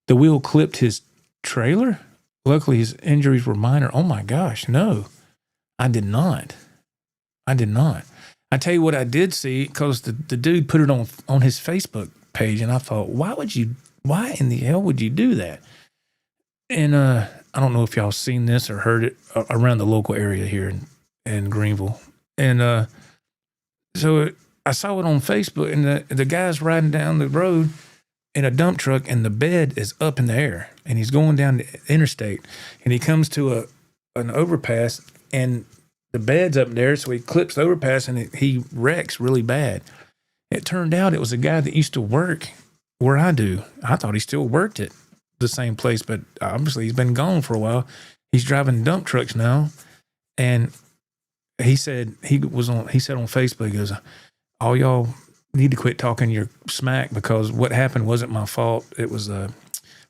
The wheel clipped his trailer. Luckily, his injuries were minor. Oh my gosh, no, I did not. I tell you what I did see, because the dude put it on his Facebook page, and I thought, why in the hell would you do that? And I don't know if y'all seen this or heard it around the local area here in Greenville. And so I saw it on Facebook, and the guy's riding down the road in a dump truck, and the bed is up in the air, and he's going down the interstate, and he comes to an overpass, and the bed's up there, so he clips the overpass, and he wrecks really bad. It turned out it was a guy that used to work where I do. I thought he still worked at the same place, but obviously he's been gone for a while. He's driving dump trucks now, and he said on Facebook, he goes, all y'all need to quit talking your smack, because what happened wasn't my fault. It was a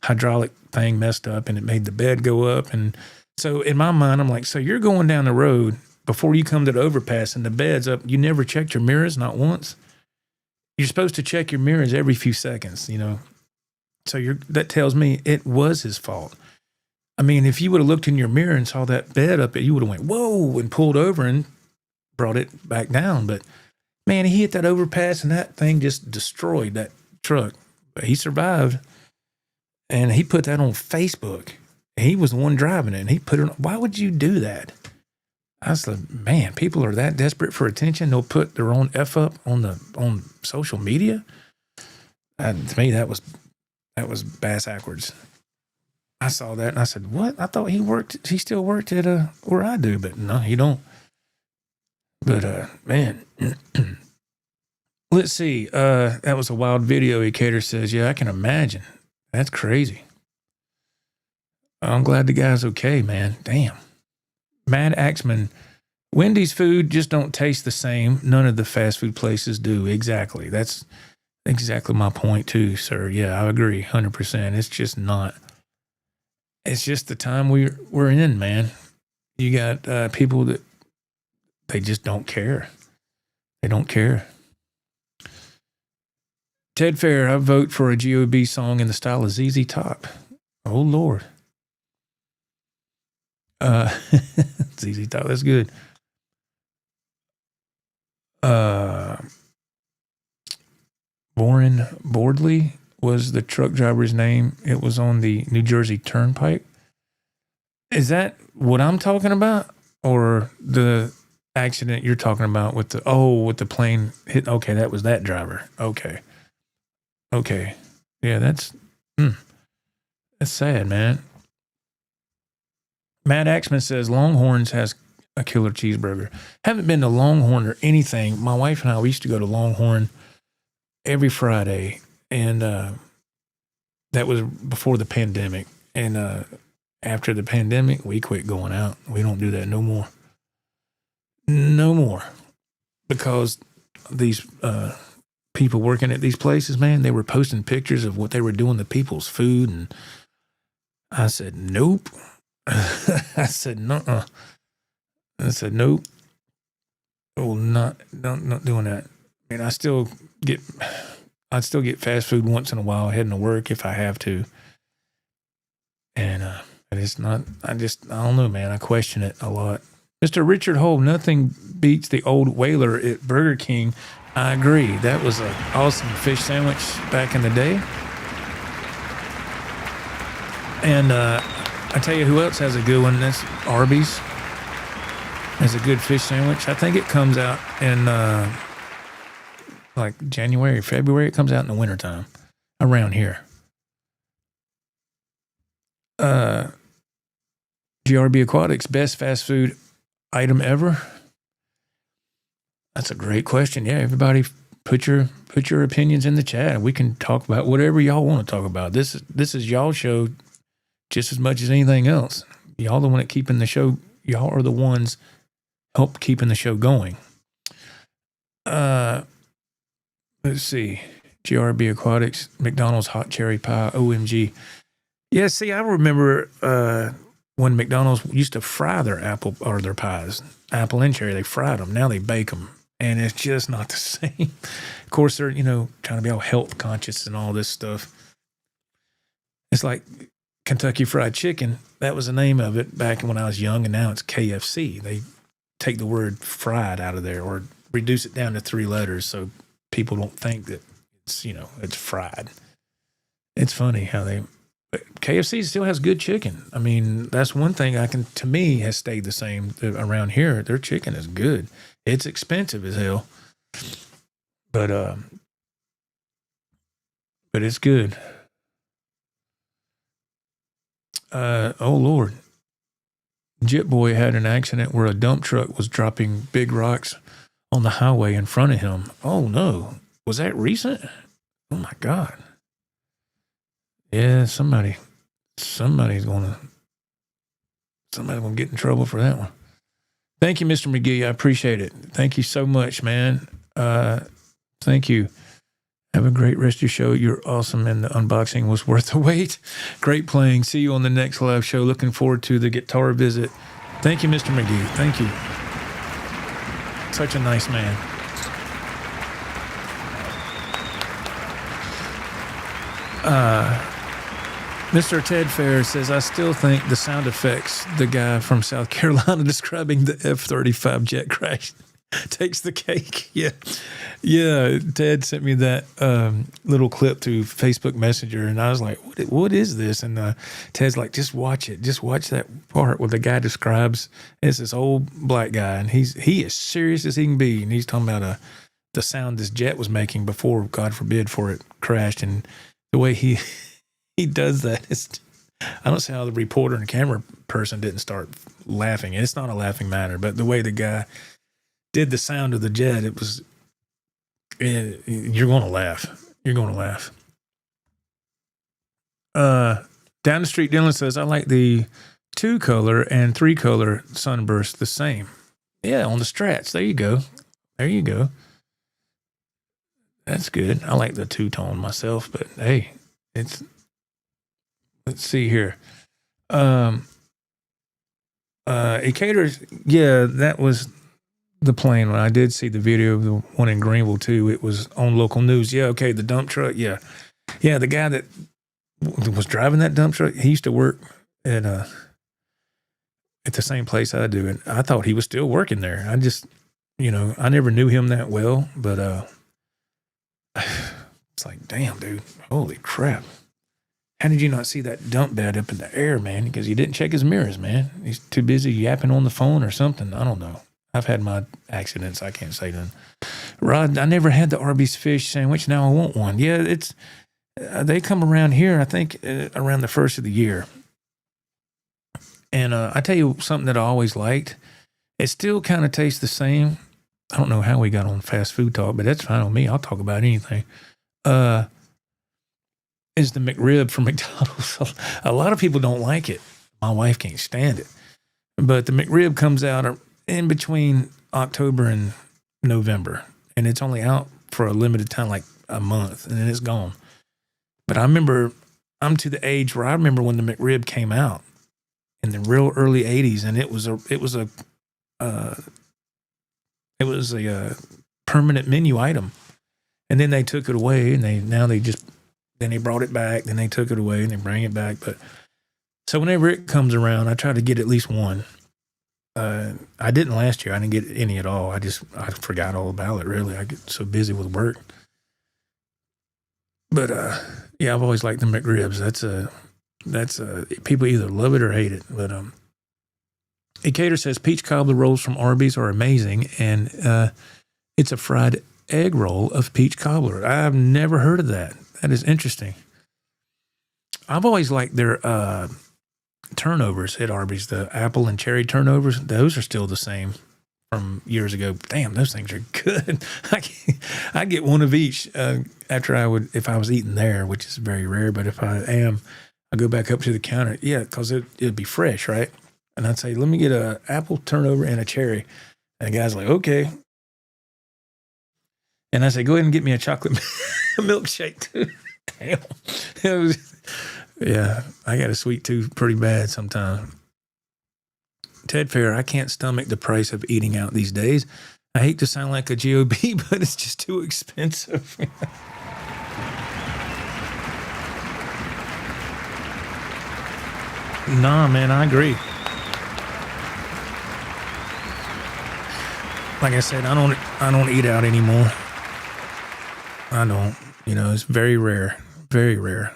hydraulic thing messed up, and it made the bed go up. And so in my mind, I'm like, so you're going down the road before you come to the overpass and the bed's up. You never checked your mirrors, not once. You're supposed to check your mirrors every few seconds, So that tells me it was his fault. I mean, if you would have looked in your mirror and saw that bed up, you would have went, whoa, and pulled over and brought it back down. But man, he hit that overpass, and that thing just destroyed that truck. But he survived, and he put that on Facebook. He was the one driving it, and he put it on. Why would you do that? I said, man, people are that desperate for attention, they'll put their own F up on social media. To me, that was bass backwards. I saw that, and I said, what? I thought he still worked at where I do, but no, he don't. But man, let's see. That was a wild video. Ecater says, yeah, I can imagine. That's crazy. I'm glad the guy's okay, man. Damn. Mad Axman, Wendy's food just don't taste the same. None of the fast food places do. Exactly. That's exactly my point too, sir. Yeah, I agree 100%. It's just not. It's just the time we're in, man. You got people that they just don't care. They don't care. Ted Fair, I vote for a GOB song in the style of ZZ Top. Oh, Lord. ZZ Top, that's good. Warren Bordley was the truck driver's name. It was on the New Jersey Turnpike. Is that what I'm talking about? Or the accident you're talking about with the plane hit? Okay, that was that driver. Okay. Yeah, that's sad, man. Matt Axman says Longhorns has a killer cheeseburger. Haven't been to Longhorn or anything. My wife and I, we used to go to Longhorn every Friday, and that was before the pandemic. And after the pandemic, we quit going out. We don't do that no more. No more. Because these people working at these places, man, they were posting pictures of what they were doing to people's food, and I said, nope. I said, nuh-uh. I said, nope. Well, not doing that. I mean, I'd still get fast food once in a while heading to work if I have to. And it's not, I don't know, man. I question it a lot. Mr. Richard Hole, nothing beats the old Whaler at Burger King. I agree. That was an awesome fish sandwich back in the day. And I tell you who else has a good one. That's Arby's. Has a good fish sandwich. I think it comes out in like January, February. It comes out in the wintertime around here. GRB Aquatics, best fast food item ever? That's a great question. Yeah, everybody put your opinions in the chat. We can talk about whatever y'all want to talk about. This is y'all show just as much as anything else. Y'all the one that keeping the show. Y'all are the ones help keeping the show going. Let's see. GRB Aquatics, McDonald's hot cherry pie, OMG. Yeah, see, I remember when McDonald's used to fry their apple or their pies, apple and cherry. They fried them. Now they bake them, and it's just not the same. Of course, they're trying to be all health conscious and all this stuff. It's like Kentucky Fried Chicken. That was the name of it back when I was young, and now it's KFC. They take the word fried out of there or reduce it down to 3 letters so people don't think that it's fried. It's funny how KFC still has good chicken. I mean, that's one thing to me has stayed the same around here. Their chicken is good. It's expensive as hell, but it's good. Oh Lord. Jit Boy had an accident where a dump truck was dropping big rocks on the highway in front of him. Oh no. Was that recent? Oh my God. Yeah, somebody's gonna get in trouble for that one. Thank you, Mr. McGee. I appreciate it. Thank you so much, man. Thank you. Have a great rest of your show. You're awesome, and the unboxing was worth the wait. Great playing. See you on the next live show. Looking forward to the guitar visit. Thank you, Mr. McGee. Thank you. Such a nice man. Mr. Ted Fair says, I still think the sound effects the guy from South Carolina describing the F-35 jet crash takes the cake. Yeah. Ted sent me that little clip through Facebook Messenger, and I was like, what is this? And Ted's like, just watch it. Just watch that part where the guy describes, it's this old black guy, and he is serious as he can be, and he's talking about the sound this jet was making before, God forbid, before it crashed, and the way he does that is, I don't see how the reporter and camera person didn't start laughing. It's not a laughing matter, but the way the guy did the sound of the jet, you're going to laugh. You're going to laugh. Down the street, Dylan says, I like the 2-color and 3-color sunburst the same. Yeah, on the Strats. There you go. There you go. That's good. I like the 2-tone myself, but hey, let's see here. It caters. Yeah, that was the plane. When I did see the video of the one in Greenville too, it was on local news. Yeah. Okay. The dump truck. Yeah. Yeah. The guy that was driving that dump truck, he used to work at the same place I do. And I thought he was still working there. I just, I never knew him that well, but, it's like, damn, dude, holy crap. How did you not see that dump bed up in the air, man? Because he didn't check his mirrors, man. He's too busy yapping on the phone or something. I don't know. I've had my accidents. I can't say nothing. Rod, I never had the Arby's fish sandwich. Now I want one. Yeah, it's they come around here, I think, around the first of the year. And I tell you something that I always liked. It still kind of tastes the same. I don't know how we got on fast food talk, but that's fine with me. I'll talk about anything. Is the McRib from McDonald's. A lot of people don't like it. My wife can't stand it. But the McRib comes out in between October and November. And it's only out for a limited time, like a month, and then it's gone. But I remember, I'm to the age where I remember when the McRib came out in the real early 80s, and it was a permanent menu item. And then they took it away, and then they brought it back, then they took it away, and they bring it back. But so whenever it comes around, I try to get at least one. I didn't last year. I didn't get any at all. I forgot all about it, really. I get so busy with work. But yeah, I've always liked the McRibs. That's people either love it or hate it. But Ecater says peach cobbler rolls from Arby's are amazing, and it's a fried egg roll of peach cobbler. I've never heard of that. That is interesting. I've always liked their turnovers at Arby's, the apple and cherry turnovers. Those are still the same from years ago. Damn, those things are good. I get one of each if I was eating there, which is very rare. But if I am, I go back up to the counter. Yeah, because it'd be fresh, right? And I'd say, let me get an apple turnover and a cherry. And the guy's like, okay. And I say, go ahead and get me a chocolate milkshake too. Damn. Yeah, I got a sweet tooth pretty bad sometimes. Ted Fair, I can't stomach the price of eating out these days. I hate to sound like a GOB, but it's just too expensive. Nah, man, I agree. Like I said, I don't eat out anymore. I don't. It's very rare. Very rare.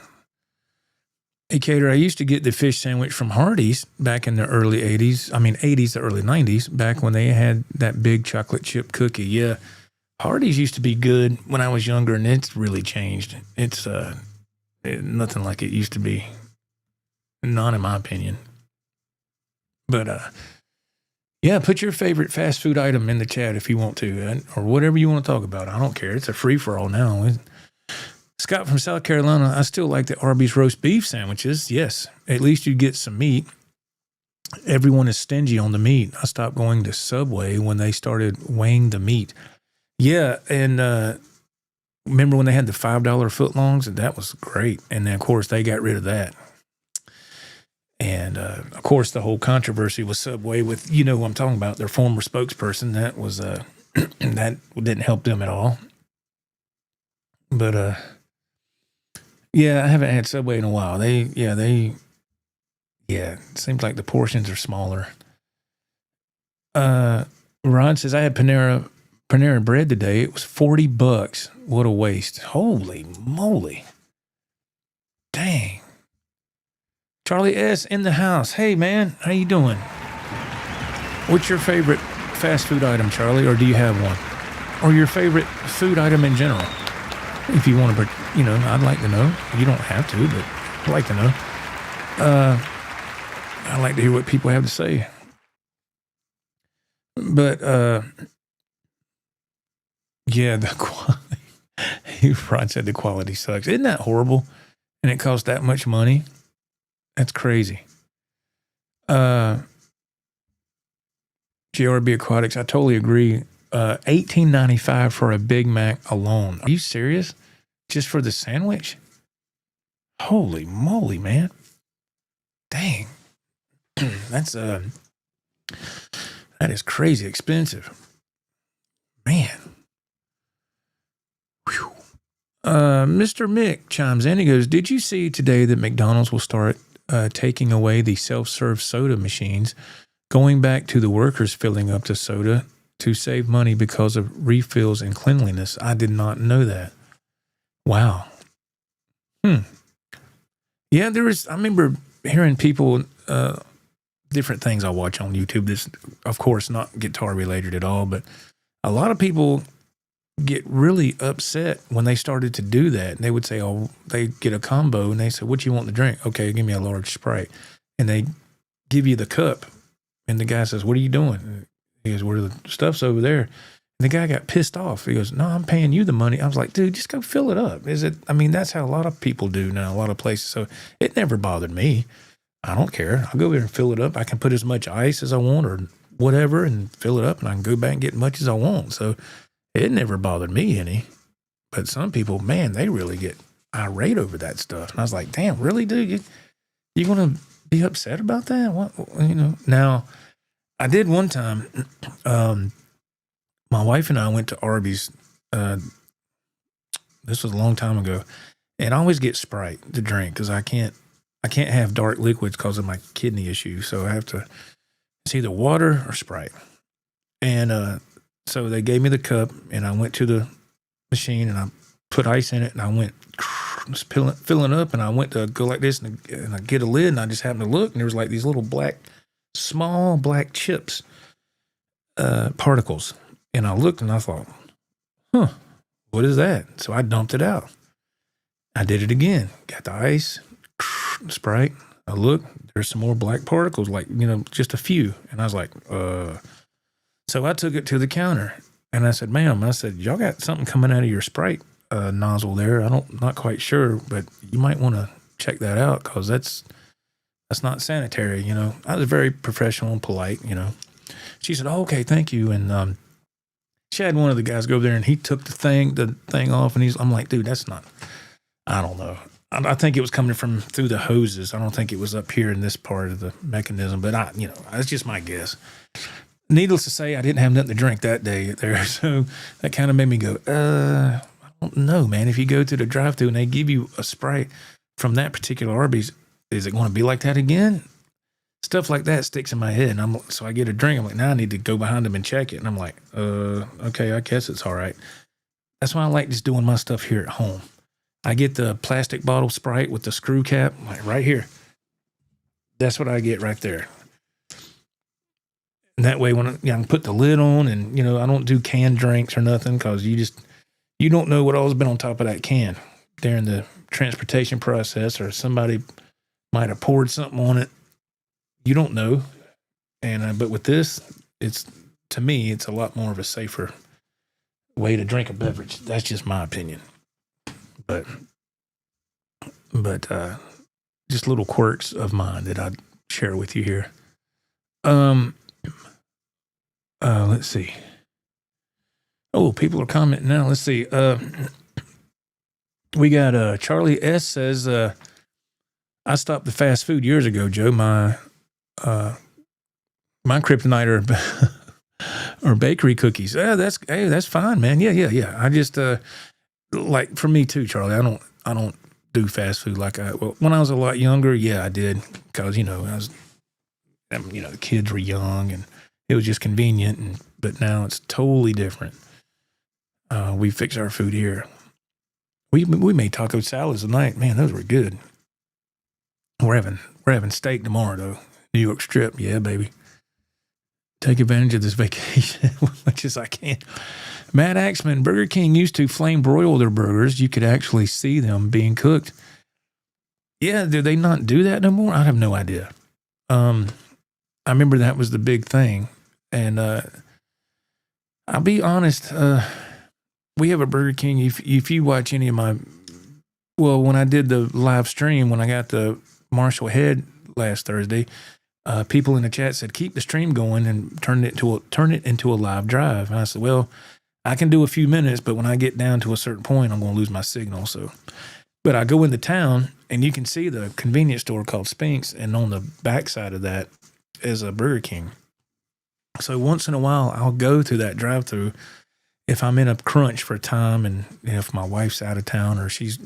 Hey, Cater, I used to get the fish sandwich from Hardee's back in the early 80s. I mean, 80s to early 90s, back when they had that big chocolate chip cookie. Yeah, Hardee's used to be good when I was younger, and it's really changed. It's nothing like it used to be. Not in my opinion. But, yeah, put your favorite fast food item in the chat if you want to, or whatever you want to talk about. I don't care. It's a free-for-all now. Scott from South Carolina, I still like the Arby's roast beef sandwiches. Yes, at least you get some meat. Everyone is stingy on the meat. I stopped going to Subway when they started weighing the meat. Yeah, and remember when they had the $5 footlongs? That was great. And then, of course, they got rid of that. And, of course, the whole controversy with Subway with, who I'm talking about, their former spokesperson. That was that didn't help them at all. But, yeah, I haven't had Subway in a while. It seems like the portions are smaller. Ron says, I had Panera bread today. It was $40. What a waste. Holy moly. Dang. Charlie S. in the house. Hey, man, how you doing? What's your favorite fast food item, Charlie, or do you have one? Or your favorite food item in general? If you want to, I'd like to know. You don't have to, but I'd like to know. I like to hear what people have to say. But, yeah, the quality. Ron said the quality sucks. Isn't that horrible? And it costs that much money. That's crazy. GRB Aquatics, I totally agree. $18.95 for a Big Mac alone. Are you serious? Just for the sandwich? Holy moly, man. Dang. That is crazy expensive. Man. Whew. Mr. Mick chimes in. He goes, did you see today that McDonald's will start taking away the self-serve soda machines, going back to the workers filling up the soda to save money because of refills and cleanliness? I did not know that. Wow. Yeah, I remember hearing people, different things I watch on YouTube. This, of course, not guitar related at all, but a lot of people get really upset when they started to do that. And they would say, oh, they get a combo and they say, what you want to drink? Okay, give me a large Sprite. And they give you the cup. And the guy says, what are you doing? He goes, where the stuff's over there. And the guy got pissed off. He goes, no, I'm paying you the money. I was like, dude, just go fill it up. That's how a lot of people do now, a lot of places. So it never bothered me. I don't care. I'll go over and fill it up. I can put as much ice as I want or whatever and fill it up, and I can go back and get as much as I want. So it never bothered me any. But some people, man, they really get irate over that stuff. And I was like, damn, really, dude? You going to be upset about that? What, Now, I did one time. My wife and I went to Arby's. This was a long time ago, and I always get Sprite to drink because I can't have dark liquids because of my kidney issue. So I have to. It's either water or Sprite. And so they gave me the cup, and I went to the machine and I put ice in it, and I went filling up, and I went to go like this, and I get a lid, and I just happened to look, and there was like these little small black chips, particles. And I looked and I thought, what is that? So I dumped it out. I did it again. Got the ice, Sprite. I looked, there's some more black particles, like, just a few. And I was like, So I took it to the counter and I said, ma'am, y'all got something coming out of your Sprite nozzle there. Not quite sure, but you might want to check that out because that's not sanitary, I was very professional and polite, She said, oh, okay, thank you. And she had one of the guys go over there and he took the thing off, and I'm like, dude, that's not, I don't know. I think it was coming through the hoses. I don't think it was up here in this part of the mechanism, but that's just my guess. Needless to say, I didn't have nothing to drink that day there. So that kind of made me go, I don't know, man. If you go to the drive-thru and they give you a Sprite from that particular Arby's, is it going to be like that again? Stuff like that sticks in my head. And so I get a drink. I'm like, now I need to go behind them and check it. And I'm like, okay, I guess it's all right. That's why I like just doing my stuff here at home. I get the plastic bottle Sprite with the screw cap, like right here. That's what I get right there. And that way, when I can put the lid on, and I don't do canned drinks or nothing, because you don't know what all's been on top of that can during the transportation process, or somebody might have poured something on it. You don't know. And but with this, to me, it's a lot more of a safer way to drink a beverage. That's just my opinion. But just little quirks of mine that I'd share with you here. Let's see. Oh, people are commenting now. Let's see. We got Charlie S says, I stopped the fast food years ago, Joe. My kryptonite are bakery cookies. That's fine, man. Yeah. I just like, for me too, Charlie. I don't do fast food when I was a lot younger. Yeah, I did, because the kids were young and it was just convenient. But now it's totally different. We fix our food here. We made taco salads tonight. Man, those were good. We're having steak tomorrow though. New York strip. Yeah, baby. Take advantage of this vacation as much as I can. Matt Axman, Burger King used to flame broil their burgers. You could actually see them being cooked. Yeah, do they not do that no more? I have no idea. I remember that was the big thing. And I'll be honest, we have a Burger King. If you watch any of when I did the live stream, when I got the Marshall Head last Thursday, people in the chat said, keep the stream going and turn it into a live drive. And I said, well, I can do a few minutes, but when I get down to a certain point, I'm going to lose my signal. So, but I go into town and you can see the convenience store called Spinks, and on the backside of that is a Burger King. So once in a while, I'll go through that drive-through if I'm in a crunch for time, and if my wife's out of town or she's,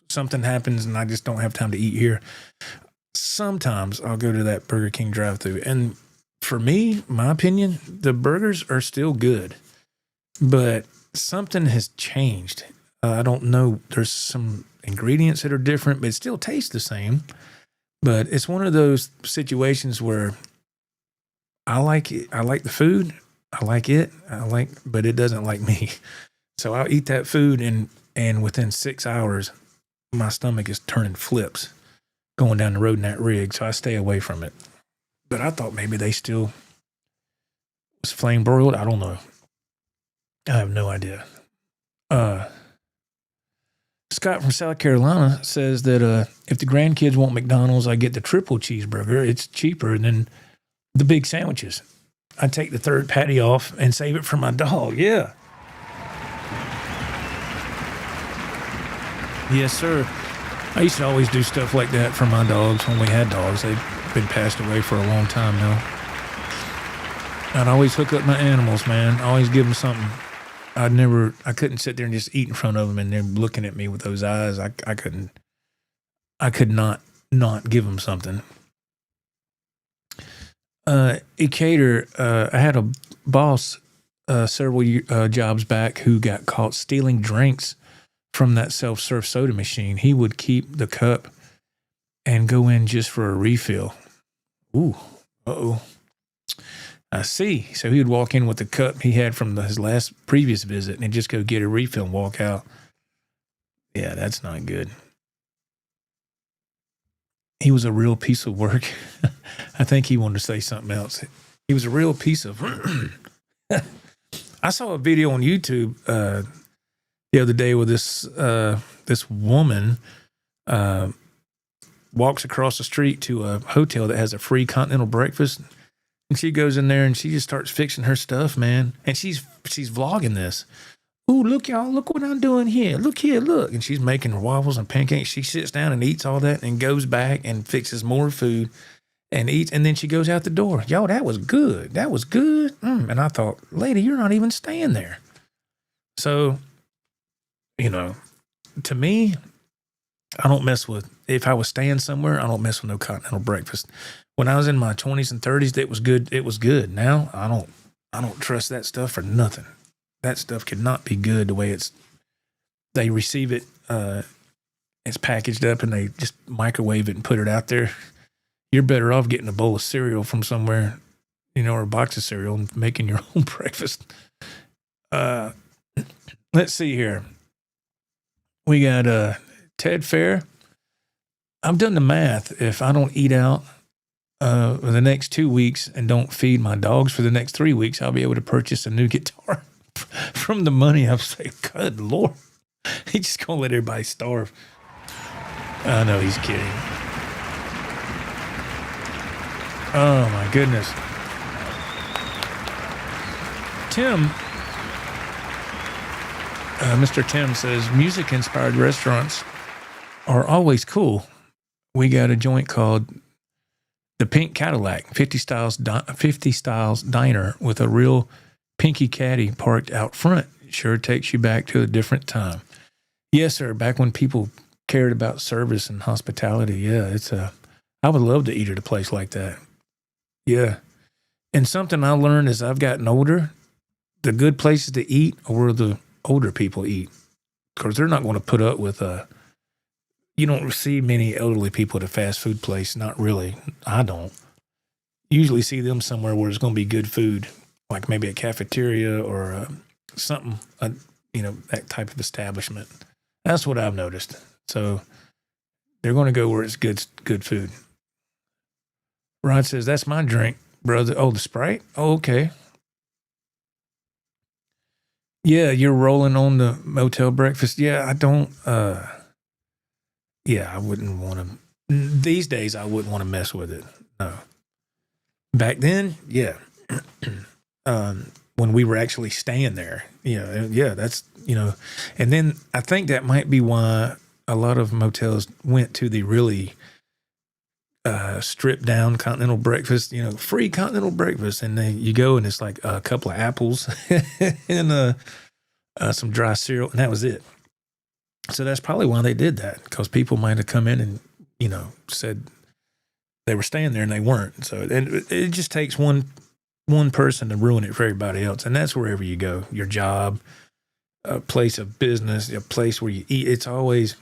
something happens and I just don't have time to eat here. Sometimes I'll go to that Burger King drive-through, and for me, my opinion, the burgers are still good, but something has changed. I don't know. There's some ingredients that are different, but it still tastes the same. But it's one of those situations where I like it. I like the food. I like it. But it doesn't like me. So I'll eat that food, and within 6 hours, my stomach is turning flips going down the road in that rig. So I stay away from it. But I thought maybe they still was flame broiled. I don't know. I have no idea. Scott from South Carolina says that if the grandkids want McDonald's, I get the triple cheeseburger. It's cheaper than the big sandwiches. I take the third patty off and save it for my dog. Yeah. Yes, sir. I used to always do stuff like that for my dogs when we had dogs. They've been passed away for a long time now. I'd always hook up my animals, man. I always give them something. I couldn't sit there and just eat in front of them and they're looking at me with those eyes. I could not give them something. Ecater, I had a boss several jobs back who got caught stealing drinks from that self-serve soda machine. He would keep the cup and go in just for a refill. Ooh, uh-oh. I see. So he would walk in with the cup he had from his previous visit and just go get a refill and walk out. Yeah, that's not good. He was a real piece of work. I think he wanted to say something else. He was a real piece of... I saw a video on YouTube the other day where this woman walks across the street to a hotel that has a free continental breakfast. And she goes in there and she just starts fixing her stuff, man. And she's vlogging this. Ooh, look, y'all, look what I'm doing here. Look here, look. And she's making waffles and pancakes. She sits down and eats all that and goes back and fixes more food and eats. And then she goes out the door. Yo, that was good. That was good. And I thought, lady, you're not even staying there. So, to me, I don't mess with, if I was staying somewhere, I don't mess with no continental breakfast. When I was in my 20s and 30s, it was good. It was good. Now I don't trust that stuff for nothing. That stuff could not be good the way they receive it. It's packaged up and they just microwave it and put it out there. You're better off getting a bowl of cereal from somewhere, or a box of cereal and making your own breakfast. Let's see here. We got Ted Fair. I've done the math. If I don't eat out for the next 2 weeks and don't feed my dogs for the next 3 weeks, I'll be able to purchase a new guitar from the money I've saved. Good Lord. He's just going to let everybody starve. I know he's kidding. Oh, my goodness. Tim, Mr. Tim says, music-inspired restaurants are always cool. We got a joint called the Pink Cadillac, 50 Styles Diner with a real pinky caddy parked out front. Sure takes you back to a different time. Yes, sir. Back when people cared about service and hospitality. Yeah, I would love to eat at a place like that. Yeah. And something I learned as I've gotten older, the good places to eat are where the older people eat. Because they're not going to put up with you don't see many elderly people at a fast food place. Not really. I don't. Usually see them somewhere where there's going to be good food, like maybe a cafeteria or something, that type of establishment. That's what I've noticed. So they're going to go where it's good food. Rod says, that's my drink, brother. Oh, the Sprite? Oh, okay. Yeah, you're rolling on the motel breakfast. Yeah, I don't, I wouldn't want to These days, I wouldn't want to mess with it. No. Back then, yeah. When we were actually staying there, that's, and then I think that might be why a lot of motels went to the really stripped down continental breakfast, free continental breakfast. And then you go and it's like a couple of apples and some dry cereal, and that was it. So that's probably why they did that, because people might have come in and, said they were staying there and they weren't. So it just takes one person to ruin it for everybody else. And that's wherever you go, your job, a place of business, a place where you eat. It's always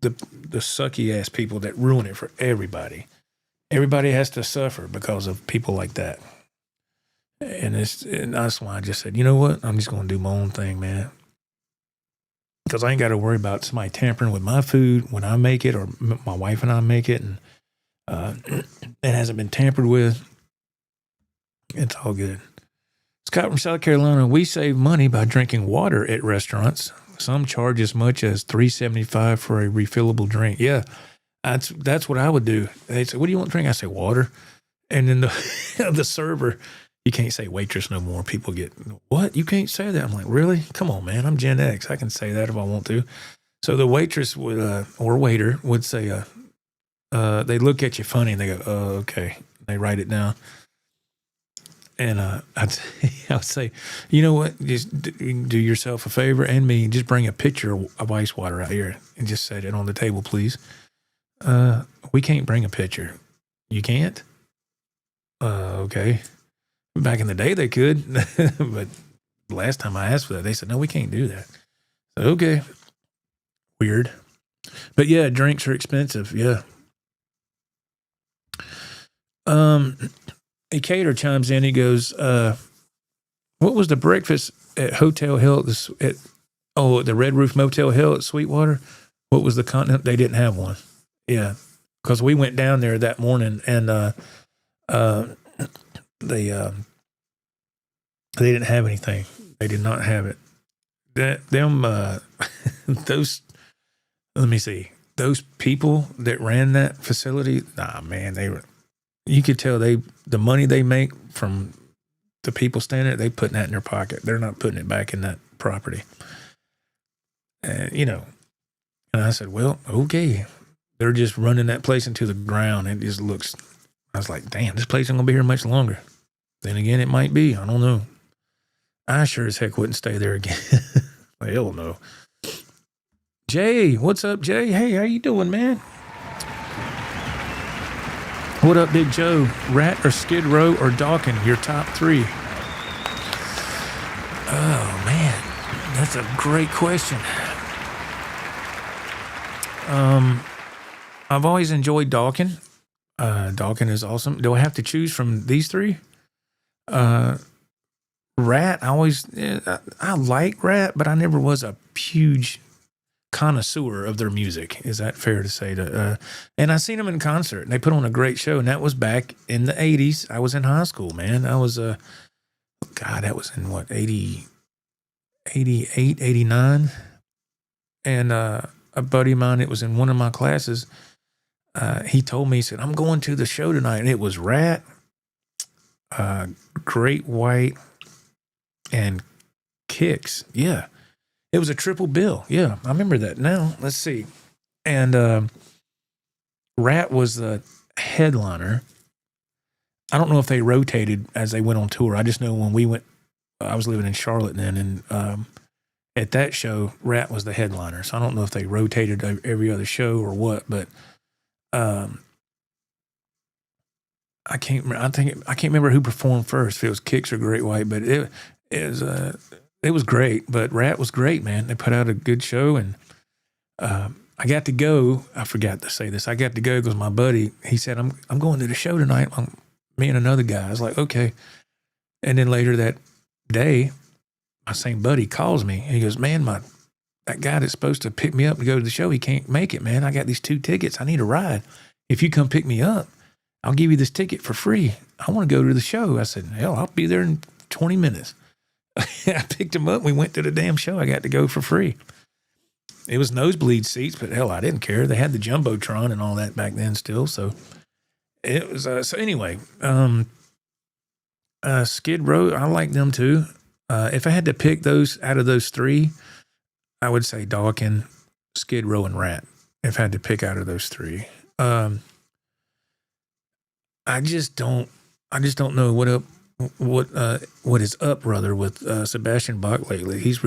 the sucky ass people that ruin it for everybody. Everybody has to suffer because of people like that. And that's why I just said, you know what? I'm just going to do my own thing, man. Because I ain't got to worry about somebody tampering with my food when I make it, or my wife and I make it, and it hasn't been tampered with. It's all good. Scott from South Carolina, we save money by drinking water at restaurants. Some charge as much as $3.75 for a refillable drink. Yeah, that's what I would do. They say, what do you want to drink? I say, water. And then the server, you can't say waitress no more. People get, what? You can't say that. I'm like, really? Come on, man. I'm Gen X. I can say that if I want to. So the waitress would, or waiter would say, they look at you funny and they go, oh, okay. They write it down. And I would say, you know what? Just do yourself a favor and me. Just bring a pitcher of ice water out here and just set it on the table, please. We can't bring a pitcher. You can't? Okay. Back in the day, they could. But last time I asked for that, they said, no, we can't do that. So, okay. Weird. But yeah, drinks are expensive. Yeah. A caterer chimes in. He goes, what was the breakfast at Hotel Hill at the Red Roof Motel Hill at Sweetwater? What was the continent? They didn't have one. Yeah. Because we went down there that morning and they didn't have anything. They did not have it. Those, let me see. Those people that ran that facility, nah, man, you could tell the money they make from the people standing there, they putting that in their pocket. They're not putting it back in that property. And I said, well, okay. They're just running that place into the ground. It just looks, I was like, damn, this place ain't going to be here much longer. Then again, it might be. I don't know. I sure as heck wouldn't stay there again. Hell no. Jay, what's up, Jay? Hey, how you doing, man? What up, Big Joe? Rat or Skid Row or Dawkins, your top three? Oh, man. That's a great question. I've always enjoyed Dawkins. Dawkins is awesome. Do I have to choose from these three? Rat, I like Rat, but I never was a huge connoisseur of their music. Is that fair to say? And I seen them in concert, and they put on a great show, and that was back in the 80s. I was in high school, man. I was, that was in what, 88, 89? And a buddy of mine, it was in one of my classes, he told me, he said, I'm going to the show tonight, and it was Rat, Great White, and Kicks. Yeah. It was a triple bill. Yeah, I remember that now. Let's see. And Rat was the headliner. I don't know if they rotated as they went on tour. I just know when we went, I was living in Charlotte then, and at that show, Rat was the headliner. So I don't know if they rotated every other show or what, but I can't remember who performed first, if it was Kicks or Great White, but it was great. But Rat was great, man. They put out a good show, and I got to go. I forgot to say this. I got to go because my buddy, he said, I'm going to the show tonight. Me and another guy. I was like, okay. And then later that day, my same buddy calls me. He goes, man, that guy that's supposed to pick me up to go to the show, he can't make it, man. I got these 2 tickets. I need a ride. If you come pick me up, I'll give you this ticket for free. I want to go to the show. I said, hell, I'll be there in 20 minutes. I picked him up. We went to the damn show. I got to go for free. It was nosebleed seats, but hell, I didn't care. They had the Jumbotron and all that back then still. So it was, so anyway, Skid Row, I like them too. If I had to pick those out of those three, I would say Dawkins, Skid Row, and Rat. If I had to pick out of those three, I just don't know what is up, brother, with Sebastian Bach lately. He's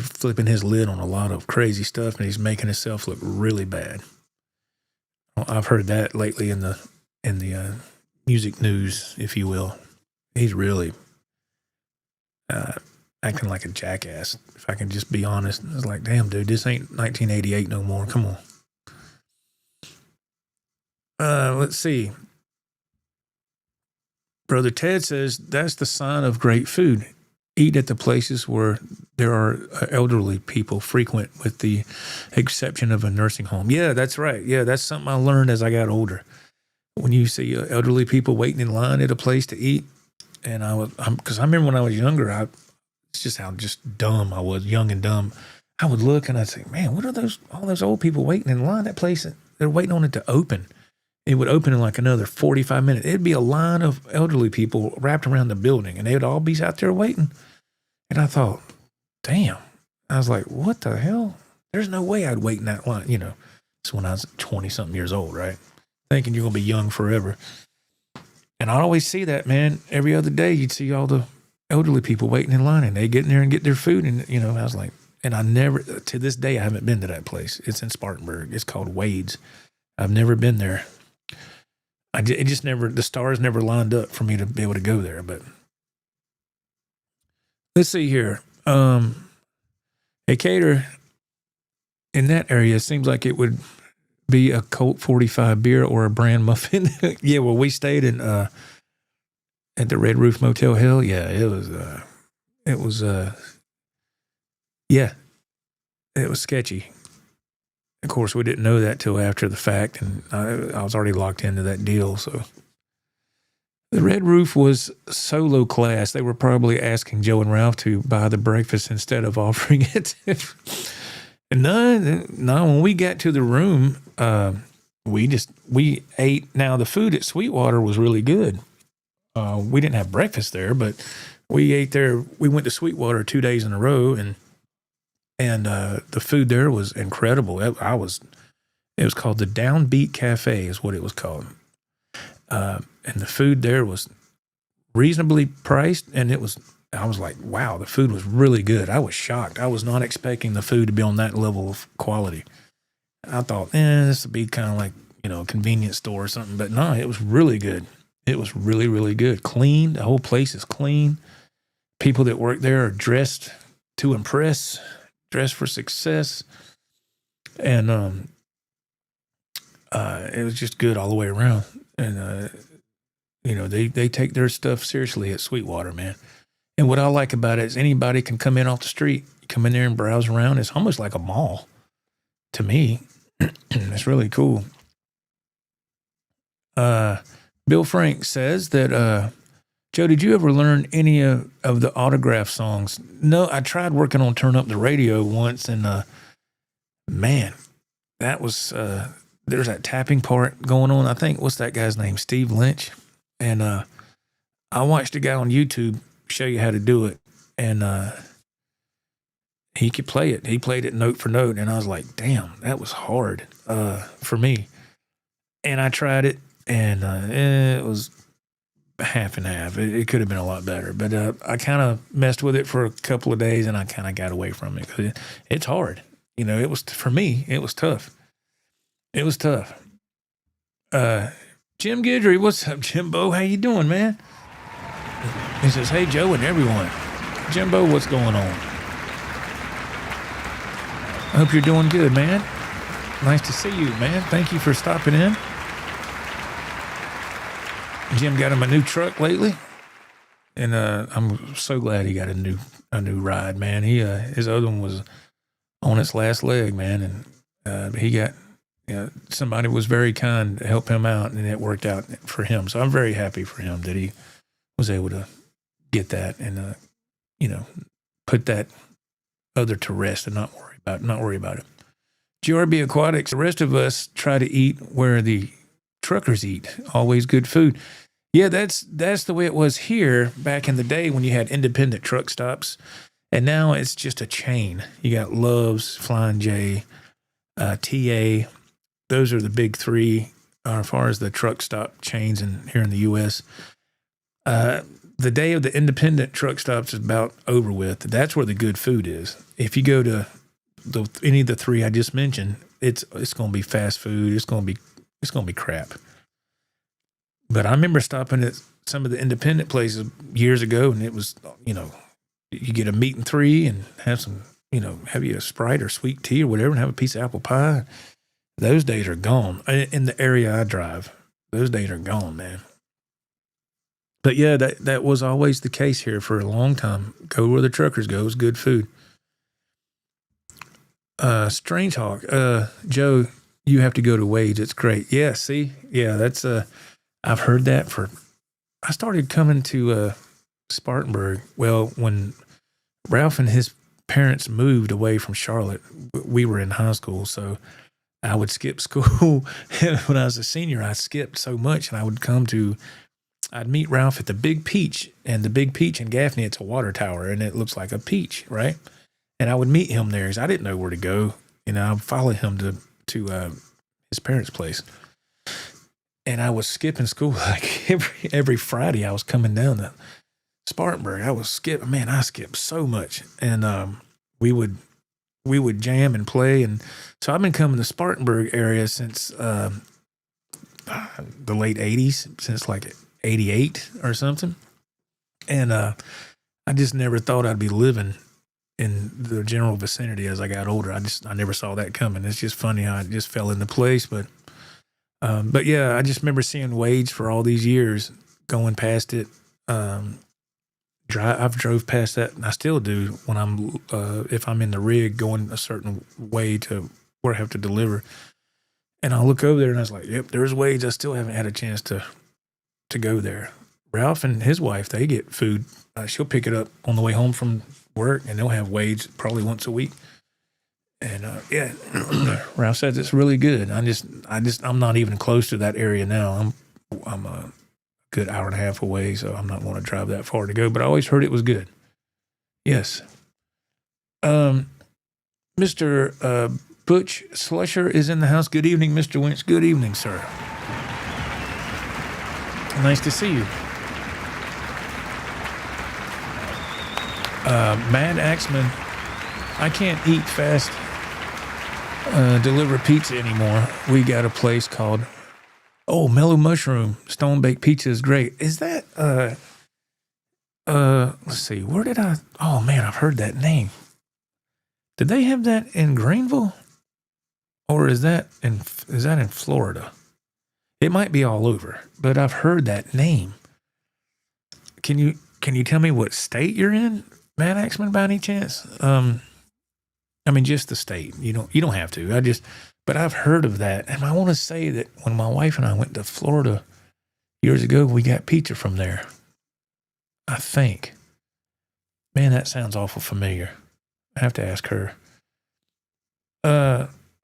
flipping his lid on a lot of crazy stuff, and he's making himself look really bad. I've heard that lately in the music news, if you will. He's really acting like a jackass, if I can just be honest. It's like, damn, dude, this ain't 1988 no more. Come on. Let's see. Brother Ted says, that's the sign of great food. Eat at the places where there are elderly people frequent, with the exception of a nursing home. Yeah, that's right. Yeah, that's something I learned as I got older. When you see elderly people waiting in line at a place to eat, and because I remember when I was younger, it's just how just dumb I was, young and dumb. I would look and I'd say, man, what are all those old people waiting in line? That place, they're waiting on it to open. It would open in like another 45 minutes. It'd be a line of elderly people wrapped around the building, and they would all be out there waiting. And I thought, damn. I was like, what the hell? There's no way I'd wait in that line. You know, it's when I was 20-something years old, right? Thinking you're going to be young forever. And I'd always see that, man. Every other day, you'd see all the elderly people waiting in line, and they get in there and get their food. And, you know, I was like, and I never, to this day, I haven't been to that place. It's in Spartanburg. It's called Wade's. I've never been there. It just never, the stars never lined up for me to be able to go there. But let's see here. A cater in that area seems like it would be a Colt 45 beer or a brand muffin. Yeah, well, we stayed in at the Red Roof Motel. Hell yeah, it was sketchy. Of course, we didn't know that till after the fact, and I was already locked into that deal. So the Red Roof was so low class, they were probably asking Joe and Ralph to buy the breakfast instead of offering it. And no, when we got to the room, we ate. Now, the food at Sweetwater was really good. We didn't have breakfast there, but we ate there. We went to Sweetwater 2 days in a row, and the food there was incredible. It was called the Downbeat Cafe is what it was called. And the food there was reasonably priced, and I was like, wow, the food was really good. I was shocked. I was not expecting the food to be on that level of quality. I thought, this would be kind of like, you know, a convenience store or something, but no, it was really good. It was really, really good. Clean. The whole place is clean. People that work there are dressed to impress, dressed for success. And it was just good all the way around. And, you know, they take their stuff seriously at Sweetwater, man. And what I like about it is anybody can come in off the street, come in there and browse around. It's almost like a mall to me. It's really cool. Bill Frank says that, Joe, did you ever learn any of the autograph songs? No, I tried working on Turn Up the Radio once, and man, that was, there's that tapping part going on. I think, what's that guy's name? Steve Lynch. And I watched a guy on YouTube show you how to do it, and he could play it. He played it note for note, and I was like, damn, that was hard for me. And I tried it, and it was half and half. It could have been a lot better, but I kind of messed with it for a couple of days, and I kind of got away from it because it's hard. You know, it was, for me, it was tough. It was tough. Jim Guidry, what's up, Jimbo? How you doing, man? He says, hey, Joe and everyone. Jimbo, what's going on? I hope you're doing good, man. Nice to see you, man. Thank you for stopping in. Jim got him a new truck lately, and I'm so glad he got a new ride, man. His other one was on its last leg, man, and he got, somebody was very kind to help him out, and it worked out for him. So I'm very happy for him that he was able to get that and put that other to rest and not worry not worry about it. GRB Aquatics, the rest of us try to eat where the truckers eat. Always good food. Yeah, that's the way it was here back in the day when you had independent truck stops. And now it's just a chain. You got Love's, Flying J, TA. Those are the big three as far as the truck stop chains here in the U.S. The day of the independent truck stops is about over with. That's where the good food is. If you go to any of the three I just mentioned, it's going to be fast food. It's going to be crap. But I remember stopping at some of the independent places years ago, and it was, you get a meat and three and have some, have you a Sprite or sweet tea or whatever, and have a piece of apple pie. Those days are gone. In the area I drive, those days are gone, man. But yeah, that was always the case here for a long time. Go where the truckers go. It's good food. Strange Hawk. Joe, you have to go to Wade's. It's great. Yeah, see? Yeah, that's I've heard that I started coming to Spartanburg. Well, when Ralph and his parents moved away from Charlotte, we were in high school, so I would skip school. When I was a senior, I skipped so much, and I'd meet Ralph at the Big Peach, and the Big Peach in Gaffney, it's a water tower, and it looks like a peach, right? And I would meet him there because I didn't know where to go. I'd follow him to his parents' place. And I was skipping school like every Friday. I was coming down to Spartanburg. I skipped so much. And we would jam and play. And so I've been coming to Spartanburg area since the late 80s, since like 88 or something. And I just never thought I'd be living in the general vicinity as I got older. I never saw that coming. It's just funny how it just fell into place. But yeah, I just remember seeing Wade's for all these years, going past it. I've drove past that, and I still do when I'm if I'm in the rig going a certain way to where I have to deliver. And I'll look over there, and I was like, "Yep, there's Wade's." I still haven't had a chance to go there. Ralph and his wife, they get food. She'll pick it up on the way home from work, and they'll have Wade's probably once a week. And yeah, Ralph says it's really good. I'm not even close to that area now. I'm a good hour and a half away, so I'm not going to drive that far to go. But I always heard it was good. Yes. Mr. Butch Slusher is in the house. Good evening, Mr. Wentz. Good evening, sir. Nice to see you. Mad Axeman, I can't eat fast deliver pizza anymore. We got a place called Mellow Mushroom Stone Baked Pizza is great. Is that let's see, where did I've heard that name. Did they have that in Greenville? Or is that in Florida? It might be all over, but I've heard that name. Can you tell me what state you're in, Matt Axman, by any chance? Just the state. You don't have to. But I've heard of that. And I want to say that when my wife and I went to Florida years ago, we got pizza from there. I think. Man, that sounds awful familiar. I have to ask her.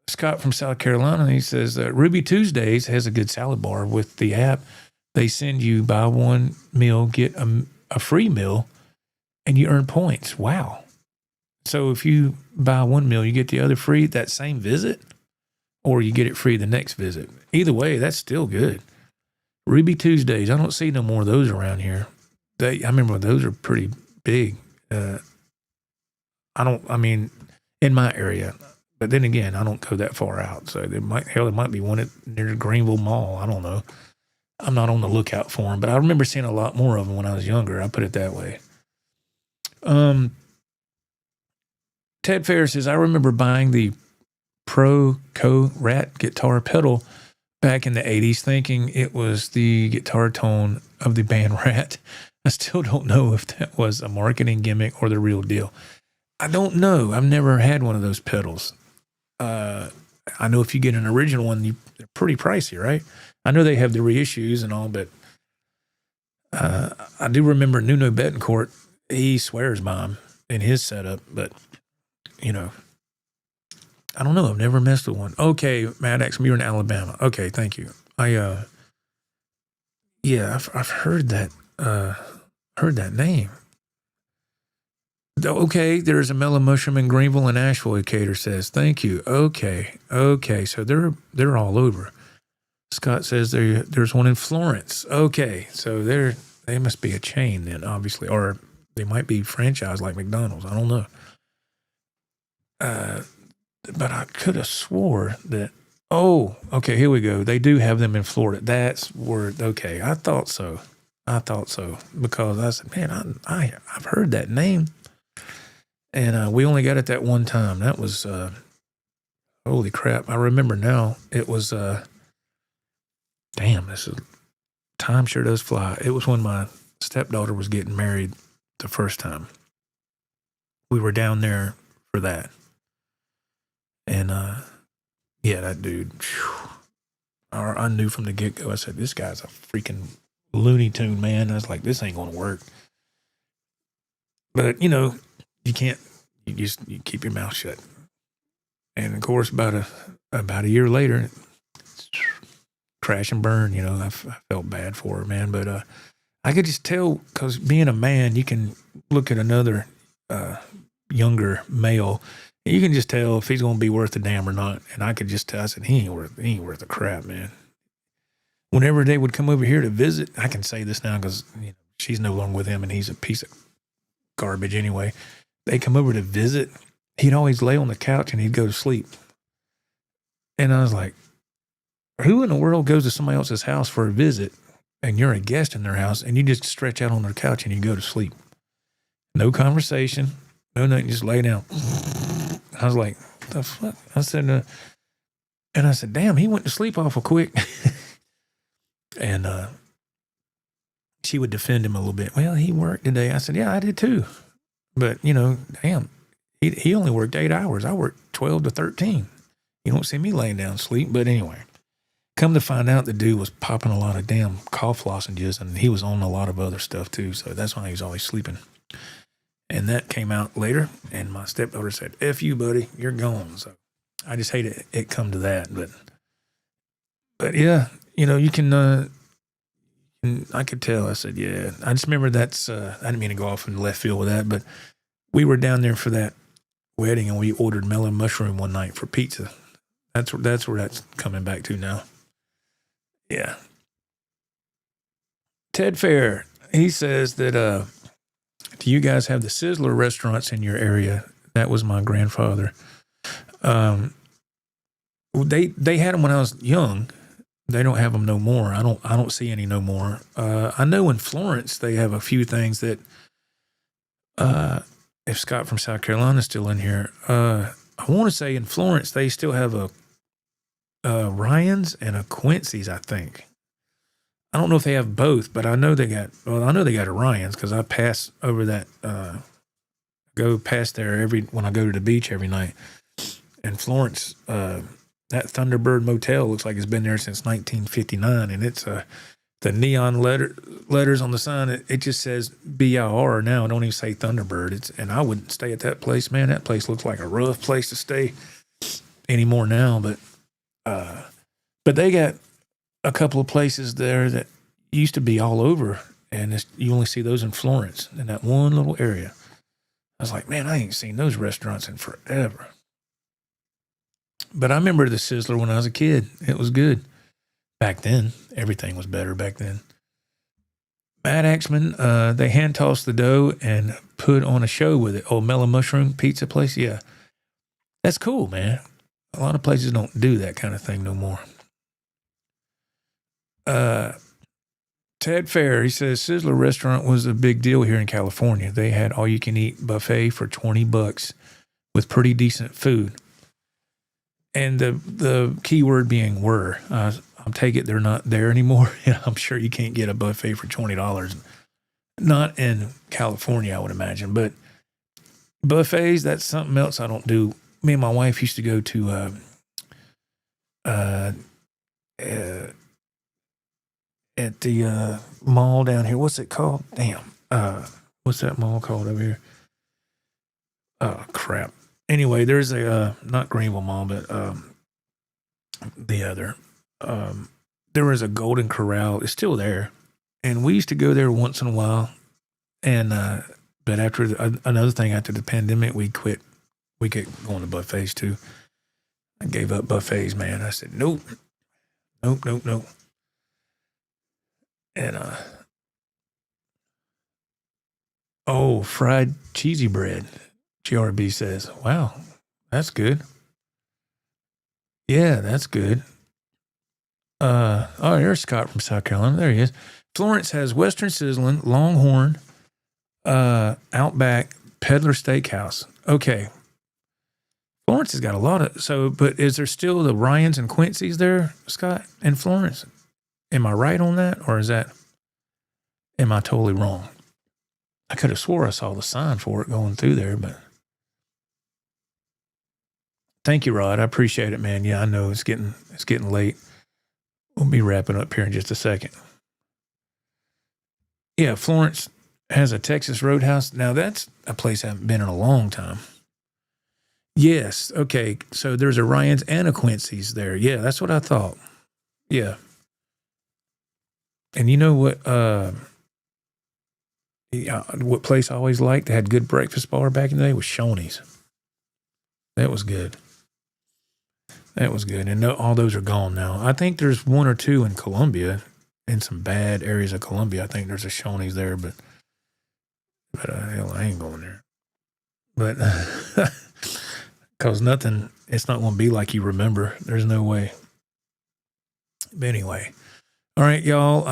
Scott from South Carolina, he says, Ruby Tuesdays has a good salad bar with the app. They send you buy one meal, get a free meal, and you earn points. Wow. So if you buy one meal, you get the other free that same visit, or you get it free the next visit. Either way, that's still good. Ruby Tuesdays, I don't see no more of those around here. I remember those are pretty big. In my area. But then again, I don't go that far out. So there might be one near the Greenville Mall. I don't know. I'm not on the lookout for them, but I remember seeing a lot more of them when I was younger. I put it that way. Ted Fair says, I remember buying the Pro Co Rat guitar pedal back in the 80s, thinking it was the guitar tone of the band Rat. I still don't know if that was a marketing gimmick or the real deal. I don't know. I've never had one of those pedals. I know if you get an original one, they're pretty pricey, right? I know they have the reissues and all, but I do remember Nuno Betancourt. He swears by them in his setup, but I don't know. I've never messed with one. Okay, Maddox, you're in Alabama. Okay, thank you. Yeah, I've heard that name. Okay, there's a mellow mushroom in Greenville and Asheville. Cater says, thank you. Okay, so they're all over. Scott says there's one in Florence. Okay, so they must be a chain then, obviously, or they might be franchised like McDonald's. I don't know. But I could have swore that. Oh, okay, here we go. They do have them in Florida. That's where. Okay, I thought so because I said, man, I've heard that name, and we only got it that one time. That was holy crap. I remember now. It was damn. This is time sure does fly. It was when my stepdaughter was getting married the first time. We were down there for that. And, yeah, that dude, I knew from the get-go, I said, this guy's a freaking Looney Tune, man. I was like, this ain't going to work. But, you can't, you keep your mouth shut. And, of course, about a year later, crash and burn, I felt bad for her, man. But I could just tell, because being a man, you can look at another younger male, you can just tell if he's going to be worth a damn or not. And I could just tell, I said, he ain't worth the crap, man. Whenever they would come over here to visit, I can say this now because she's no longer with him and he's a piece of garbage anyway. They come over to visit, he'd always lay on the couch and he'd go to sleep. And I was like, who in the world goes to somebody else's house for a visit and you're a guest in their house and you just stretch out on their couch and you go to sleep? No conversation, no nothing, just lay down. I was like, what the fuck? I said, damn, he went to sleep awful quick. And she would defend him a little bit. Well, he worked today. I said, yeah, I did too. But, damn, he only worked 8 hours. I worked 12 to 13. You don't see me laying down sleep. But anyway, come to find out the dude was popping a lot of damn cough lozenges and he was on a lot of other stuff too. So that's why he was always sleeping. And that came out later, and my stepdaughter said, F you, buddy, you're gone. So I just hate it come to that. But yeah, you can, I could tell. I said, yeah. I just remember I didn't mean to go off in left field with that, but we were down there for that wedding, and we ordered mellow mushroom one night for pizza. That's where that's coming back to now. Yeah. Ted Fair, he says that, do you guys have the Sizzler restaurants in your area? That was my grandfather. They had them when I was young. They don't have them no more. I don't see any no more. I know in Florence they have a few things that. If Scott from South Carolina is still in here, I want to say in Florence they still have a Ryan's and a Quincy's. I think. I don't know if they have both, but I know they got a Ryan's because I pass over that, go past there when I go to the beach every night. In Florence, that Thunderbird Motel looks like it's been there since 1959, and it's the neon letters on the sign. It just says BIR now. It don't even say Thunderbird. And I wouldn't stay at that place, man. That place looks like a rough place to stay anymore now. But they got a couple of places there that used to be all over, and you only see those in Florence in that one little area. I was like, man, I ain't seen those restaurants in forever. But I remember the Sizzler when I was a kid. It was good. Back then, everything was better back then. Matt Axman, they hand toss the dough and put on a show with it. Oh, Mellow Mushroom Pizza place? Yeah. That's cool, man. A lot of places don't do that kind of thing no more. Ted Fair, he says, Sizzler restaurant was a big deal here in California. They had all-you-can-eat buffet for $20 with pretty decent food. And the key word being were. I'll take it they're not there anymore. I'm sure you can't get a buffet for $20. Not in California, I would imagine. But buffets, that's something else I don't do. Me and my wife used to go to at the mall down here. What's it called? Damn. What's that mall called over here? Oh, crap. anyway, there's a not Greenville Mall, but the other. There was a Golden Corral. It's still there, and we used to go there once in a while. And but after another thing, after the pandemic, we quit. We kept going to buffets too. I gave up buffets, man. I said nope. And oh, fried cheesy bread. GRB says, "Wow, that's good." Yeah, that's good. Oh, there's Scott from South Carolina. There he is. Florence has Western Sizzling, Longhorn, Outback, Peddler Steakhouse. Okay. Florence has got a lot of, but is there still the Ryans and Quincy's there, Scott, in Florence? Am I right on that? Or am I totally wrong? I could have swore I saw the sign for it going through there, but thank you, Rod. I appreciate it, man. Yeah, I know it's getting late. We'll be wrapping up here in just a second. Yeah, Florence has a Texas Roadhouse. Now, that's a place I haven't been in a long time. Yes. Okay. So there's a Ryan's and a Quincy's there. Yeah, that's what I thought. Yeah. And you know what place I always liked? They had good breakfast bar back in the day was Shoney's. That was good. And no, all those are gone now. I think there's one or two in Columbia, in some bad areas of Columbia. I think there's a Shoney's there, but hell, I ain't going there. But because it's not going to be like you remember. There's no way. But anyway, all right, y'all.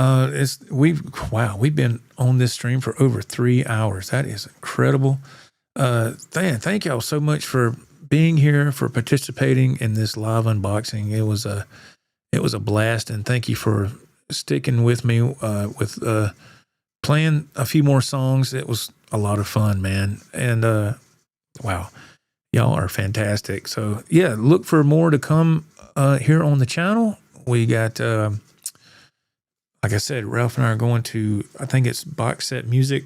We've been on this stream for over 3 hours. That is incredible. Thank y'all so much for being here, for participating in this live unboxing. It was a blast, and thank you for sticking with me with playing a few more songs. It was a lot of fun, man. And wow, y'all are fantastic. So yeah, look for more to come here on the channel. We got like I said, Ralph and I are going to, I think it's Box Set Music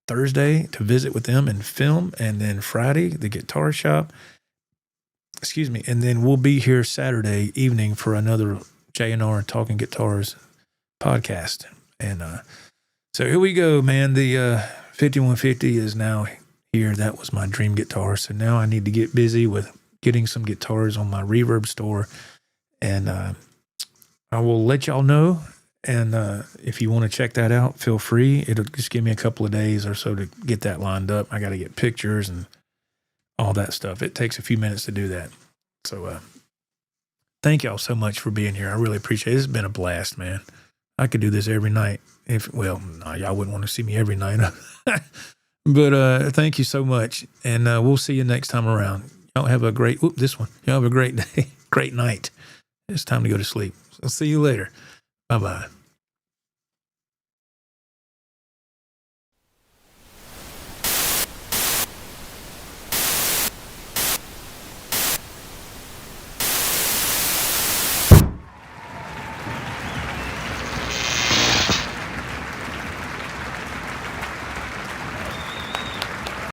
Thursday to visit with them and film, and then Friday the guitar shop. Excuse me, and then we'll be here Saturday evening for another J&R Talking Guitars podcast. And so here we go, man. The 5150 is now here. That was my dream guitar. So now I need to get busy with getting some guitars on my Reverb store, and I will let y'all know. And if you want to check that out, feel free. It'll just give me a couple of days or so to get that lined up. I got to get pictures and all that stuff. It takes a few minutes to do that. So thank y'all so much for being here. I really appreciate it. It's been a blast, man. I could do this every night. Y'all wouldn't want to see me every night. But thank you so much. And we'll see you next time around. Y'all have a great, y'all have a great day, great night. It's time to go to sleep. So see you later. Bye-bye.